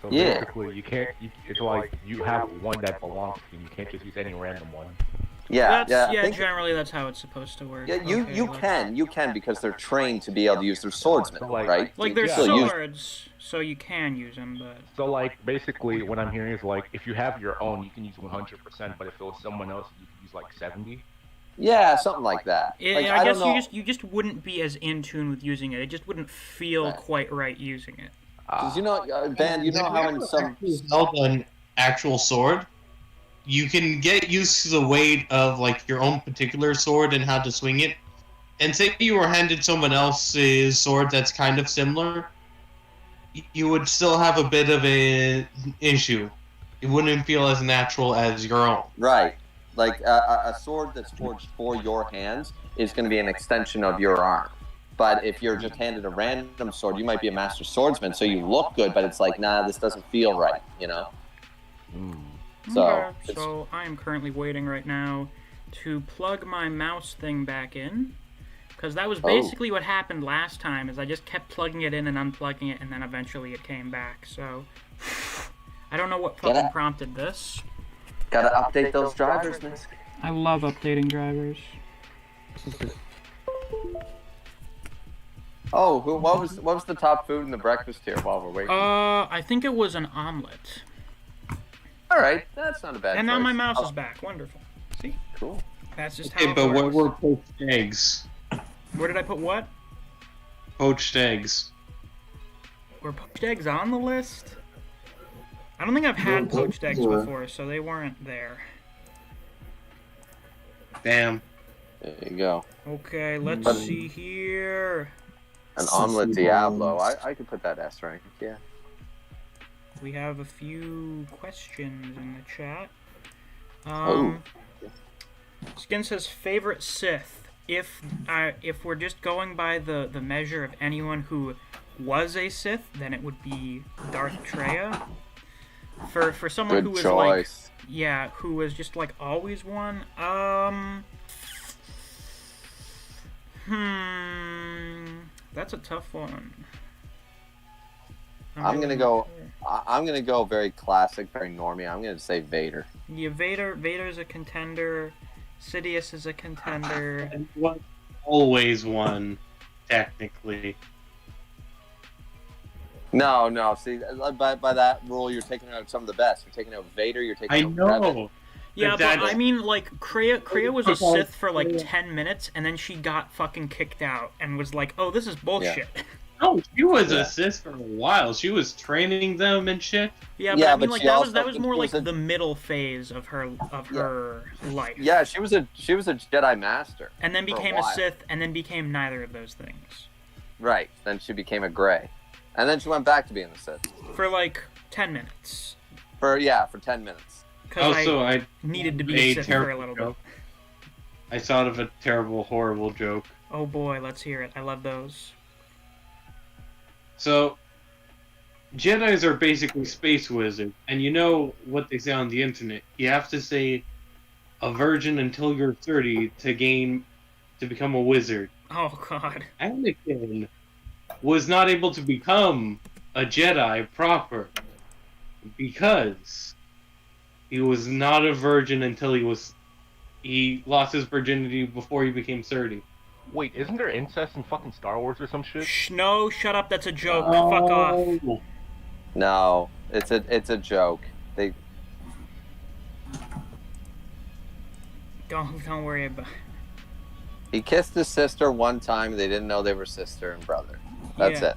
So basically, you can't. It's like you have one that belongs to you. You can't just use any random one. Generally that's how it's supposed to work. Yeah, you can because they're trained to be able to use their swordsmen, right? Like they're swords, so you can use them, but... So, like, basically, what I'm hearing is, like, if you have your own, you can use 100%, but if it was someone else, you could use, like, 70? Yeah, something like that. I guess you just wouldn't be as in tune with using it. It just wouldn't feel quite right using it. Because Ben, you know how in some... an actual sword, you can get used to the weight of, like, your own particular sword and how to swing it. And say you were handed someone else's sword that's kind of similar, you would still have a bit of an issue. It wouldn't feel as natural as your own. Right. Like, a sword that's forged for your hands is going to be an extension of your arm. But if you're just handed a random sword, you might be a master swordsman, so you look good, but it's like, nah, this doesn't feel right, you know? So I am currently waiting right now to plug my mouse thing back in, because that was basically what happened last time, is I just kept plugging it in and unplugging it, and then eventually it came back, so... I don't know what fucking prompted this. Gotta update those drivers, Misc. I love updating drivers. What was the top food in the breakfast here while we're waiting? I think it was an omelet. Alright, that's not a bad choice. And now my mouse is back. Wonderful. See? Cool. That's just how it works. But what were poached eggs? Where did I put what? Poached eggs. Were poached eggs on the list? I don't think I've had poached eggs before, so they weren't there. Damn. There you go. Okay, let's see here. An omelet Diablo. I could put that S rank, yeah. We have a few questions in the chat. Skin says, favorite Sith. If we're just going by the measure of anyone who was a Sith, then it would be Darth Treya. For someone who was choice. Who was just like always one. That's a tough one. I'm gonna go very classic, very normie. I'm gonna say Vader. Yeah, Vader's a contender. Sidious is a contender. And was always one, technically. No. See, by that rule, you're taking out some of the best. You're taking out Vader. You're taking out Revan. Yeah, but I mean, like, Kreia was a Sith for, like, 10 minutes, and then she got fucking kicked out, and was like, oh, this is bullshit. Yeah. No, she was a Sith for a while. She was training them and shit. Yeah, but I mean, like, that was more like the middle phase of her life. Yeah, she was a Jedi Master. And then became a Sith, and then became neither of those things. Right. Then she became a Grey. And then she went back to being a Sith. For, like, 10 minutes. For 10 minutes. Because I needed to be a Sith for a little bit. I thought of a terrible, horrible joke. Oh boy, let's hear it. I love those. So, Jedis are basically space wizards, and you know what they say on the internet. You have to stay a virgin until you're 30 to become a wizard. Oh god. Anakin was not able to become a Jedi proper because he was not a virgin until he lost his virginity before he became 30. Wait, isn't there incest in fucking Star Wars or some shit? No, shut up, that's a joke. Fuck off. No, it's a joke. They Don't worry about it. He kissed his sister one time. They didn't know they were sister and brother. That's it.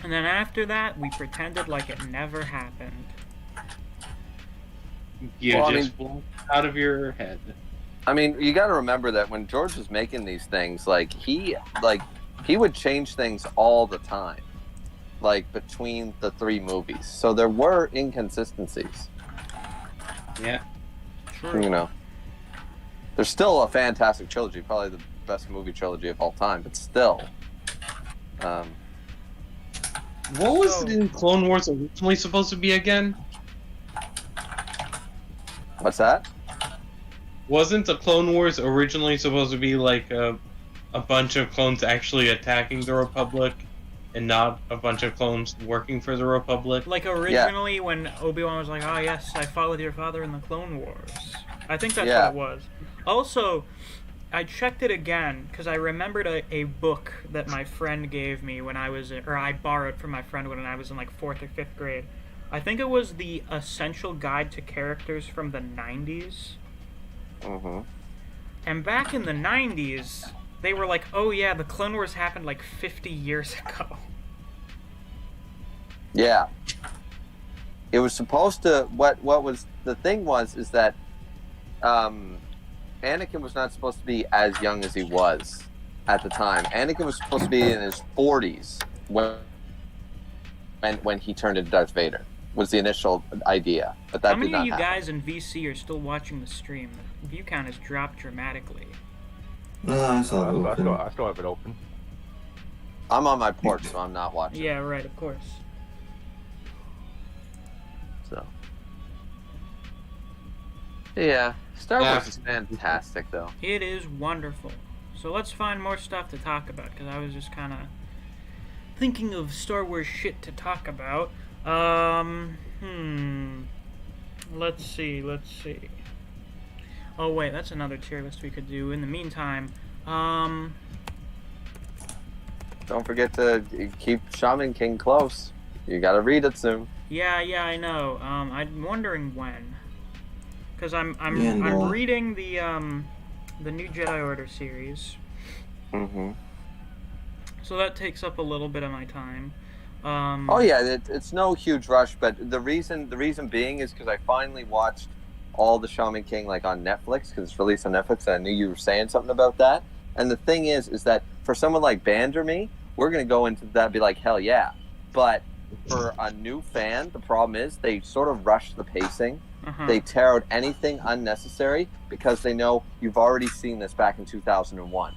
And then After that, we pretended like it never happened. Blow out of your head. I mean, you got to remember that when George was making these things, he would change things all the time, between the 3 movies. So there were inconsistencies. Yeah. True. There's still a fantastic trilogy, probably the best movie trilogy of all time, but still. What was it in Clone Wars originally supposed to be again? What's that? Wasn't the Clone Wars originally supposed to be a bunch of clones actually attacking the Republic and not a bunch of clones working for the Republic? Like originally when Obi-Wan was like, "Ah, yes, I fought with your father in the Clone Wars." I think that's what it was. Also, I checked it again because I remembered a book that my friend gave me when I was, or I borrowed from my friend when I was in 4th or 5th grade. I think it was the Essential Guide to Characters from the 90s. Mm-hmm. And back in the 90s, they were like, "Oh yeah, the Clone Wars happened 50 years ago." Yeah. It was supposed to. What was the thing is that Anakin was not supposed to be as young as he was at the time. Anakin was supposed to be in his 40s when he turned into Darth Vader. Was the initial idea, but that How many did not of you happen. guys in VC are still watching the stream? The view count has dropped dramatically. I saw it open. I still have it open. I'm on my porch, so I'm not watching. Yeah, right, of course. So. Yeah, Star Wars is fantastic, though. It is wonderful. So let's find more stuff to talk about, because I was just kind of thinking of Star Wars shit to talk about. Let's see. Oh wait, that's another tier list we could do. In the meantime, Don't forget to keep Shaman King close. You gotta read it soon. Yeah, I know. I'm wondering when, because I'm reading the new Jedi Order series. Mm-hmm. So that takes up a little bit of my time. Oh yeah, it's no huge rush, but the reason being is because I finally watched all the Shaman King on Netflix because it's released on Netflix, and I knew you were saying something about that. And the thing is that for someone like Band or me, we're gonna go into that and be like, hell yeah. But for a new fan, the problem is they sort of rush the pacing. Uh-huh. They tear out anything unnecessary because they know you've already seen this back in 2001.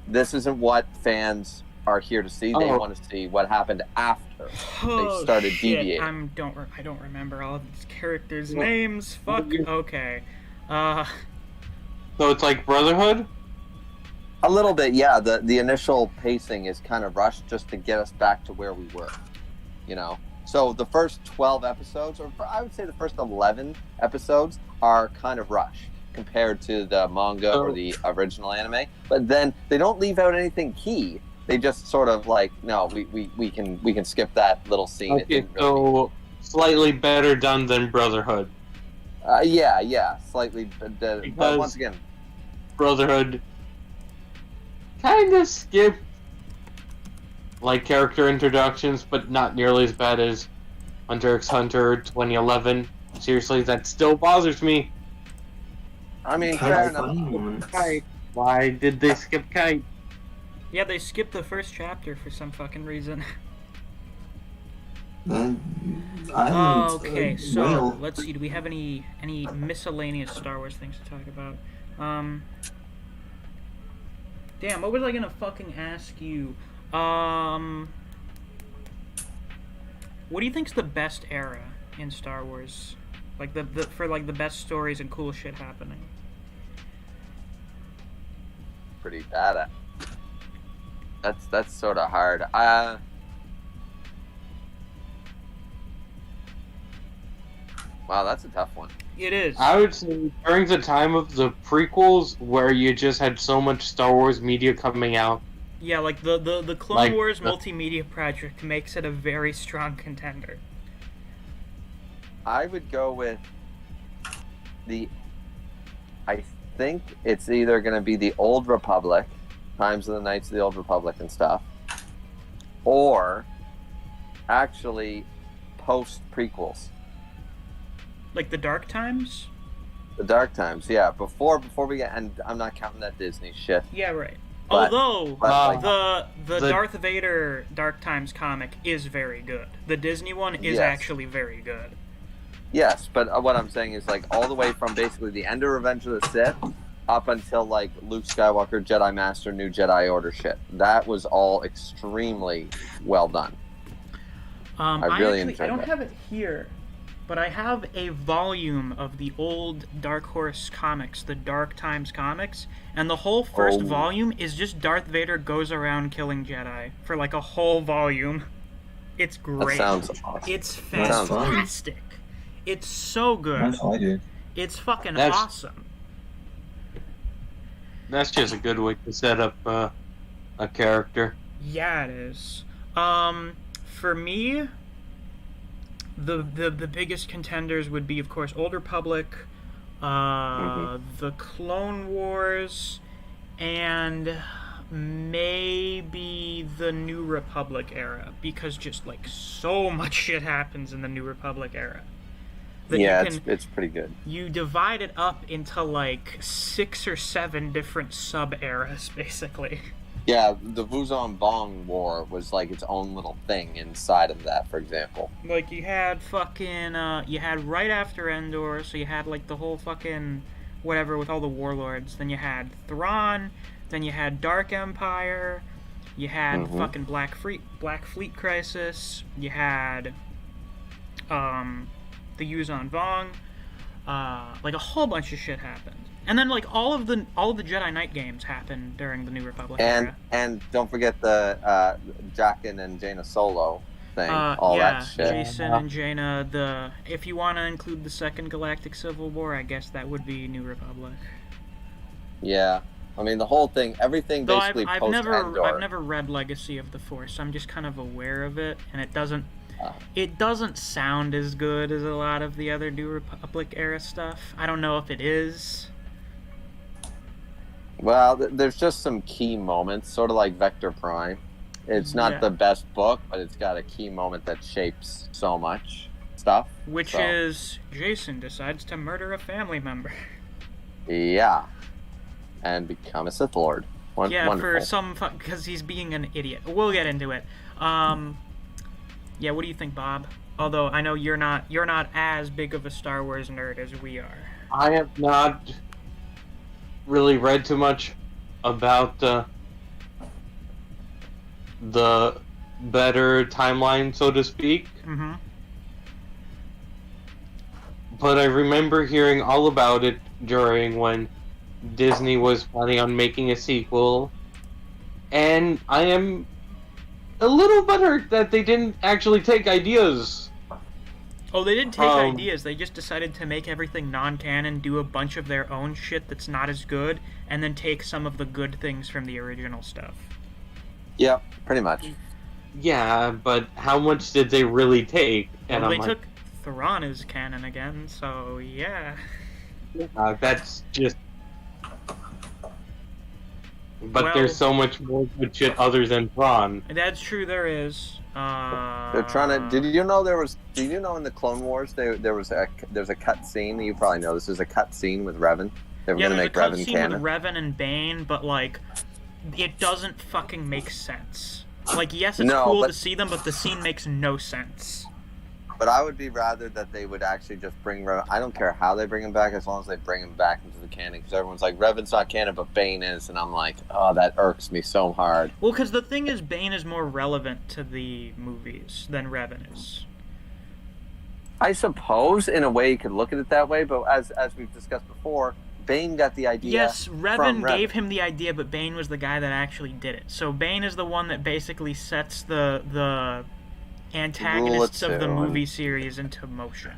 This isn't what fans are here to see. They want to see what happened after they started deviating. I don't remember all of these characters' names. Fuck. Okay. So it's like Brotherhood? A little bit, yeah. The initial pacing is kind of rushed just to get us back to where we were. So the first 12 episodes, or I would say the first 11 episodes, are kind of rushed compared to the manga or the original anime. But then they don't leave out anything key. They just sort of no, we can skip that little scene. Okay, so slightly better done than Brotherhood. Yeah, slightly. But once again, Brotherhood kind of skipped character introductions, but not nearly as bad as Hunter x Hunter 2011. Seriously, that still bothers me. I mean, fair enough. Kite. Why did they skip Kite? Yeah, they skipped the first chapter for some fucking reason. Okay, so well, let's see. Do we have any miscellaneous Star Wars things to talk about? Damn, what was I gonna fucking ask you? What do you think's the best era in Star Wars? Like the for like the best stories and cool shit happening. Pretty bad at. That's sort of hard. Wow, that's a tough one. It is. I would say during the time of the prequels, where you just had so much Star Wars media coming out. Yeah, like the Clone Wars multimedia project makes it a very strong contender. I would go with I think it's either going to be the Old Republic, Times of the Knights of the Old Republic and stuff, or actually post prequels. Like the Dark Times? The Dark Times, yeah. Before we get, and I'm not counting that Disney shit. Yeah, right. But- Although but, the Darth Vader Dark Times comic is very good. The Disney one is Yes. actually very good. Yes, but what I'm saying is like all the way from basically the end of Revenge of the Sith up until like Luke Skywalker, Jedi Master, New Jedi Order shit. That was all extremely well done. I really enjoyed I don't that. have it here, but I have a volume of the old Dark Horse comics, the Dark Times comics, and the whole first Oh. volume is just Darth Vader goes around killing Jedi for like a whole volume. It's That great. sounds awesome. It's That sounds awesome. fantastic. It's so good. That's all I do. It's fucking That's- awesome. That's just a good way to set up a character. Yeah, it is. For me, the biggest contenders would be, of course, Old Republic, the Clone Wars, and maybe the New Republic era, because just like so much shit happens in the New Republic era. That Yeah, you can, it's pretty good. you divide it up into like 6 or 7 different sub eras, basically. Yeah, the Wuzon Bong War was like its own little thing inside of that, for example. Like, you had fucking, you had right after Endor, so you had, like, the whole fucking whatever with all the warlords. Then you had Thrawn, then you had Dark Empire, you had fucking Black Fleet Crisis, you had, the Yuzon Vong, like, a whole bunch of shit happened. And then, like, all of the Jedi Knight games happened during the New Republic era. And don't forget the Jaqen and Jaina Solo thing, all yeah, that shit. Jason and Jaina. If you want to include the Second Galactic Civil War, I guess that would be New Republic. Yeah, I mean the whole thing, everything Though basically I've post never Endor. read Legacy of the Force. So I'm just kind of aware of it, and it doesn't sound as good as a lot of the other New Republic era stuff. I don't know if it is. Well, there's just some key moments, sort of like Vector Prime. It's not Yeah. the best book, but it's got a key moment that shapes so much stuff. Which So, is Jason decides to murder a family member. yeah, and become a Sith Lord. Yeah, Wonderful. because he's being an idiot. We'll get into it. Yeah, what do you think, Bob? Although I know you're not as big of a Star Wars nerd as we are. I have not really read too much about the better timeline, so to speak. Mm-hmm. But I remember hearing all about it during when Disney was planning on making a sequel, and I am a little butthurt that they didn't actually take ideas. Oh, they didn't take ideas. They just decided to make everything non-canon, do a bunch of their own shit that's not as good, and then take some of the good things from the original stuff. Yeah, pretty much. Yeah, but how much did they really take? And Well, they I'm took Thrawn as canon again, so yeah. that's just. But Well- there's so much more good shit other than Thrawn. That's true, there is. They're trying to. Did you know in the Clone Wars there's a cut scene? You probably know this is a cut scene with Revan. They were Yeah, gonna there's make a Revan cutscene canon. with Revan and Bane, but, like, it doesn't fucking make sense. Like, yes, it's No, cool but- to see them, but the scene makes no sense. But I would be rather that they would actually just bring Revan. I don't care how they bring him back, as long as they bring him back into the canon. Because everyone's like, Revan's not canon, but Bane is, and I'm like, oh, that irks me so hard. Well, because the thing is, Bane is more relevant to the movies than Revan is. I suppose, in a way, you could look at it that way. But as we've discussed before, Bane got the idea. Yes, from Revan gave him the idea, but Bane was the guy that actually did it. So Bane is the one that basically sets the antagonists of the movie series into motion.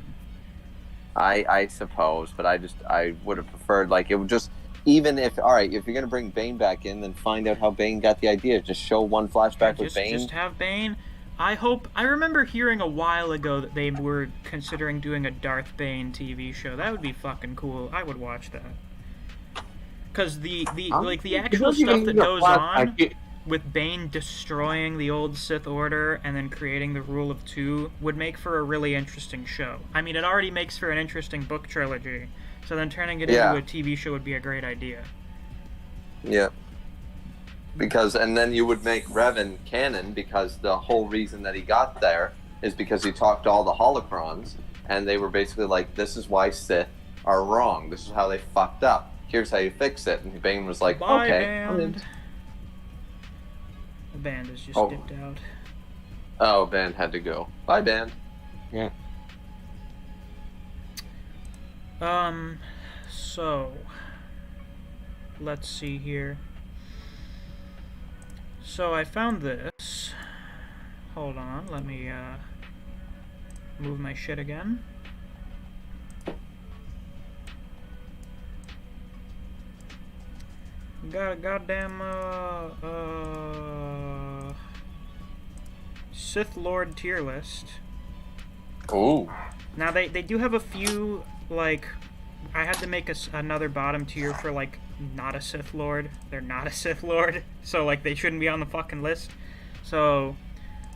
I suppose, but I would have preferred, like, it would just, even if, alright, if you're going to bring Bane back in, then find out how Bane got the idea. Just show one flashback with Bane. Just have Bane. I remember hearing a while ago that they were considering doing a Darth Bane TV show. That would be fucking cool. I would watch that. Because the actual stuff that goes on with Bane destroying the old Sith Order and then creating the Rule of Two would make for a really interesting show. I mean, it already makes for an interesting book trilogy, so then turning it into a TV show would be a great idea. Yeah. Because, and then you would make Revan canon, because the whole reason that he got there is because he talked to all the holocrons, and they were basically like, this is why Sith are wrong. This is how they fucked up. Here's how you fix it. And Bane was like, Bye, okay. Band. The band has just dipped out. Oh, Band had to go. Bye, Band. Yeah. So let's see here. So I found this. Hold on, let me move my shit again. Got a goddamn Sith Lord tier list. Ooh. Now they do have a few, like, I had to make another bottom tier for, like, not a Sith Lord. They're not a Sith Lord, so, like, they shouldn't be on the fucking list. So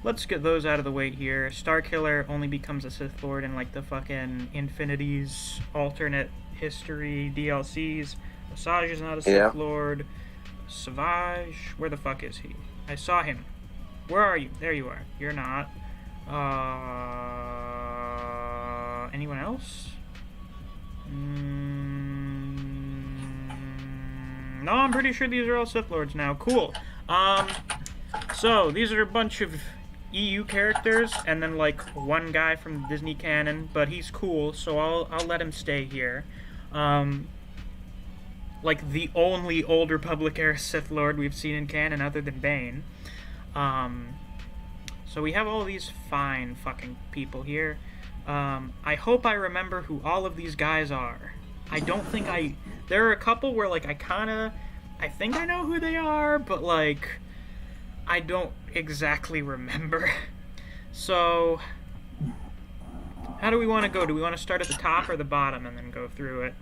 let's get those out of the way here. Starkiller only becomes a Sith Lord in, like, the fucking Infinity's alternate history DLCs. Asajj is not a Sith Lord. Savage, where the fuck is he? I saw him. Where are you? There you are. You're not. Anyone else? No, I'm pretty sure these are all Sith Lords now. Cool. So these are a bunch of EU characters, and then like one guy from the Disney canon, but he's cool, so I'll let him stay here. Like the only Old Republic era Sith Lord we've seen in canon other than Bane. So we have all these fine fucking people here. I hope I remember who all of these guys are. I don't think there are a couple where, like, I think I know who they are, but, like, I don't exactly remember. So, how do we want to go? Do we want to start at the top or the bottom and then go through it?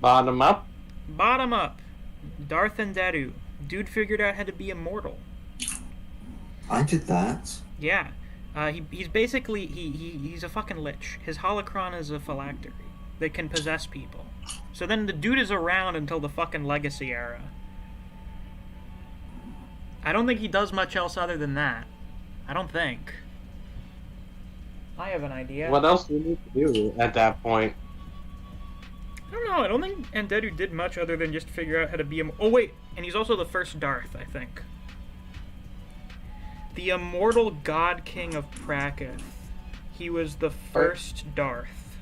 Bottom up? Bottom up. Darth and Dadu. Dude figured out how to be immortal. I did that. Yeah. He's basically, he's a fucking lich. His holocron is a phylactery that can possess people. So then the dude is around until the fucking Legacy era. I don't think he does much else other than that. I don't think. I have an idea. What else do we need to do at that point? I don't know. I don't think Andedu did much other than just figure out how to be him. Oh, wait. And he's also the first Darth, I think. The immortal God King of Prakith. He was the first Darth.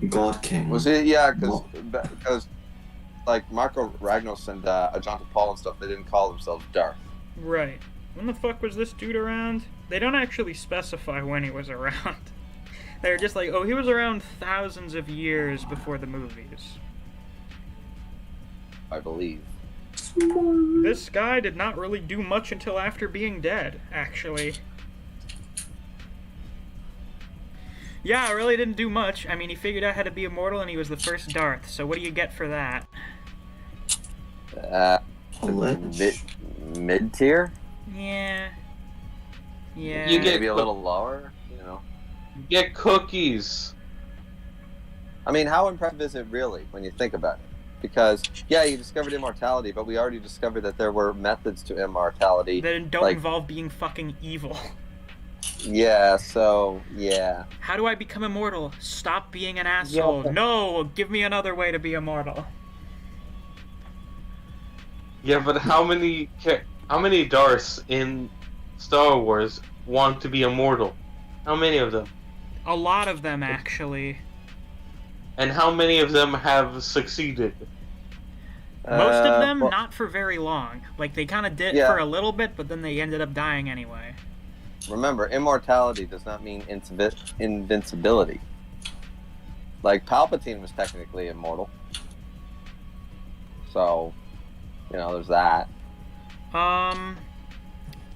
God King. Was it? Yeah, because like Marco Ragnos and Ajanta Paul and stuff, they didn't call themselves Darth. Right. When the fuck was this dude around? They don't actually specify when he was around. They're just like, oh, he was around thousands of years before the movies. I believe. This guy did not really do much until after being dead, actually. Yeah, I really didn't do much. I mean, he figured out how to be immortal and he was the first Darth, so what do you get for that? Mid tier? Yeah. Yeah. You get maybe a little lower, you know. Get cookies. I mean, how impressive is it really when you think about it? Because, yeah, you discovered immortality, but we already discovered that there were methods to immortality. That don't like, involve being fucking evil. Yeah, so, yeah. How do I become immortal? Stop being an asshole. Yeah. No, give me another way to be immortal. Yeah, but how many Darths in Star Wars want to be immortal? How many of them? A lot of them, actually. And how many of them have succeeded? Most of them, well, not for very long. Like, they kind of did Yeah. for a little bit, but then they ended up dying anyway. remember, immortality does not mean invincibility. Like, Palpatine was technically immortal. So, there's that. Alright.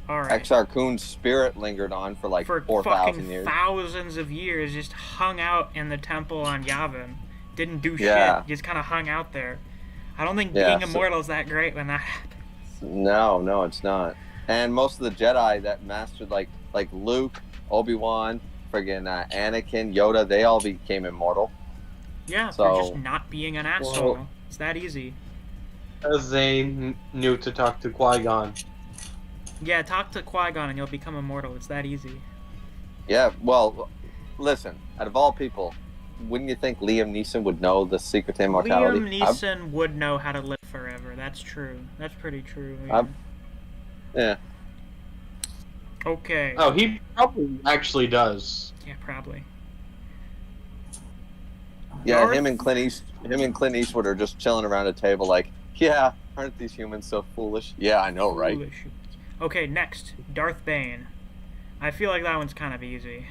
Exar Kun's spirit lingered on for like For 4,000 fucking years. thousands of years, just hung out in the temple on Yavin. Didn't do Yeah. shit, just kind of hung out there. I don't think Yeah, being so- immortal is that great when that happens. No, it's not. And most of the Jedi that mastered, like Luke, Obi-Wan, friggin' Anakin, Yoda, they all became immortal. Yeah, So- for just not being an asshole. Well- It's that easy. Because they knew to talk to Qui-Gon. Yeah, talk to Qui-Gon and you'll become immortal. It's that easy. Yeah, well, listen, out of all people, wouldn't you think Liam Neeson would know the secret to immortality? Liam Neeson would know how to live forever. That's true. That's pretty true. Yeah. Yeah. Okay. Oh, he probably actually does. Yeah, probably. Yeah, Darth- him and Clint Eastwood are just chilling around a table like, yeah, aren't these humans so foolish? Yeah, I know, right? Foolish. Okay, next, Darth Bane. I feel like that one's kind of easy.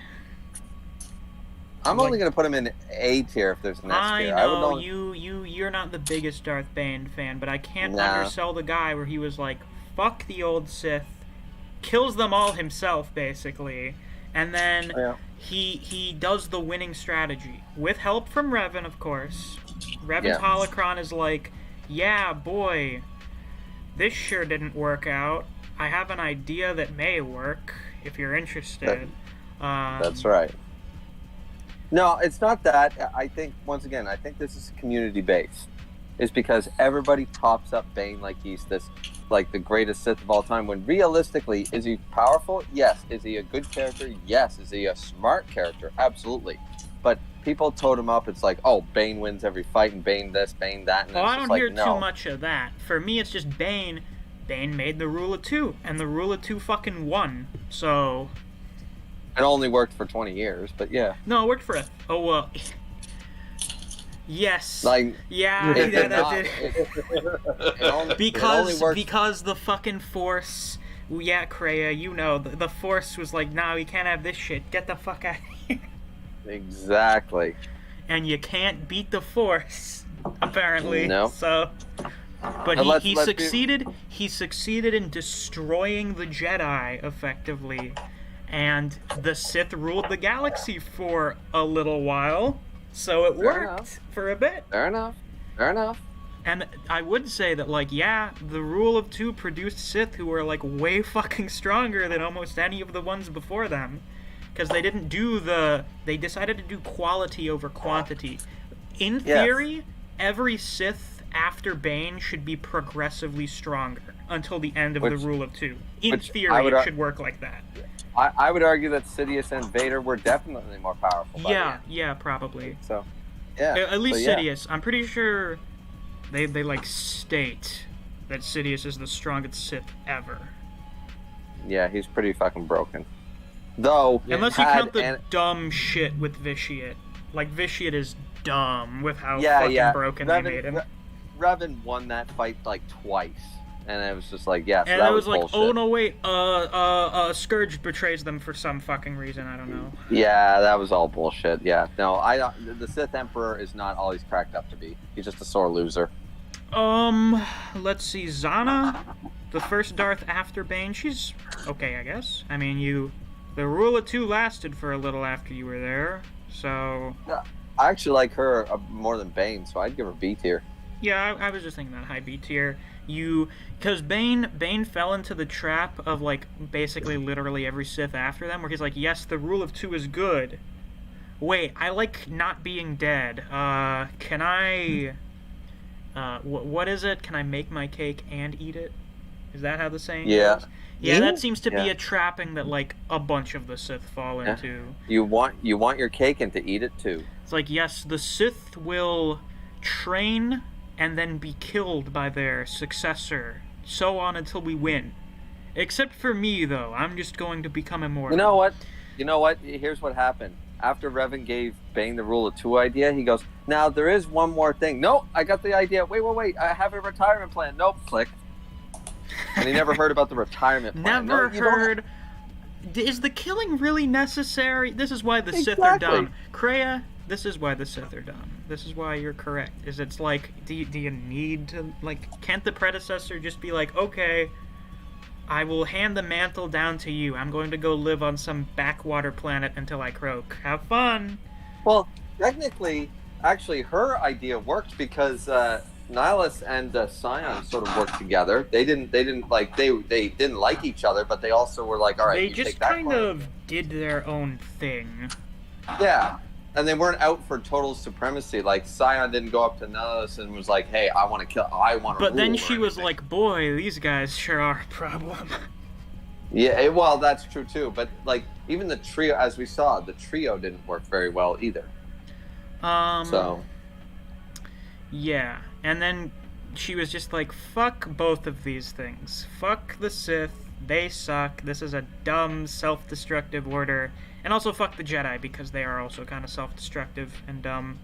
I'm only going to put him in A tier if there's an S I tier. know only... you're not the biggest Darth Bane fan, but I can't Nah. undersell the guy where he was like, "Fuck the old Sith," kills them all himself basically, and then Yeah. he does the winning strategy with help from Revan, of course. Revan's Yeah. holocron is like, "Yeah, boy, this sure didn't work out. I have an idea that may work if you're interested." That's right. No, it's not that. I think, once again, this is community based. It's because everybody pops up Bane like he's this, like the greatest Sith of all time, when realistically, is he powerful? Yes. Is he a good character? Yes. Is he a smart character? Absolutely. But people told him up, it's like, oh, Bane wins every fight, and Bane this, Bane that, and Well, it's I just don't like, hear no. too much of that. For me, it's just Bane. Bane made the rule of two, and the rule of two fucking won. So It only worked for 20 years, but yeah. no, it worked for it. Oh well. Yes. Like, yeah, it that did not- did. it only Because worked. because the fucking Force. Yeah, Kreia, the Force was like, nah, we can't have this shit. Get the fuck out of here. Exactly. And you can't beat the Force, apparently. No. So, but Let's he be- succeeded. He succeeded in destroying the Jedi effectively, and the Sith ruled the galaxy for a little while. So it Fair worked enough. for a bit. Fair enough. And I would say that, like, yeah, the rule of two produced Sith who were, like, way fucking stronger than almost any of the ones before them. Because they didn't do they decided to do quality over quantity. In Yes. theory, every Sith after Bane should be progressively stronger until the end of the Which- rule of two. In which I theory, would it ar- should work like that. I would argue that Sidious and Vader were definitely more powerful. By the Yeah, end. yeah, probably. So, yeah. At least so, yeah. Sidious. I'm pretty sure they like state that Sidious is the strongest Sith ever. Yeah, he's pretty fucking broken. Though, Unless you had count the an- dumb shit with Vitiate. Like, Vitiate is dumb with how yeah, fucking yeah. broken they made him. Revan won that fight like twice, and it was just like, yeah. So And that it was like, bullshit. oh no, wait, Scourge betrays them for some fucking reason, I don't know. Yeah, that was all bullshit. Yeah, no, I don't. The Sith Emperor is not all he's cracked up to be. He's just a sore loser. Let's see, Zana, the first Darth after Bane, she's okay, I guess. I mean, the rule of two lasted for a little after you were there, so... I actually like her more than Bane, so I'd give her B tier. Yeah, I was just thinking that high B tier. Because Bane fell into the trap of, like, basically literally every Sith after them, where he's like, yes, the rule of two is good. Wait, I like not being dead. Can I what is it? Can I make my cake and eat it? Is that how the saying Yeah. goes? Yeah, that seems to be Yeah. a trapping that like a bunch of the Sith fall Yeah. into. You want your cake and to eat it too. It's like, yes, the Sith will train and then be killed by their successor, so on until we win. Except for me, though, I'm just going to become immortal. You know what? Here's what happened. After Revan gave Bane the rule of two idea, he goes, now there is one more thing. Nope, I got the idea. Wait. I have a retirement plan. Nope, click. And he never heard about the retirement plan. Never heard. Is the killing really necessary? This is why the Sith are dumb. Kreia, this is why the Sith are dumb. This is why you're correct. It's like, do you need to, like, can't the predecessor just be like, okay, I will hand the mantle down to you. I'm going to go live on some backwater planet until I croak. Have fun. Well, technically, actually, her idea worked because Nihilus and Scion sort of worked together. They didn't like each other, but they also were like, all right, They you just take that kind of did their own thing. Yeah, and they weren't out for total supremacy. Like Scion didn't go up to Nihilus and was like, hey, I want to kill. But then she was like, boy, these guys sure are a problem. Yeah, well, that's true too. But like, even the trio, as we saw, the trio didn't work very well either. So. Yeah, and then she was just like, fuck both of these things. Fuck the Sith. They suck. This is a dumb, self-destructive order. And also fuck the Jedi, because they are also kind of self-destructive and dumb.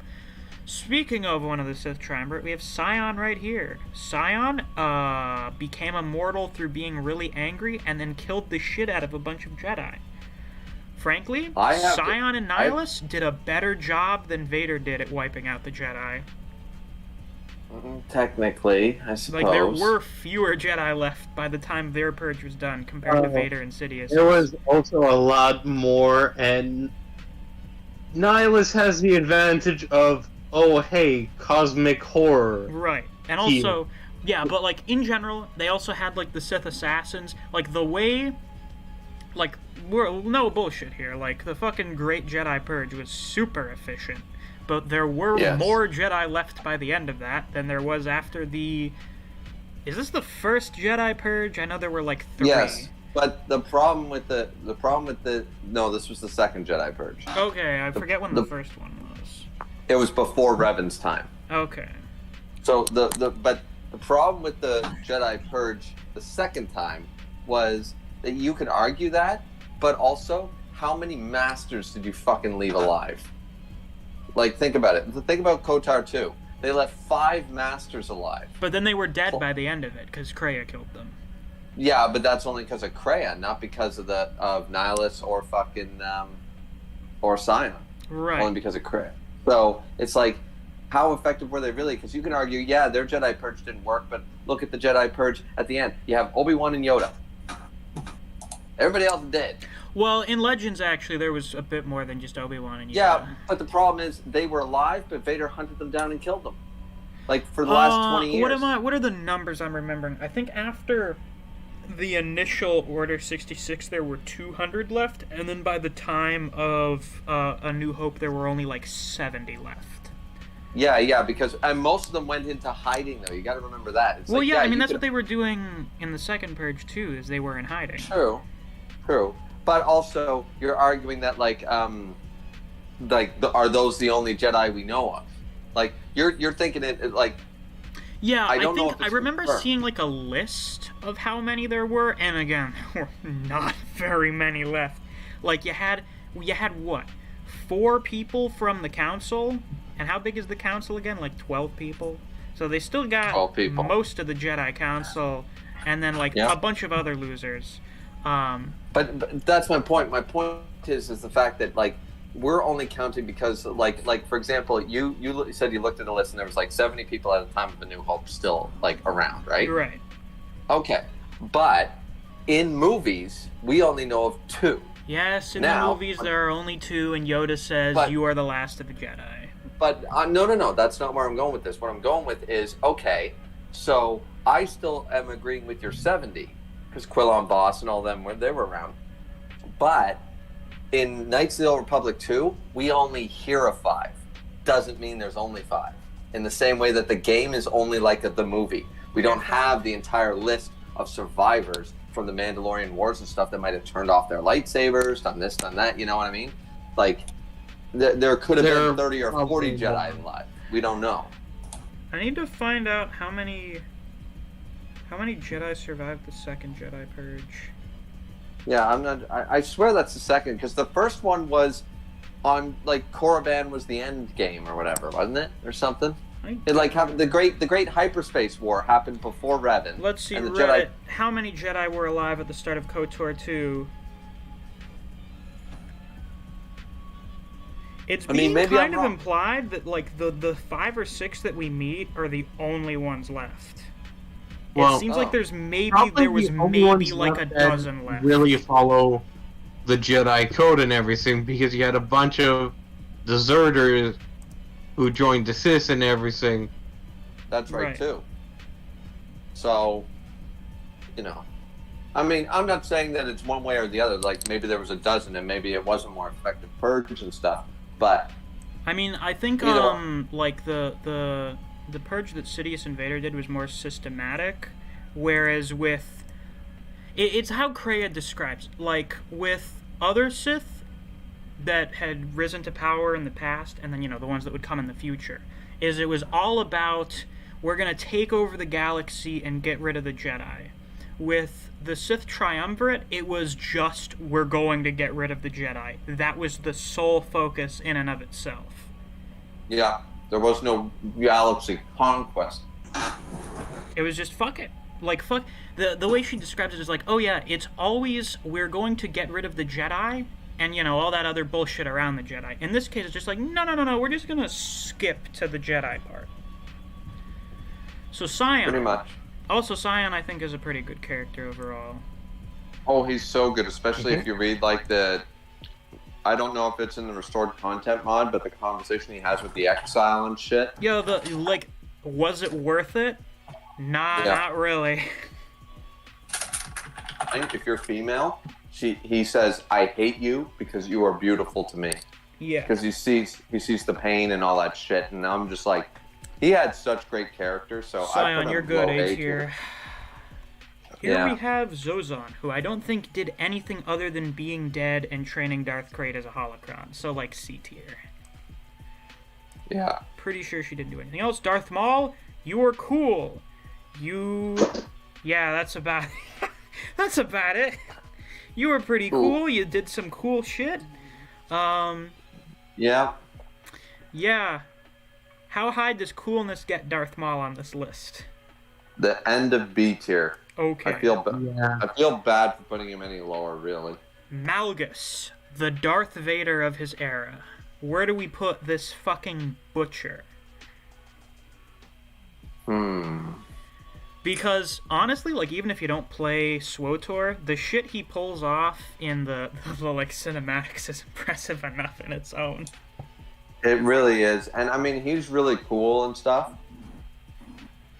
Speaking of one of the Sith Triumvirate, we have Scion right here. Scion became immortal through being really angry and then killed the shit out of a bunch of Jedi. Frankly, Scion and Nihilus did a better job than Vader did at wiping out the Jedi. Technically, I suppose. Like, there were fewer Jedi left by the time their purge was done compared to Vader and Sidious. There was also a lot more, and Nihilus has the advantage of, oh hey, cosmic horror. Right. And also, yeah, but like, in general, they also had like the Sith assassins. Like, the way, like, we're no bullshit here. Like, the fucking Great Jedi Purge was super efficient. But there were more Jedi left by the end of that than there was after the... Is this the first Jedi Purge? I know there were like 3. Yes, but the problem with the no, this was the second Jedi Purge. Okay, I forget when the first one was. It was before Revan's time. Okay. So but the problem with the Jedi Purge the second time was that you could argue that, but also how many masters did you fucking leave alive? Like, think about it. Think about KOTOR 2. They left 5 masters alive. But then they were dead by the end of it, because Kreia killed them. Yeah, but that's only because of Kreia, not because of Nihilus or fucking or Scion. Right. Only because of Kreia. So it's like, how effective were they really? Because you can argue, yeah, their Jedi Purge didn't work, but look at the Jedi Purge at the end. You have Obi-Wan and Yoda. Everybody else dead. Well, in Legends, actually, there was a bit more than just Obi-Wan and Yoda. Yeah, but the problem is they were alive, but Vader hunted them down and killed them. Like, for the last 20 years. What are the numbers I'm remembering? I think after the initial Order 66, there were 200 left, and then by the time of A New Hope, there were only like 70 left. Yeah, because most of them went into hiding, though. You got to remember that. It's well, like, I mean, that's what they were doing in the second Purge, too, is they were in hiding. True. But also, you're arguing that, are those the only Jedi we know of? Like, you're thinking it, like... Yeah, I remember seeing, like, a list of how many there were, and again, there were not very many left. Like, you had what? 4 people from the Council? And how big is the Council again? Like, 12 people? So they still got most of the Jedi Council, and then, like, a bunch of other losers. But that's my point. My point is the fact that, like, we're only counting because, like for example, you said you looked at the list and there was like 70 people at the time of A New Hope still like around, right? Right. Okay, but in movies we only know of 2. Yes, in the movies there are only 2, and Yoda says you are the last of the Jedi. But no, that's not where I'm going with this. What I'm going with is, okay, so I still am agreeing with your 70. Because Quilon Boss and all them, they were around. But in Knights of the Old Republic 2, we only hear of 5. Doesn't mean there's only 5. in the same way that the game is only like the movie. We don't have the entire list of survivors from the Mandalorian Wars and stuff that might have turned off their lightsabers, done this, done that. You know what I mean? Like, there could have been 30 or 40 Jedi alive. We don't know. I need to find out how many Jedi survived the second Jedi Purge. Yeah, I'm not. I swear that's the second, because the first one was on like Korriban was the end game or whatever, wasn't it, or something? It like happened. The great hyperspace war happened before Revan. Let's see, and the Reddit. How many Jedi were alive at the start of KOTOR 2? It's being kind of implied that like the 5 or 6 that we meet are the only ones left. Well, it seems like there was maybe like a dozen left. Really follow the Jedi code and everything, because you had a bunch of deserters who joined the Sith and everything. That's right too. So, you know, I mean, I'm not saying that it's one way or the other. Like maybe there was a dozen, and maybe it was a more effective purge and stuff. But I mean, I think like the purge that Sidious and Vader did was more systematic, whereas with it's how Kreia describes it. Like with other Sith that had risen to power in the past, and then, you know, the ones that would come in the future, is it was all about, we're going to take over the galaxy and get rid of the Jedi. With the Sith Triumvirate, it was just, we're going to get rid of the Jedi. That was the sole focus in and of itself. Yeah, there was no galaxy conquest. It was just, fuck it. Like, fuck. The way she describes it is like, oh yeah, it's always, we're going to get rid of the Jedi, and, you know, all that other bullshit around the Jedi. In this case, it's just like, no, we're just gonna skip to the Jedi part. So Sion. Pretty much. Also, Sion, I think, is a pretty good character overall. Oh, he's so good, especially if you read, like, I don't know if it's in the restored content mod, but the conversation he has with the Exile and shit. Yo, was it worth it? Nah, not really. I think if you're female, he says, I hate you because you are beautiful to me. Yeah. Because he sees the pain and all that shit, and I'm just like, he had such great character, so Sion, you're good, A tier. Here we have Zozan, who I don't think did anything other than being dead and training Darth Krayt as a holocron, so like C tier. Yeah. Pretty sure she didn't do anything else. Darth Maul, you were cool. Yeah, that's about that's about it. You were pretty cool. You did some cool shit. Yeah. Yeah. How high does coolness get Darth Maul on this list? The end of B tier. Okay. I feel bad for putting him any lower, really. Malgus, the Darth Vader of his era. Where do we put this fucking butcher? Because, honestly, like, even if you don't play SWOTOR, the shit he pulls off in the like, cinematics is impressive enough in its own. It really is. And, I mean, he's really cool and stuff.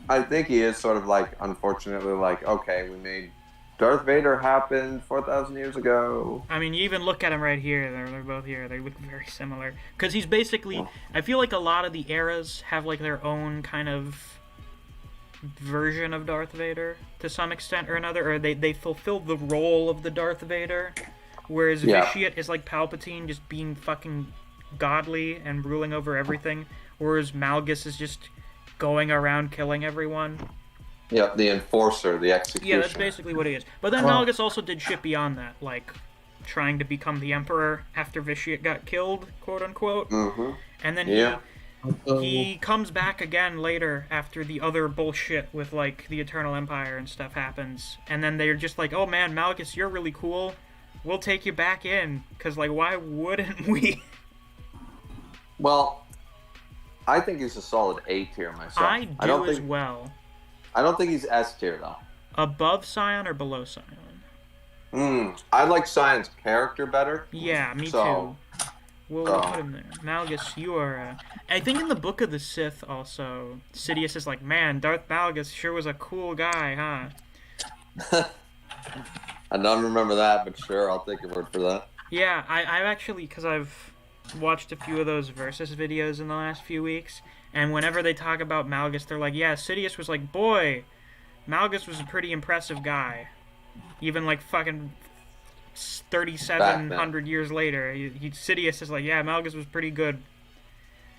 I think he is sort of, like, unfortunately, like, okay, we made Darth Vader happen 4,000 years ago. I mean, you even look at him right here. They're both here. They look very similar. Because he's basically... I feel like a lot of the eras have, like, their own kind of version of Darth Vader to some extent or another, or they fulfill the role of the Darth Vader, whereas Vitiate is like Palpatine, just being fucking godly and ruling over everything, whereas Malgus is just going around killing everyone. Yeah, the enforcer, the executioner. Yeah, that's basically what he is. But then Malgus also did shit beyond that, like trying to become the Emperor after Vitiate got killed, quote unquote. Mm-hmm. And then he comes back again later after the other bullshit with, like, the Eternal Empire and stuff happens. And then they're just like, oh man, Malgus, you're really cool. We'll take you back in. Because, like, why wouldn't we? Well, I think he's a solid A tier myself. I do as well. I don't think he's S tier, though. Above Sion or below Sion? I like Sion's character better. Yeah, me too. We'll put him there. Malgus, you are... I think in the Book of the Sith also, Sidious is like, man, Darth Malgus sure was a cool guy, huh? I don't remember that, but sure, I'll take your word for that. Yeah, I've actually, because I've watched a few of those Versus videos in the last few weeks, and whenever they talk about Malgus, they're like, yeah, Sidious was like, boy, Malgus was a pretty impressive guy. Even like fucking 3,700 years later, Sidious is like, yeah, Malgus was pretty good.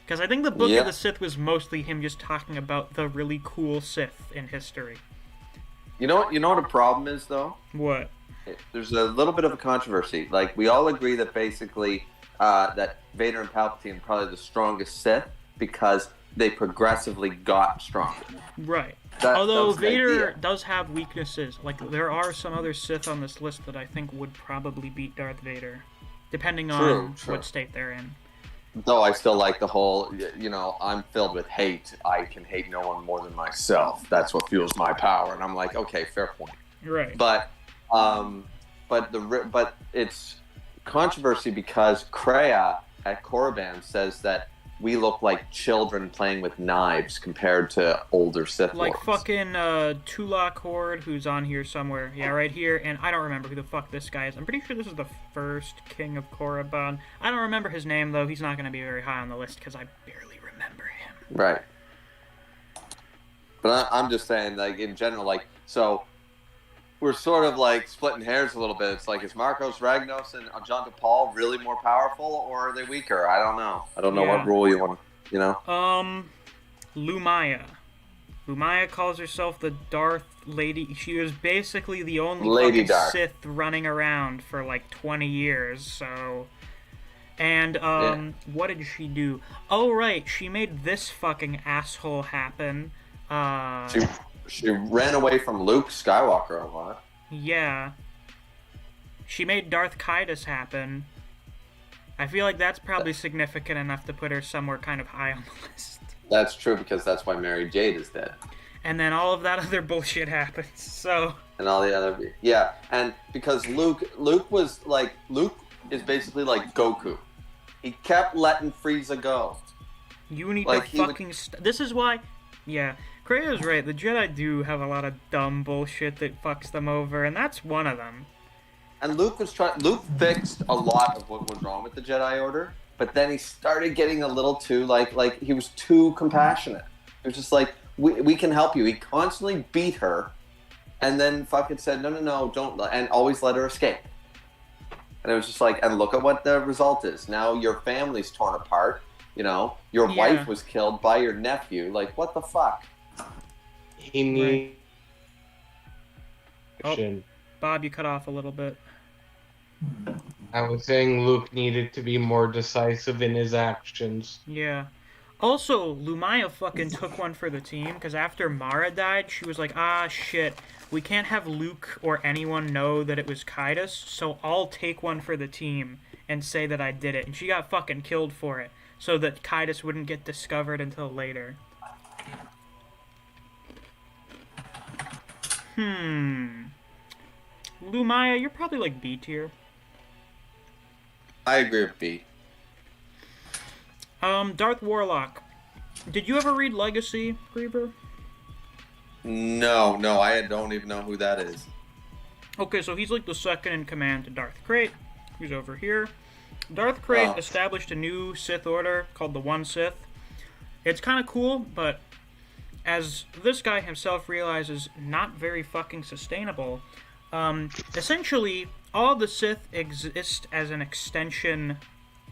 Because I think the Book of the Sith was mostly him just talking about the really cool Sith in history. You know what a problem is, though? What? There's a little bit of a controversy. Like, we all agree that basically that Vader and Palpatine are probably the strongest Sith because they progressively got stronger. Right. Although Vader does have weaknesses. Like, there are some other Sith on this list that I think would probably beat Darth Vader, depending on what state they're in. Though I still like the whole, I'm filled with hate. I can hate no one more than myself. That's what fuels my power. And I'm like, okay, fair point. Right. But it's controversy because Kreia at Korriban says that we look like children playing with knives compared to older Sith Like Lords. fucking Tulak Horde, who's on here somewhere. Yeah, right here. And I don't remember who the fuck this guy is. I'm pretty sure this is the first king of Korriban. I don't remember his name, though. He's not going to be very high on the list because I barely remember him. Right. But I'm just saying, like, in general, like, so we're sort of, like, splitting hairs a little bit. It's like, is Marcos Ragnos and Ajanta Paul really more powerful, or are they weaker? I don't know. I don't know what rule you want to, Lumaya. Lumaya calls herself the Darth Lady. She was basically the only Lady fucking Sith running around for, like, 20 years, so... And, what did she do? Oh, right, she made this fucking asshole happen. She ran away from Luke Skywalker a lot. Yeah. She made Darth Caedus happen. I feel like that's probably significant enough to put her somewhere kind of high on the list. That's true, because that's why Mary Jade is dead. And then all of that other bullshit happens, so... And all the other... Yeah, and because Luke is basically like Goku. He kept letting Frieza go. You need to fucking... This is why... Yeah, Kreia's right. The Jedi do have a lot of dumb bullshit that fucks them over, and that's one of them. And Luke fixed a lot of what was wrong with the Jedi Order, but then he started getting a little too, like he was too compassionate. It was just like, we can help you. He constantly beat her, and then fucking said, no, don't, and always let her escape. And it was just like, and look at what the result is. Now your family's torn apart. Your wife was killed by your nephew. Like, what the fuck? He needs... Oh, Bob, you cut off a little bit. I was saying Luke needed to be more decisive in his actions. Yeah. Also, Lumaya fucking took one for the team, because after Mara died, she was like, ah, shit, we can't have Luke or anyone know that it was Caedus, so I'll take one for the team and say that I did it. And she got fucking killed for it, so that Caedus wouldn't get discovered until later. Lumaya, you're probably like B tier. I agree with B. Darth Warlock. Did you ever read Legacy, Grieber? No, I don't even know who that is. Okay, so he's like the second in command to Darth Krayt, who's over here. Darth Krayt established a new Sith order called the One Sith. It's kind of cool, but as this guy himself realizes, not very fucking sustainable. Essentially, all the Sith exist as an extension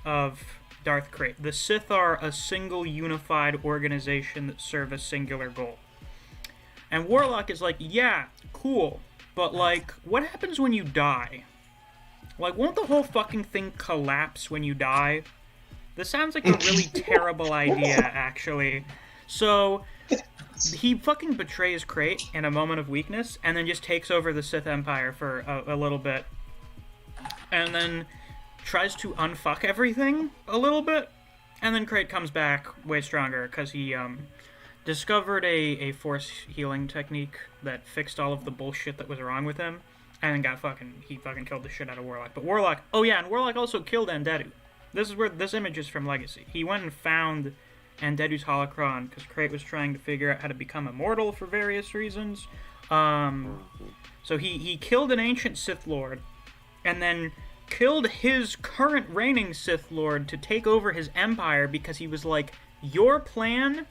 of Darth Krayt. The Sith are a single unified organization that serve a singular goal. And Warlock is like, yeah, cool, but like, what happens when you die? Like, won't the whole fucking thing collapse when you die? This sounds like a really terrible idea, actually. So, he fucking betrays Krayt in a moment of weakness, and then just takes over the Sith Empire for a little bit. And then tries to unfuck everything a little bit, and then Krayt comes back way stronger, because he, discovered a force healing technique that fixed all of the bullshit that was wrong with him, and then he fucking killed the shit out of Warlock. But Warlock, oh yeah, and Warlock also killed Andedu. This is where this image is from Legacy. He went and found Andedu's holocron, because Krayt was trying to figure out how to become immortal for various reasons. So he killed an ancient Sith Lord, and then killed his current reigning Sith Lord to take over his empire because he was like, your plan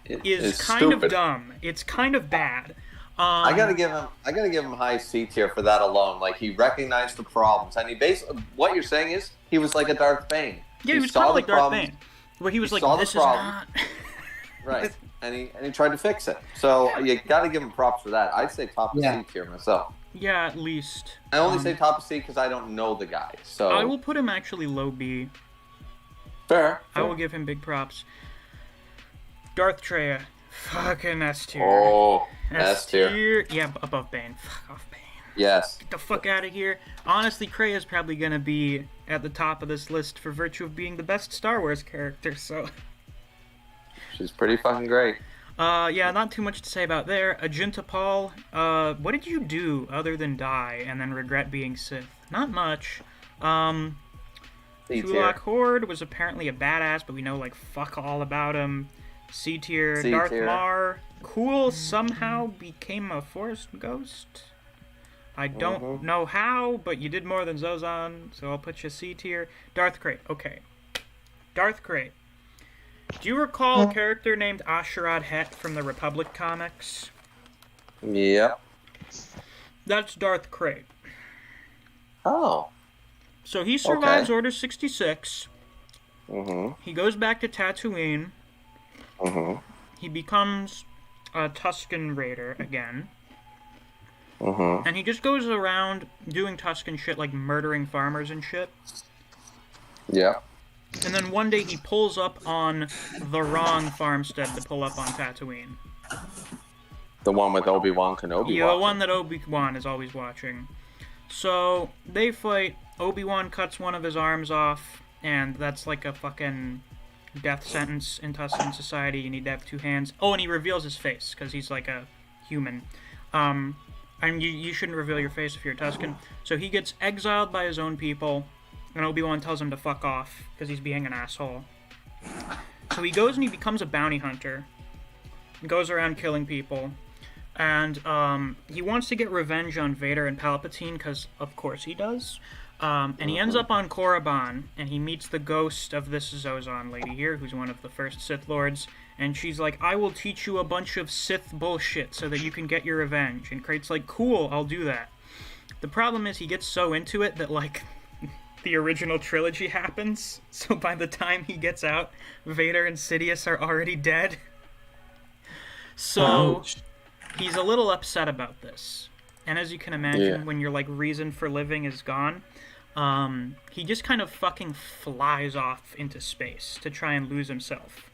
is kind stupid. of dumb. It's kind of bad. I gotta give him high C tier for that alone. Like, he recognized the problems, and what you're saying is he was like a Darth Bane. Yeah, he was kind of like Darth Bane, where he was like, "This is not." Right, and he tried to fix it. So you gotta give him props for that. I'd say top of C tier myself. Yeah, at least. I only say top of C because I don't know the guy. So I will put him actually low B. Fair. I will give him big props. Darth Treya. Fucking S tier. Oh, S tier. Yeah, above Bane. Fuck off, Bane. Yes. Get the fuck out of here. Honestly, Treya's probably gonna be at the top of this list for virtue of being the best Star Wars character, so... She's pretty fucking great. Yeah, not too much to say about there. Ajinta Paul, what did you do other than die and then regret being Sith? Not much. Tulak Horde was apparently a badass, but we know, like, fuck all about him. C tier. Darth Mar, cool, somehow became a Force ghost. I don't know how, but you did more than Zozan, so I'll put you C tier. Darth Krayt, okay. Darth Krayt. Do you recall a character named Asherad Het from the Republic comics? Yep. That's Darth Krayt. Oh. So he survives Order 66. He goes back to Tatooine. He becomes a Tusken Raider again. And he just goes around doing Tusken shit, like murdering farmers and shit. Yeah. And then one day he pulls up on the wrong farmstead to pull up on Tatooine. The one with Obi-Wan Kenobi. Yeah, the one that Obi-Wan is always watching. So they fight. Obi-Wan cuts one of his arms off, and that's like a fucking death sentence in Tusken society. You need to have two hands. Oh, and he reveals his face, because he's like a human. And you shouldn't reveal your face if you're a Tusken. So he gets exiled by his own people, and Obi-Wan tells him to fuck off, because he's being an asshole. So he goes and he becomes a bounty hunter. He goes around killing people. And he wants to get revenge on Vader and Palpatine, because of course he does. And he ends up on Korriban, and he meets the ghost of this Zozan lady here, who's one of the first Sith Lords, and she's like, I will teach you a bunch of Sith bullshit so that you can get your revenge. And Krayt's like, cool, I'll do that. The problem is he gets so into it that, like, the original trilogy happens, so by the time he gets out, Vader and Sidious are already dead. So he's a little upset about this. And as you can imagine, when your, like, reason for living is gone, he just kind of fucking flies off into space to try and lose himself.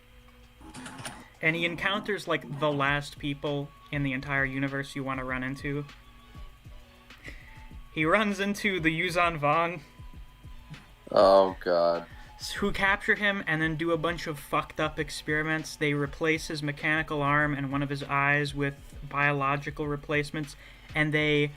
And he encounters, like, the last people in the entire universe you want to run into. He runs into the Yuzan Vong. Oh, God. Who capture him and then do a bunch of fucked up experiments. They replace his mechanical arm and one of his eyes with biological replacements, and they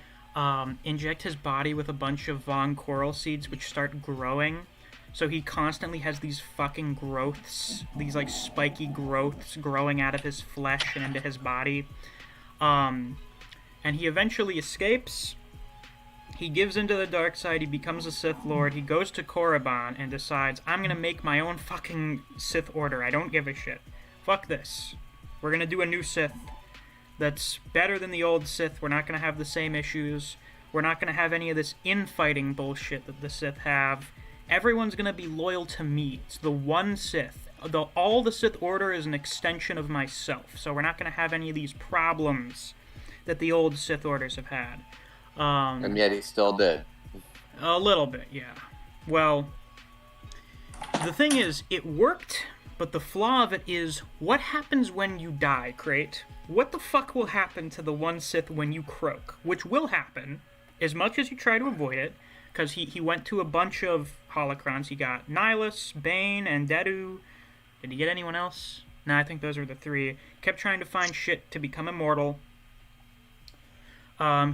inject his body with a bunch of Vong coral seeds, which start growing. So he constantly has these fucking growths, these like spiky growths growing out of his flesh and into his body. And he eventually escapes. He gives into the dark side, he becomes a Sith Lord, he goes to Korriban and decides, I'm gonna make my own fucking Sith Order, I don't give a shit. Fuck this. We're gonna do a new Sith that's better than the old Sith, we're not gonna have the same issues, we're not gonna have any of this infighting bullshit that the Sith have. Everyone's gonna be loyal to me. It's the one Sith. All the Sith Order is an extension of myself, so we're not gonna have any of these problems that the old Sith Orders have had. And yet he still did. A little bit, yeah. Well, the thing is, it worked, but the flaw of it is, what happens when you die, Krayt? What the fuck will happen to the one Sith when you croak? Which will happen, as much as you try to avoid it, because he went to a bunch of holocrons. He got Nihilus, Bane, and Dedu. Did he get anyone else? No, I think those were the three. Kept trying to find shit to become immortal.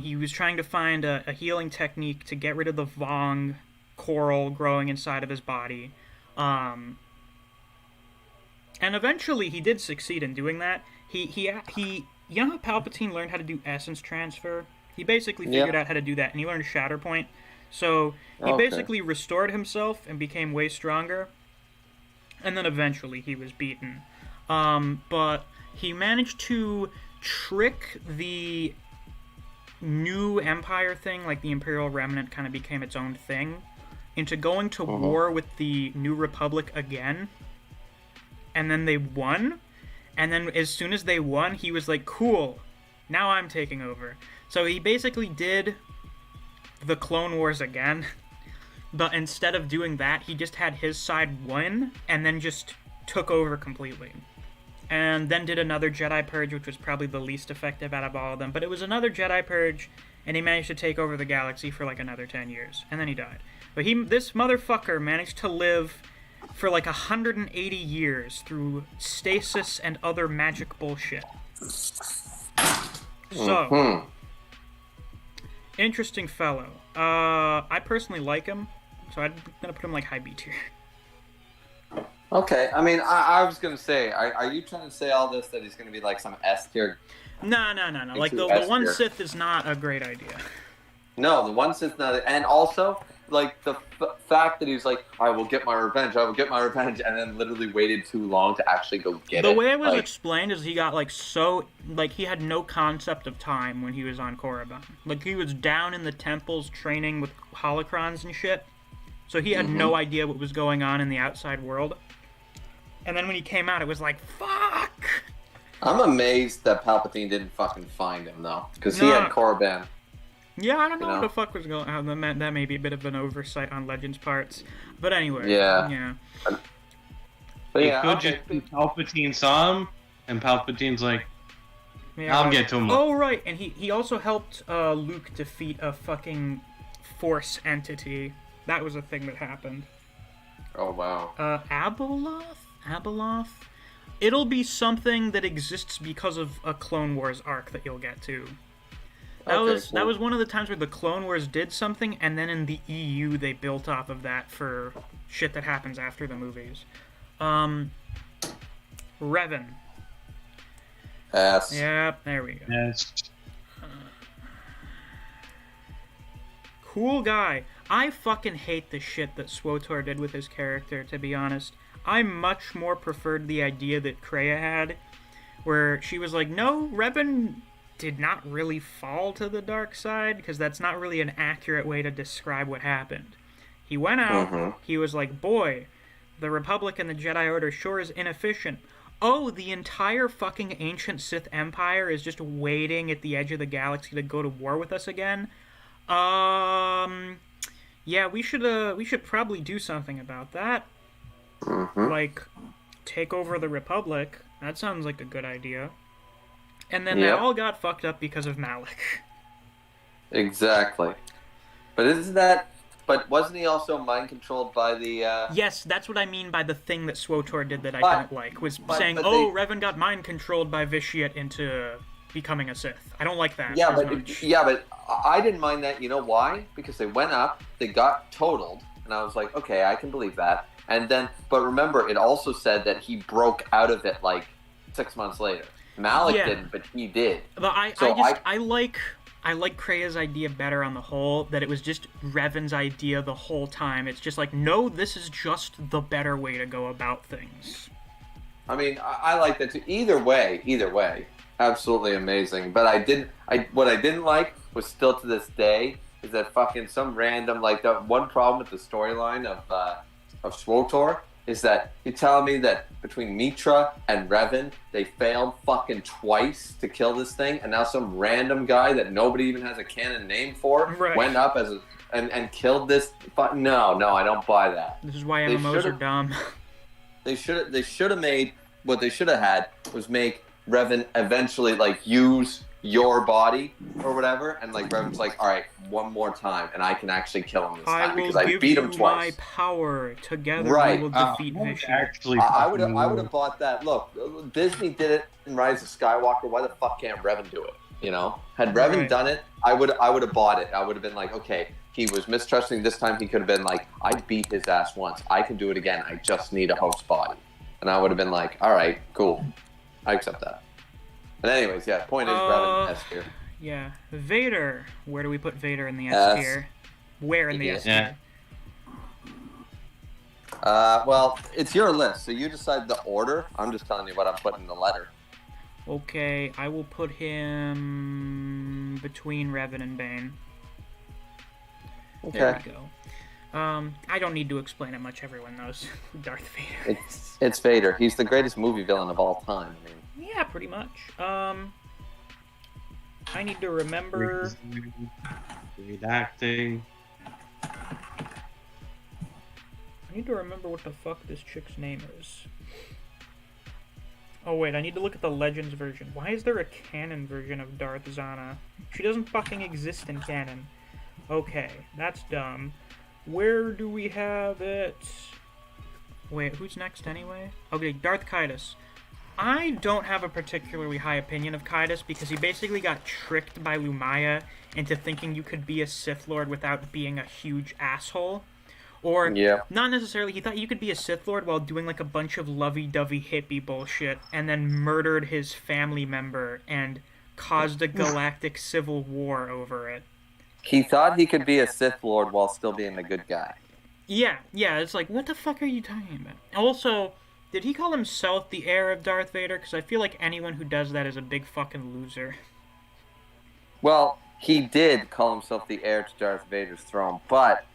He was trying to find a healing technique to get rid of the Vong coral growing inside of his body. And eventually he did succeed in doing that. He you know how Palpatine learned how to do essence transfer? He basically figured out how to do that, and he learned Shatterpoint. So he Okay. basically restored himself and became way stronger. And then eventually he was beaten. But he managed to trick the new Empire thing, like the Imperial Remnant kind of became its own thing, into going to war with the New Republic again. And then they won. And then as soon as they won, he was like, cool, now I'm taking over. So he basically did the Clone Wars again. But instead of doing that, he just had his side win, and then just took over completely. And then did another Jedi Purge, which was probably the least effective out of all of them. But it was another Jedi Purge, and he managed to take over the galaxy for like another 10 years. And then he died. But this motherfucker managed to live for like 180 years through stasis and other magic bullshit. So, interesting fellow. I personally like him. So I'm gonna put him like high B tier. Okay, I mean, I was gonna say, are you trying to say all this that he's gonna be like some S tier? No. Like the one Sith is not a great idea. No, the one Sith's not, and also like the fact that he's like, I will get my revenge, and then literally waited too long to actually go get it. The way it was explained is he got like he had no concept of time when he was on Korriban. Like he was down in the temples training with holocrons and shit. So he had no idea what was going on in the outside world. And then when he came out, it was like, fuck! I'm amazed that Palpatine didn't fucking find him, though. Because he had Korriban. Yeah, I don't know what the fuck was going on. That may be a bit of an oversight on Legends' parts. But anyway. Yeah. But yeah, could just be Palpatine saw him, and Palpatine's like, I'll get to him. Oh, right. And he also helped Luke defeat a fucking Force entity. That was a thing that happened. Oh, wow. Abeloth? It'll be something that exists because of a Clone Wars arc that you'll get to. That was one of the times where the Clone Wars did something, and then in the EU they built off of that for shit that happens after the movies. Revan. S. Yep, there we go. Yes. Cool guy. I fucking hate the shit that SWTOR did with his character, to be honest. I much more preferred the idea that Kreia had, where she was like, no, Revan did not really fall to the dark side, because that's not really an accurate way to describe what happened. He went out, he was like, boy, the Republic and the Jedi Order sure is inefficient. Oh, the entire fucking ancient Sith Empire is just waiting at the edge of the galaxy to go to war with us again? Yeah, we should probably do something about that. Like, take over the Republic. That sounds like a good idea. And then they all got fucked up because of Malak. Exactly. But wasn't he also mind controlled by the, Yes, that's what I mean by the thing that SWTOR did that I don't like, was saying, Revan got mind controlled by Vitiate into becoming a Sith. I don't like that. But I didn't mind that. You know why? Because they went up, they got totaled, and I was like, okay, I can believe that. And then, but remember, it also said that he broke out of it like 6 months later. Malak didn't, but he did. But I like Kreia's idea better on the whole, that it was just Revan's idea the whole time. It's just like, no, this is just the better way to go about things. I mean, I like that too. Either way. Absolutely amazing. But what I didn't like was still to this day is that fucking some random, like, the one problem with the storyline of SWTOR is that you're telling me that between Mitra and Revan, they failed fucking twice to kill this thing, and now some random guy that nobody even has a canon name for went up and killed this. No, I don't buy that. This is why MMOs are dumb. They should have made, what they should have had was make Revan eventually like use your body or whatever, and like Revan's like, all right, one more time, and I can actually kill him this time because I beat him twice. My power. Together we will defeat Vitiate. I would have bought that. Look, Disney did it in Rise of Skywalker. Why the fuck can't Revan do it? You know, had Revan done it, I would have bought it. I would have been like, okay, he was mistrusting this time. He could have been like, I beat his ass once. I can do it again. I just need a host body, and I would have been like, all right, cool, I accept that. But anyways, point is Revan S tier. Yeah, Vader. Where do we put Vader in the S tier? Where in the Yeah. S Yeah. tier? Well, it's your list, so you decide the order. I'm just telling you what I'm putting in the letter. Okay, I will put him between Revan and Bane. There Okay. we go. I don't need to explain it much. Everyone knows who Darth Vader is. It's Vader. He's the greatest movie villain of all time. I mean, Yeah, pretty much. I need to remember. Great acting. I need to remember what the fuck this chick's name is. Oh wait, I need to look at the Legends version. Why is there a canon version of Darth Zana? She doesn't fucking exist in canon. Okay, that's dumb. Where do we have it? Wait, who's next anyway? Okay, Darth Kaidos. I don't have a particularly high opinion of Kaidos because he basically got tricked by Lumaya into thinking you could be a Sith Lord without being a huge asshole. Or, Yeah. not necessarily, he thought you could be a Sith Lord while doing like a bunch of lovey-dovey hippie bullshit and then murdered his family member and caused a galactic civil war over it. he thought he could be a Sith Lord while still being a good guy. Yeah, it's like, what the fuck are you talking about? Also, did he call himself the heir of Darth Vader? Because I feel like anyone who does that is a big fucking loser. Well, he did call himself the heir to Darth Vader's throne, but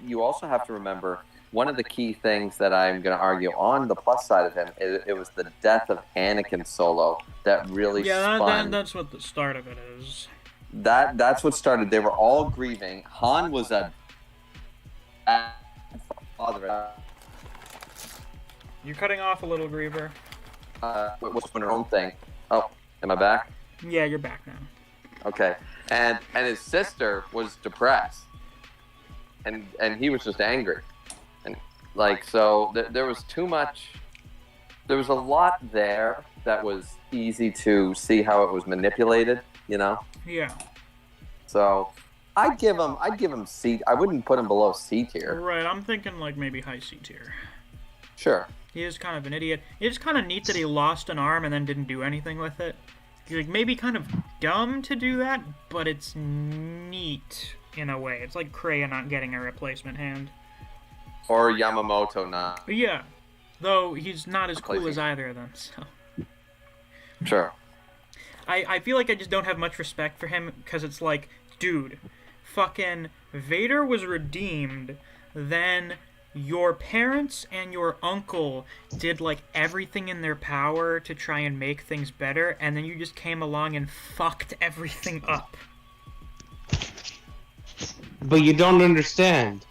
you also have to remember one of the key things that I'm going to argue on the plus side of him is it was the death of Anakin Solo that really spun. That's what the start of it is. That's what started. They were all grieving. Han was a father. You're cutting off a little, Griever. Was doing her own thing. Oh, am I back? Yeah, you're back now. Okay. And his sister was depressed, and he was just angry, and like so there was too much. There was a lot there that was easy to see how it was manipulated, you know. Yeah. So I'd give him C. I wouldn't put him below C tier. Right, I'm thinking like maybe high C tier. Sure. He is kind of an idiot. It's kind of neat that he lost an arm and then didn't do anything with it. He's like maybe kind of dumb to do that, but it's neat in a way. It's like Kreia not getting a replacement hand. Or Yamamoto not. But yeah, though he's not as cool Replacing. as either of them. So Sure. I feel like I just don't have much respect for him because it's like, dude, fucking Vader was redeemed, then your parents and your uncle did like everything in their power to try and make things better, and then you just came along and fucked everything up. But you don't understand.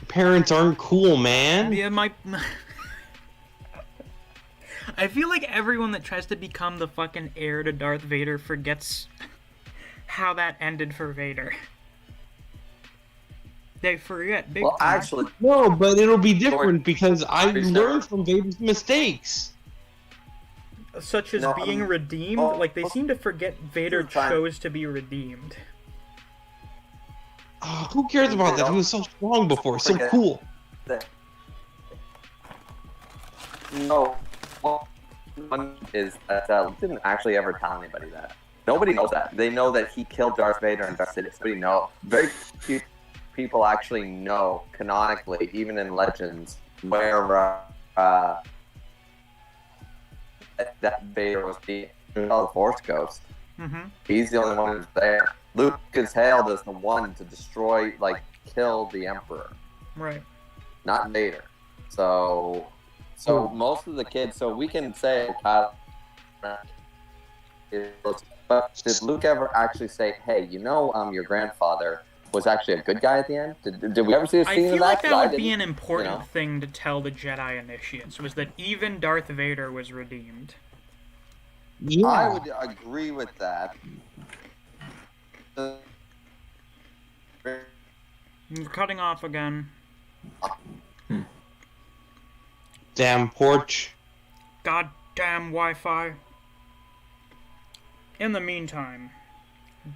Parents aren't cool, man. Yeah, I feel like everyone that tries to become the fucking heir to Darth Vader forgets how that ended for Vader. They forget big Well, time. actually, No, but it'll be different because I learned from Vader's mistakes. Such as No, being redeemed? oh, Like, they seem to forget Vader fine. chose to be redeemed. Oh, who cares about that? He was so strong before, so Forget. cool. no. Well, one is that he didn't actually ever tell anybody that. Nobody knows that. They know that he killed Darth Vader and Darth Sidious. Nobody knows. Very few people actually know canonically, even in Legends, where that Vader was the Force Ghost. Mm-hmm. He's the only one who's there. Luke is hailed as the one to destroy, like, kill the Emperor, Right. not Vader. So most of the kids. So we can say, but did Luke ever actually say, "Hey, you know, your grandfather was actually a good guy at the end"? Did we ever see a I scene feel of like that? that 'Cause I would be didn't, an important you know. thing to tell the Jedi initiates, was that even Darth Vader was redeemed. Yeah. I would agree with that. You're cutting off again. Damn porch. Goddamn Wi-Fi. In the meantime,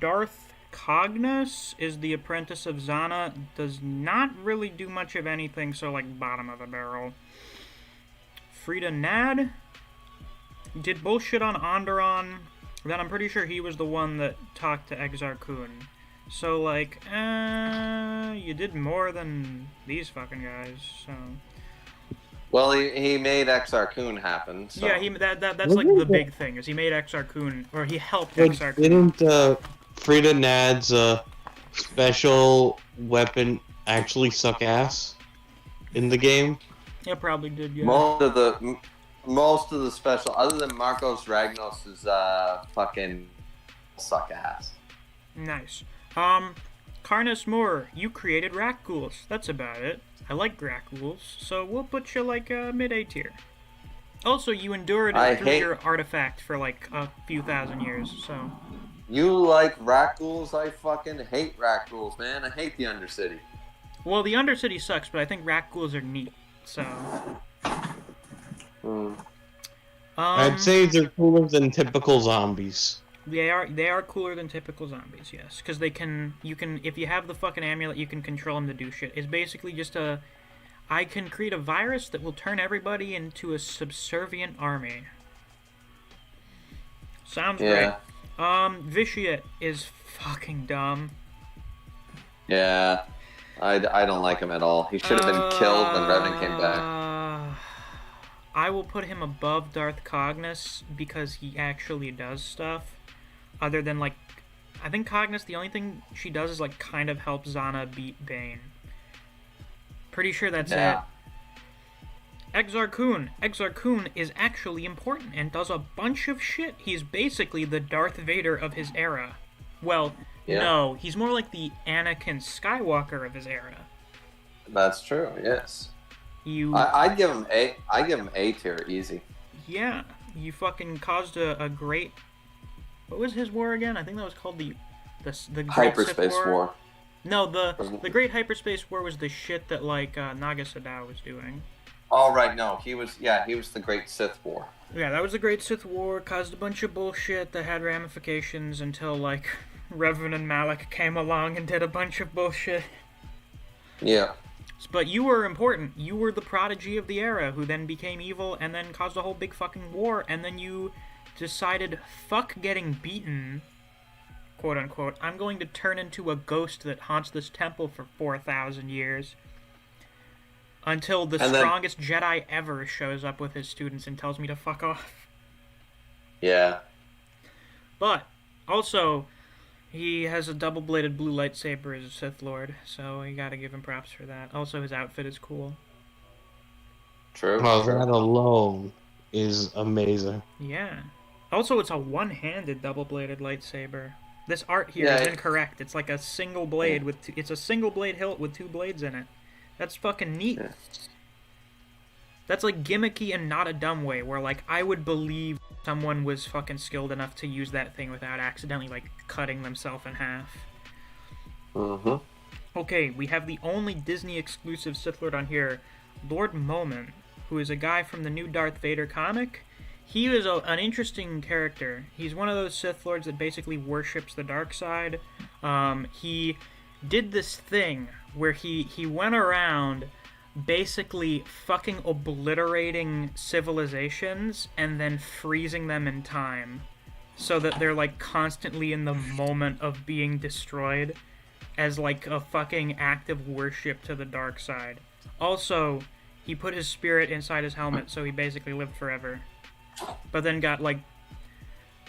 Darth Cognos is the apprentice of Zana, does not really do much of anything, so like bottom of the barrel. Frida Nad did bullshit on Onderon, then I'm pretty sure he was the one that talked to Exar Kun. So, like, you did more than these fucking guys, so... Well, he made Exar Kun happen, so... Yeah, that's like the big thing, is he made Exar Kun, or he helped Exar Kun. Didn't Frida Nad's special weapon actually suck ass in the game? Yeah, probably did, yeah. Most of the special, other than Marcos Ragnos' fucking suck ass. Nice. Carnus Moore, you created Rakghouls. That's about it. I like Rakghouls, so we'll put you like mid-A tier. Also, you endured your artifact for like a few thousand years, so... You like Rakghouls? I fucking hate Rakghouls, man. I hate the Undercity. Well, the Undercity sucks, but I think Rakghouls are neat, so... I'd say they're cooler than typical zombies. They are cooler than typical zombies, yes. Because if you have the fucking amulet, you can control them to do shit. It's basically just I can create a virus that will turn everybody into a subservient army. Sounds great. Vitiate is fucking dumb. Yeah, I don't like him at all. He should have been killed when Revan came back. I will put him above Darth Cognos because he actually does stuff. Other than, like, I think Cognos, the only thing she does is, like, kind of help Zana beat Bane. Pretty sure that's it. Exar Kun. Exar Kun is actually important and does a bunch of shit. He's basically the Darth Vader of his era. Well, no, he's more like the Anakin Skywalker of his era. That's true, yes. I'd give him A tier, easy. Yeah, you fucking caused a great... What was his war again? I think that was called the Great Hyperspace Sith War. No, the Great Hyperspace War was the shit that like Naga Sadow was doing. Oh right, no, he was the Great Sith War. Yeah, that was the Great Sith War. Caused a bunch of bullshit that had ramifications until like Revan and Malak came along and did a bunch of bullshit. Yeah. But you were important. You were the prodigy of the era who then became evil and then caused a whole big fucking war, and then you decided, fuck getting beaten, quote unquote, I'm going to turn into a ghost that haunts this temple for 4,000 years. Until the strongest Jedi ever shows up with his students and tells me to fuck off. Yeah. But, also, he has a double-bladed blue lightsaber as a Sith Lord, so you gotta give him props for that. Also, his outfit is cool. True. Well, that alone is amazing. Yeah. Also, it's a one-handed double-bladed lightsaber. This art here is incorrect. It's like a single blade with it's a single blade hilt with two blades in it. That's fucking neat. Yeah. That's like gimmicky and not a dumb way, where like I would believe someone was fucking skilled enough to use that thing without accidentally like cutting themselves in half. Okay, we have the only Disney exclusive Sith Lord on here, Lord Moment, who is a guy from the new Darth Vader comic. He is an interesting character. He's one of those Sith Lords that basically worships the dark side. He did this thing where he went around basically fucking obliterating civilizations and then freezing them in time so that they're like constantly in the moment of being destroyed as like a fucking act of worship to the dark side. Also, he put his spirit inside his helmet, so he basically lived forever. But then got, like,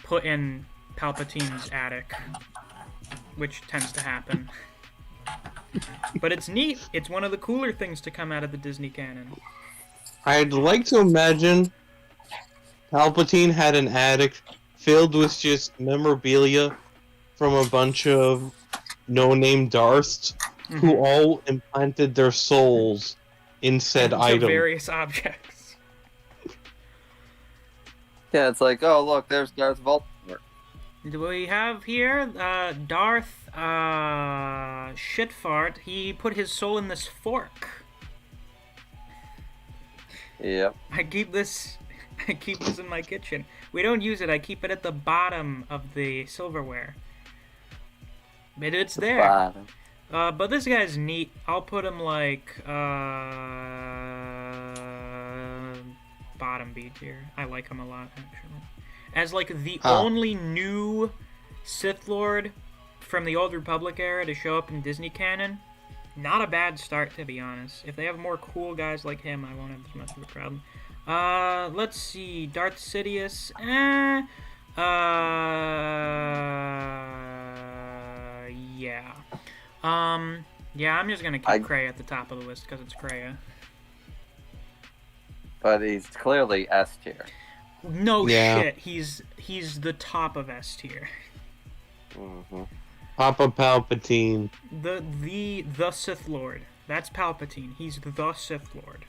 put in Palpatine's attic, which tends to happen. But it's neat. It's one of the cooler things to come out of the Disney canon. I'd like to imagine Palpatine had an attic filled with just memorabilia from a bunch of no-name Darths who all implanted their souls in said item. Various objects. Yeah, it's like, oh look, there's Darth Voldemort. We have here Darth Shitfart. He put his soul in this fork. Yep. I keep this in my kitchen. We don't use it. I keep it at the bottom of the silverware. But it's there. But this guy's neat. I'll put him like bottom B tier. I like him a lot, actually. As like the only new Sith Lord from the Old Republic era to show up in Disney canon, not a bad start, to be honest. If they have more cool guys like him, I won't have as much of a problem. Let's see. Darth Sidious. Yeah. Yeah, I'm just gonna keep Kreia at the top of the list because it's Kreia. But he's clearly S tier. No shit. He's the top of S tier. Mm-hmm. Papa Palpatine. The Sith Lord. That's Palpatine. He's the Sith Lord.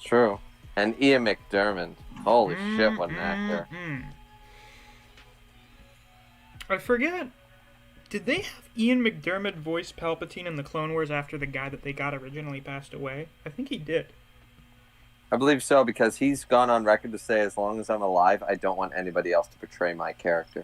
True. And Ian McDiarmid. Holy shit, what an actor. I forget. Did they have Ian McDiarmid voice Palpatine in the Clone Wars after the guy that they got originally passed away? I think he did. I believe so, because he's gone on record to say, as long as I'm alive, I don't want anybody else to portray my character.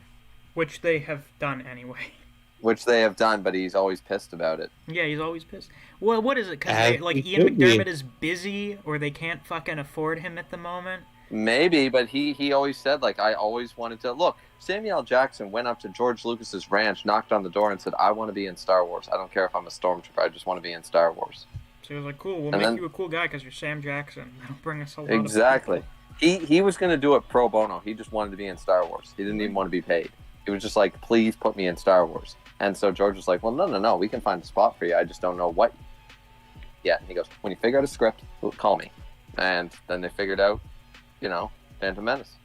Which they have done anyway. Which they have done, but he's always pissed about it. Yeah, he's always pissed. Well, what is it? Because Ian McDiarmid is busy, or they can't fucking afford him at the moment? Maybe, but he always said, like, I always wanted to... Look, Samuel L. Jackson went up to George Lucas's ranch, knocked on the door, and said, I want to be in Star Wars. I don't care if I'm a stormtrooper. I just want to be in Star Wars. So he was like, cool, we'll make you a cool guy because you're Sam Jackson. That'll bring us a lot Exactly. of people. He was going to do it pro bono. He just wanted to be in Star Wars. He didn't even want to be paid. He was just like, please put me in Star Wars. And so George was like, well, no, we can find a spot for you. I just don't know what yet. And he goes, when you figure out a script, call me. And then they figured out, Phantom Menace.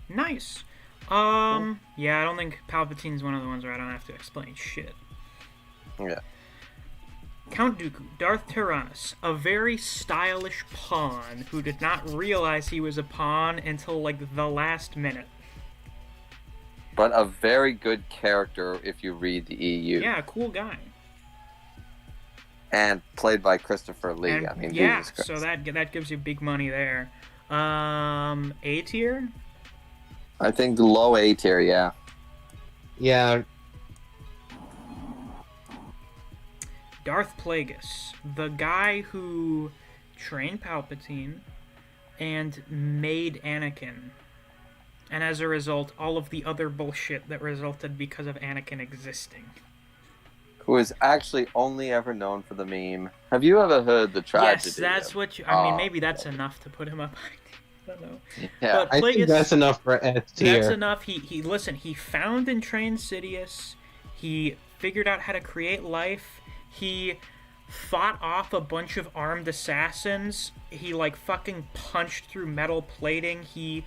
Nice. Yeah, I don't think Palpatine's one of the ones where I don't have to explain shit. Yeah. Count Dooku, Darth Tyrannus, a very stylish pawn who did not realize he was a pawn until, like, the last minute. But a very good character if you read the EU. Yeah, cool guy. And played by Christopher Lee. And, I mean, yeah, Jesus Christ. so that gives you big money there. A tier? I think low A tier, yeah. Yeah. Darth Plagueis, the guy who trained Palpatine and made Anakin. And as a result, all of the other bullshit that resulted because of Anakin existing. Who is actually only ever known for the meme. Have you ever heard the tragedy? Yes, that's what you... I mean, maybe that's enough to put him up. I don't know. Yeah. But I think that's enough for S tier. That's enough. He found and trained Sidious. He figured out how to create life. He fought off a bunch of armed assassins. He, like, fucking punched through metal plating. He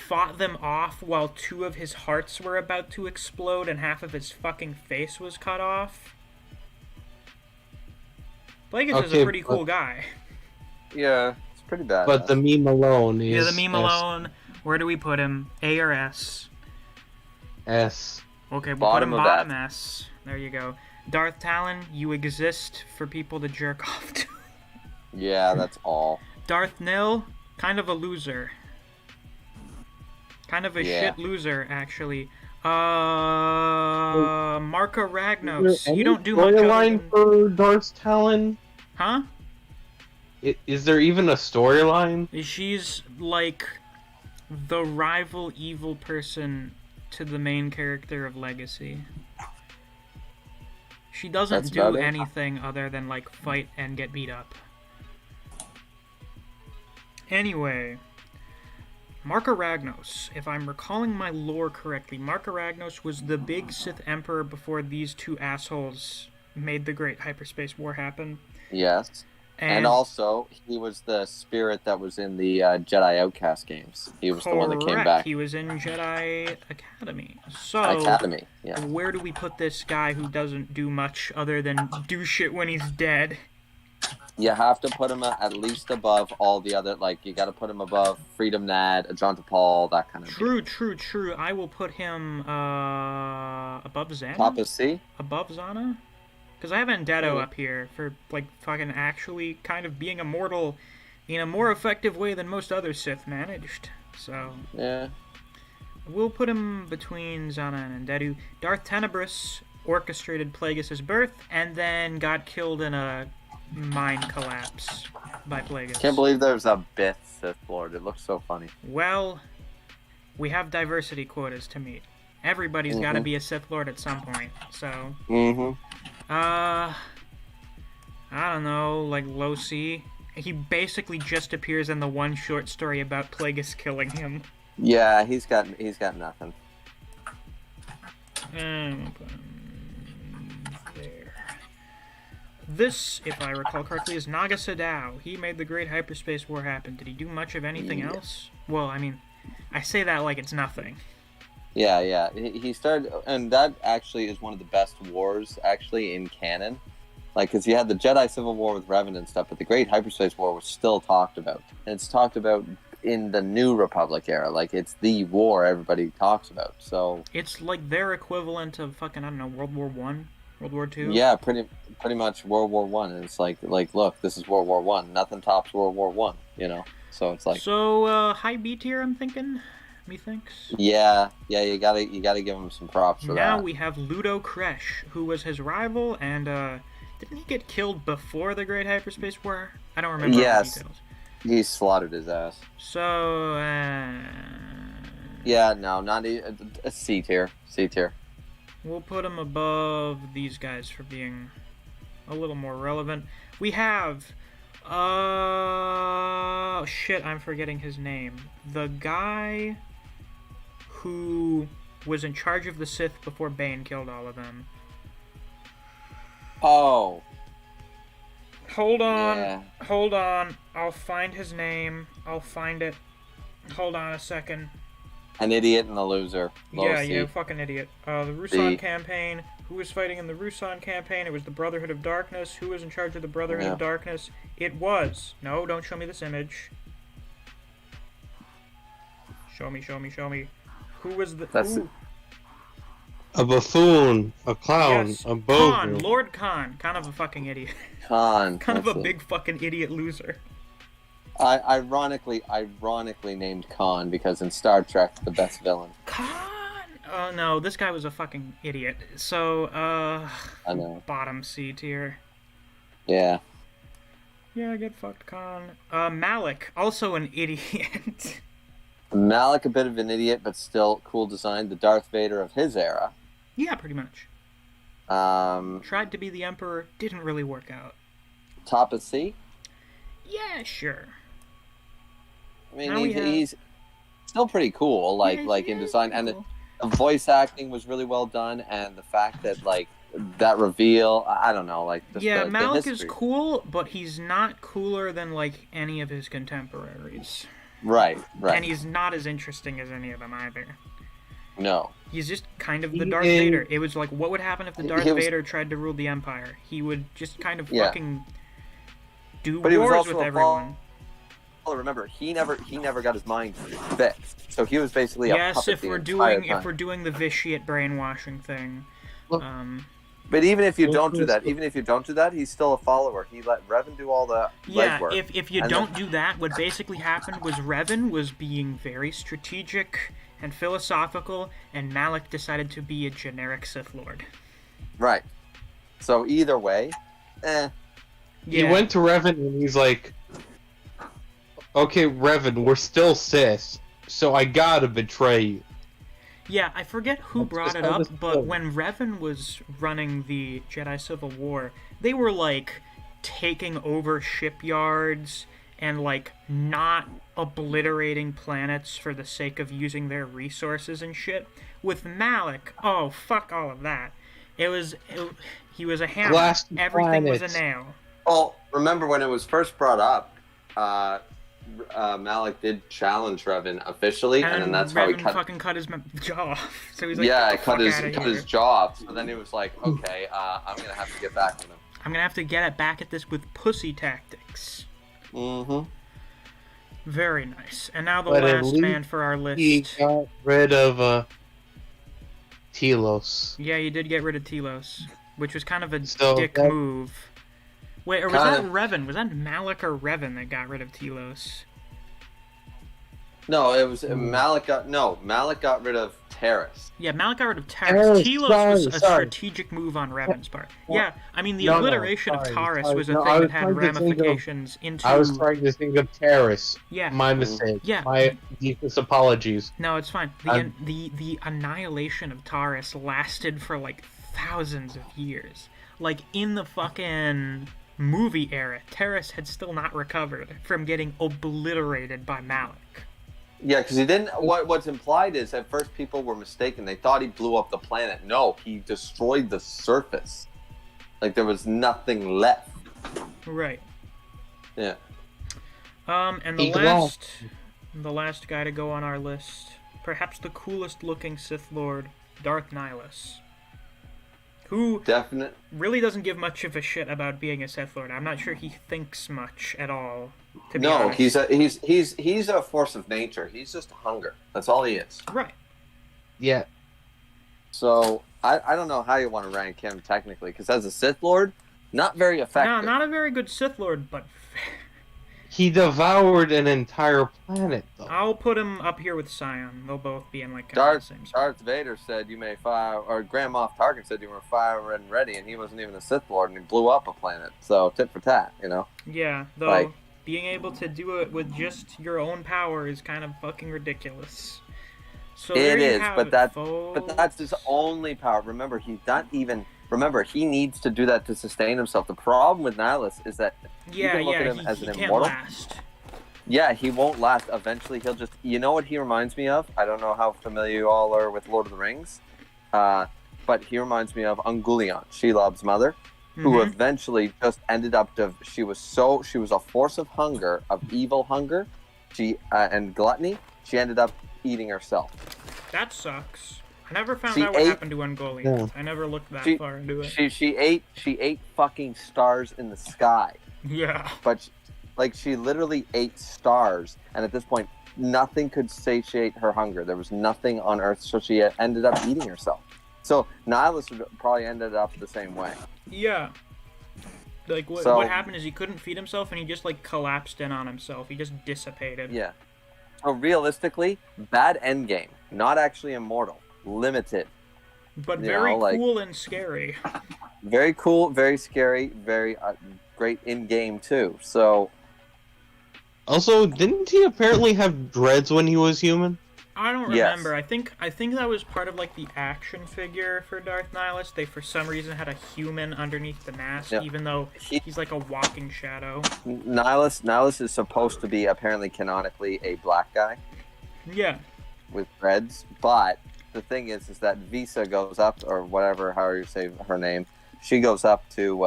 fought them off while 2 of his hearts were about to explode and half of his fucking face was cut off. Plagueis is a pretty cool guy. Yeah, it's pretty bad. But the meme alone is... Yeah, the meme alone. Where do we put him? A or S? S. Okay, we'll Bottom put him of bottom S. There you go. Darth Talon, you exist for people to jerk off to. Yeah, that's all. Darth Nil, kind of a loser. Kind of a shit loser, actually. Marka Ragnos. You don't do much storyline for Darth Talon? Huh? Is there even a storyline? She's like the rival evil person to the main character of Legacy. She doesn't do anything other than, like, fight and get beat up. Anyway, Marka Ragnos, if I'm recalling my lore correctly, Marka Ragnos was the big Sith Emperor before these 2 assholes made the Great Hyperspace War happen. Yes. And also, he was the spirit that was in the Jedi Outcast games. He was the one that came back. He was in Jedi Academy. So, Academy, yeah. Where do we put this guy who doesn't do much other than do shit when he's dead? You have to put him at least above all the other, like, you got to put him above Freedom Nad, Ajanta Paul, that kind of thing. True. I will put him above Zana. Top of C? Above Zana? Because I have Vendetto up here for, like, fucking actually kind of being immortal in a more effective way than most other Sith managed. So, yeah. We'll put him between Zana and Vendetto. Darth Tenebrous orchestrated Plagueis' birth and then got killed in a mind collapse by Plagueis. Can't believe there's a Bith Sith Lord. It looks so funny. Well, we have diversity quotas to meet. Everybody's got to be a Sith Lord at some point. So, I don't know, like Losi. He basically just appears in the one short story about Plagueis killing him. Yeah, he's got nothing. There. This, if I recall correctly, is Naga Sadao. He made the Great Hyperspace War happen. Did he do much of anything else? Well, I mean, I say that like it's nothing. Yeah. He started, and that actually is one of the best wars, actually, in canon. Like, because you had the Jedi Civil War with Revan and stuff, but the Great Hyperspace War was still talked about. And it's talked about in the New Republic era. Like, it's the war everybody talks about, so... It's like their equivalent of fucking, I don't know, World War One? World War Two? Yeah, pretty much World War One. And it's like, look, this is World War One. Nothing tops World War One, you know? So it's like... So, high B tier, I'm thinking? Methinks? Yeah, you gotta give him some props for that. Now we have Ludo Kresh, who was his rival, and, didn't he get killed before the Great Hyperspace War? I don't remember all the details. He slaughtered his ass. So, Yeah, no, not a C tier. C tier. We'll put him above these guys for being a little more relevant. We have... shit, I'm forgetting his name. The guy who was in charge of the Sith before Bane killed all of them. Oh. Hold on. Yeah. Hold on. I'll find his name. I'll find it. Hold on a second. An idiot and a loser. Yeah, fucking idiot. The Rusan campaign. Who was fighting in the Rusan campaign? It was the Brotherhood of Darkness. Who was in charge of the Brotherhood of Darkness? It was... No, don't show me this image. Show me. Who was the... A buffoon, a clown, yes, a bogan. Khan, Lord Khan. Kind of a fucking idiot. Khan. Kind of a big fucking idiot loser. Ironically named Khan because in Star Trek, the best villain. Khan? Oh no, this guy was a fucking idiot. So, I know. Bottom C tier. Yeah. Yeah, get fucked, Khan. Malik, also an idiot. Malik, a bit of an idiot, but still cool design. The Darth Vader of his era. Yeah, pretty much. Tried to be the Emperor, didn't really work out. Top of C? Yeah, sure. I mean, he's still pretty cool, in design, cool. And the voice acting was really well done, and the fact that that reveal, I don't know, Malik the is cool, but he's not cooler than any of his contemporaries. Right. And he's not as interesting as any of them either. No. He's just kind of the Darth Vader. It was what would happen if the Darth Vader tried to rule the Empire? He would just kind of fucking do wars with everyone. Remember, he never got his mind fixed. So he was basically a puppet if we're doing the vitiate brainwashing thing. But even if you don't do that, he's still a follower. He let Revan do all the legwork. If you don't do that, what basically happened was Revan was being very strategic and philosophical, and Malik decided to be a generic Sith Lord. Right. So either way, He went to Revan and he's like, okay, Revan, we're still Sith, so I gotta betray you. Yeah, I forget who brought it up, but when Revan was running the Jedi Civil War, they were, taking over shipyards and, not obliterating planets for the sake of using their resources and shit. With Malik, oh, fuck all of that. He was a hammer. Everything was a nail. Well, remember when it was first brought up, Malik did challenge Revan officially, and then that's Revan how he fucking cut his jaw off. So he's cut his jaw off. So then he was like, okay, I'm gonna have to get back on him. I'm gonna have to get back at this with pussy tactics. Mm-hmm. Very nice. And now the last man for our list. He got rid of Telos. Yeah, he did get rid of Telos, which was kind of a dick move. Wait, or was that Revan? Was that Malik or Revan that got rid of Telos? No, it was Malik got rid of Terrace. Yeah, Malik got rid of Taris. Telos was a sorry. strategic move on Revan's part. Yeah, I mean, the No, obliteration of sorry, Taris sorry. was a No, thing I that was had trying to think of- ramifications into... I was trying to think of Terrace. Yeah. My mistake. Yeah. My deepest apologies. No, it's fine. The annihilation of Taris lasted for, like, thousands of years. Like, in the fucking movie era, Taris had still not recovered from getting obliterated by Malik. Yeah, because he didn't. What's implied is at first people were mistaken. They thought he blew up the planet. No, he destroyed the surface. Like there was nothing left. Right. Yeah. And the last guy to go on our list, perhaps the coolest looking Sith Lord, Darth Nihilus. Who really doesn't give much of a shit about being a Sith Lord. I'm not sure he thinks much at all. To be honest. He's a force of nature. He's just hunger. That's all he is. Right. Yeah. So I don't know how you want to rank him technically, because as a Sith Lord, not very effective. No, not a very good Sith Lord, but He devoured an entire planet, though. I'll put him up here with Scion. They'll both be in like kind of the same spot. Darth Vader said you may fire, or Grand Moff Tarkin said you were fire and ready, and he wasn't even a Sith Lord, and he blew up a planet. So tit for tat, you know. Yeah, though being able to do it with just your own power is kind of fucking ridiculous. So it is, but that's his only power. Remember, he's not even. Remember, he needs to do that to sustain himself. The problem with Nihilus is that you can look at him as an can't immortal. Last. Yeah, he won't last. Eventually, he'll just... You know what he reminds me of? I don't know how familiar you all are with Lord of the Rings, but he reminds me of Ungoliant, Shelob's mother, who eventually just ended up... She was a force of hunger, of evil hunger, and gluttony. She ended up eating herself. That sucks. I never found out what happened to Ungoliant. Yeah. I never looked that far into it. She ate fucking stars in the sky. Yeah. But she literally ate stars, and at this point, nothing could satiate her hunger. There was nothing on Earth, so she ended up eating herself. So Nihilus would probably ended up the same way. Yeah. Like what happened is he couldn't feed himself, and he just like collapsed in on himself. He just dissipated. Yeah. So realistically, bad endgame. Not actually immortal. Limited. But very cool and scary. Very cool, very scary, very great in-game too. So. Also, didn't he apparently have dreads when he was human? I don't remember. Yes. I think that was part of like the action figure for Darth Nihilus. They for some reason had a human underneath the mask, even though he's like a walking shadow. Nihilus is supposed to be apparently canonically a black guy. Yeah. With dreads, but the thing is that Visa goes up, or whatever, however you say her name, she goes up to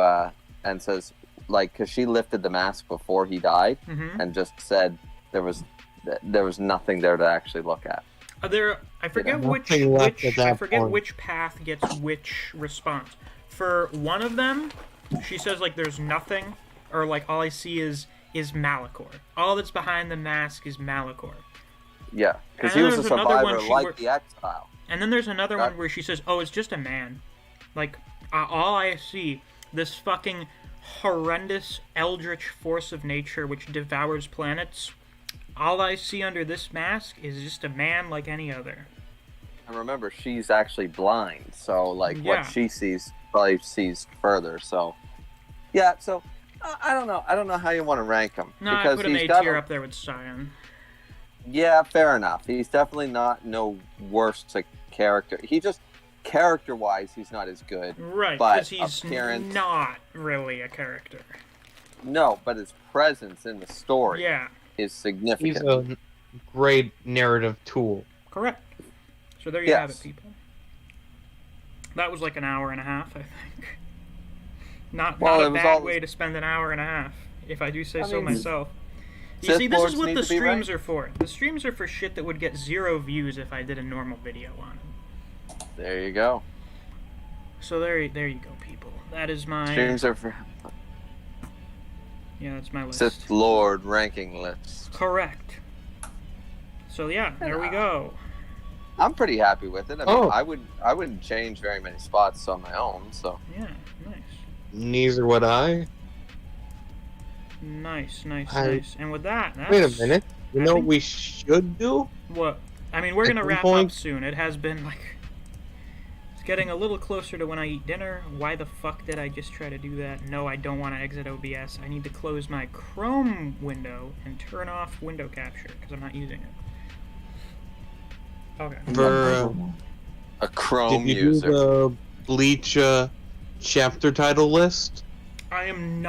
and says, like, because she lifted the mask before he died, and just said there was nothing there to actually look at. I forget which path gets which response. For one of them, she says like there's nothing, or like all I see is Malachor. All that's behind the mask is Malachor. Yeah, because he was a survivor like the Exile. And then there's another one where she says, "Oh, it's just a man." Like all I see, this fucking horrendous eldritch force of nature which devours planets. All I see under this mask is just a man like any other. And remember, she's actually blind, so like what she sees probably sees further. So yeah, so I don't know. I don't know how you want to rank him. No, because I put him A tier up there with Scion. Yeah, fair enough. He's definitely no worse to character. He just character-wise, he's not as good. Right, but because he's not really a character. No, but his presence in the story is significant. He's a great narrative tool. Correct. So there you have it, people. That was like an hour and a half, I think. Not a bad way to spend an hour and a half, if I do say so myself. You see, this is what the streams are for. The streams are for shit that would get 0 views if I did a normal video on it. There you go. So there you go, people. That is my... Streams are for... Yeah, that's my list. Sith Lord ranking list. Correct. So yeah, there we go. I'm pretty happy with it. I mean, I wouldn't change very many spots on my own, so... Yeah, nice. Neither would I. Nice. I- And with that, Wait a that's... minute. You I know think- what we should do? What? I mean, we're At gonna some wrap point- up soon. It has been, like... It's getting a little closer to when I eat dinner. Why the fuck did I just try to do that? No, I don't want to exit OBS. I need to close my Chrome window and turn off window capture, because I'm not using it. Okay. For, A Chrome did you user. do the Bleach chapter title list? I am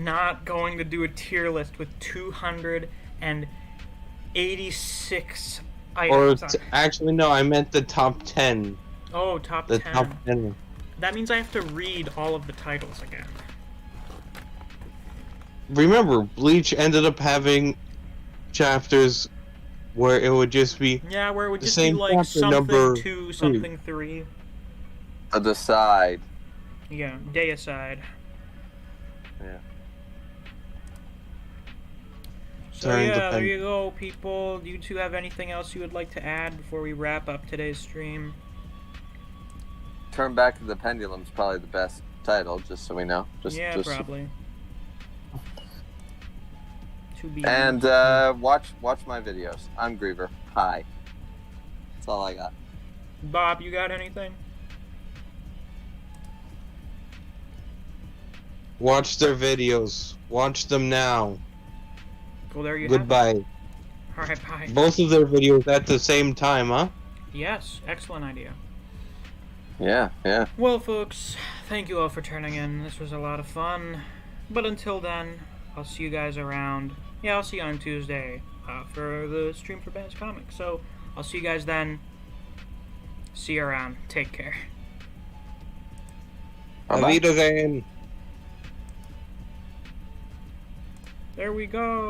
not going to do a tier list with 286 Or items. actually, no, I meant the top 10. Oh, top The 10. top 10. That means I have to read all of the titles again. Remember, Bleach ended up having chapters where it would just be Yeah, where it would The just be same like chapter something number 2, something 3. Decide. Yeah, deicide. Yeah. So Turn yeah, the there pen. you go, people. Do you two have anything else you would like to add before we wrap up today's stream? Turn Back to the Pendulum's probably the best title, just so we know. Yeah, probably. To be And watch my videos. I'm Griever. Hi. That's all I got. Bob, you got anything? watch their videos. Watch them now. Well, there you Goodbye. have it. Alright, bye. Both of their videos at the same time, huh? Yes, excellent idea. Yeah. Well, folks, thank you all for turning in. This was a lot of fun. But until then, I'll see you guys around. Yeah, I'll see you on Tuesday for the stream for Ben's Comics. So, I'll see you guys then. See you around. Take care. Bye-bye. Auf Wiedersehen. There we go.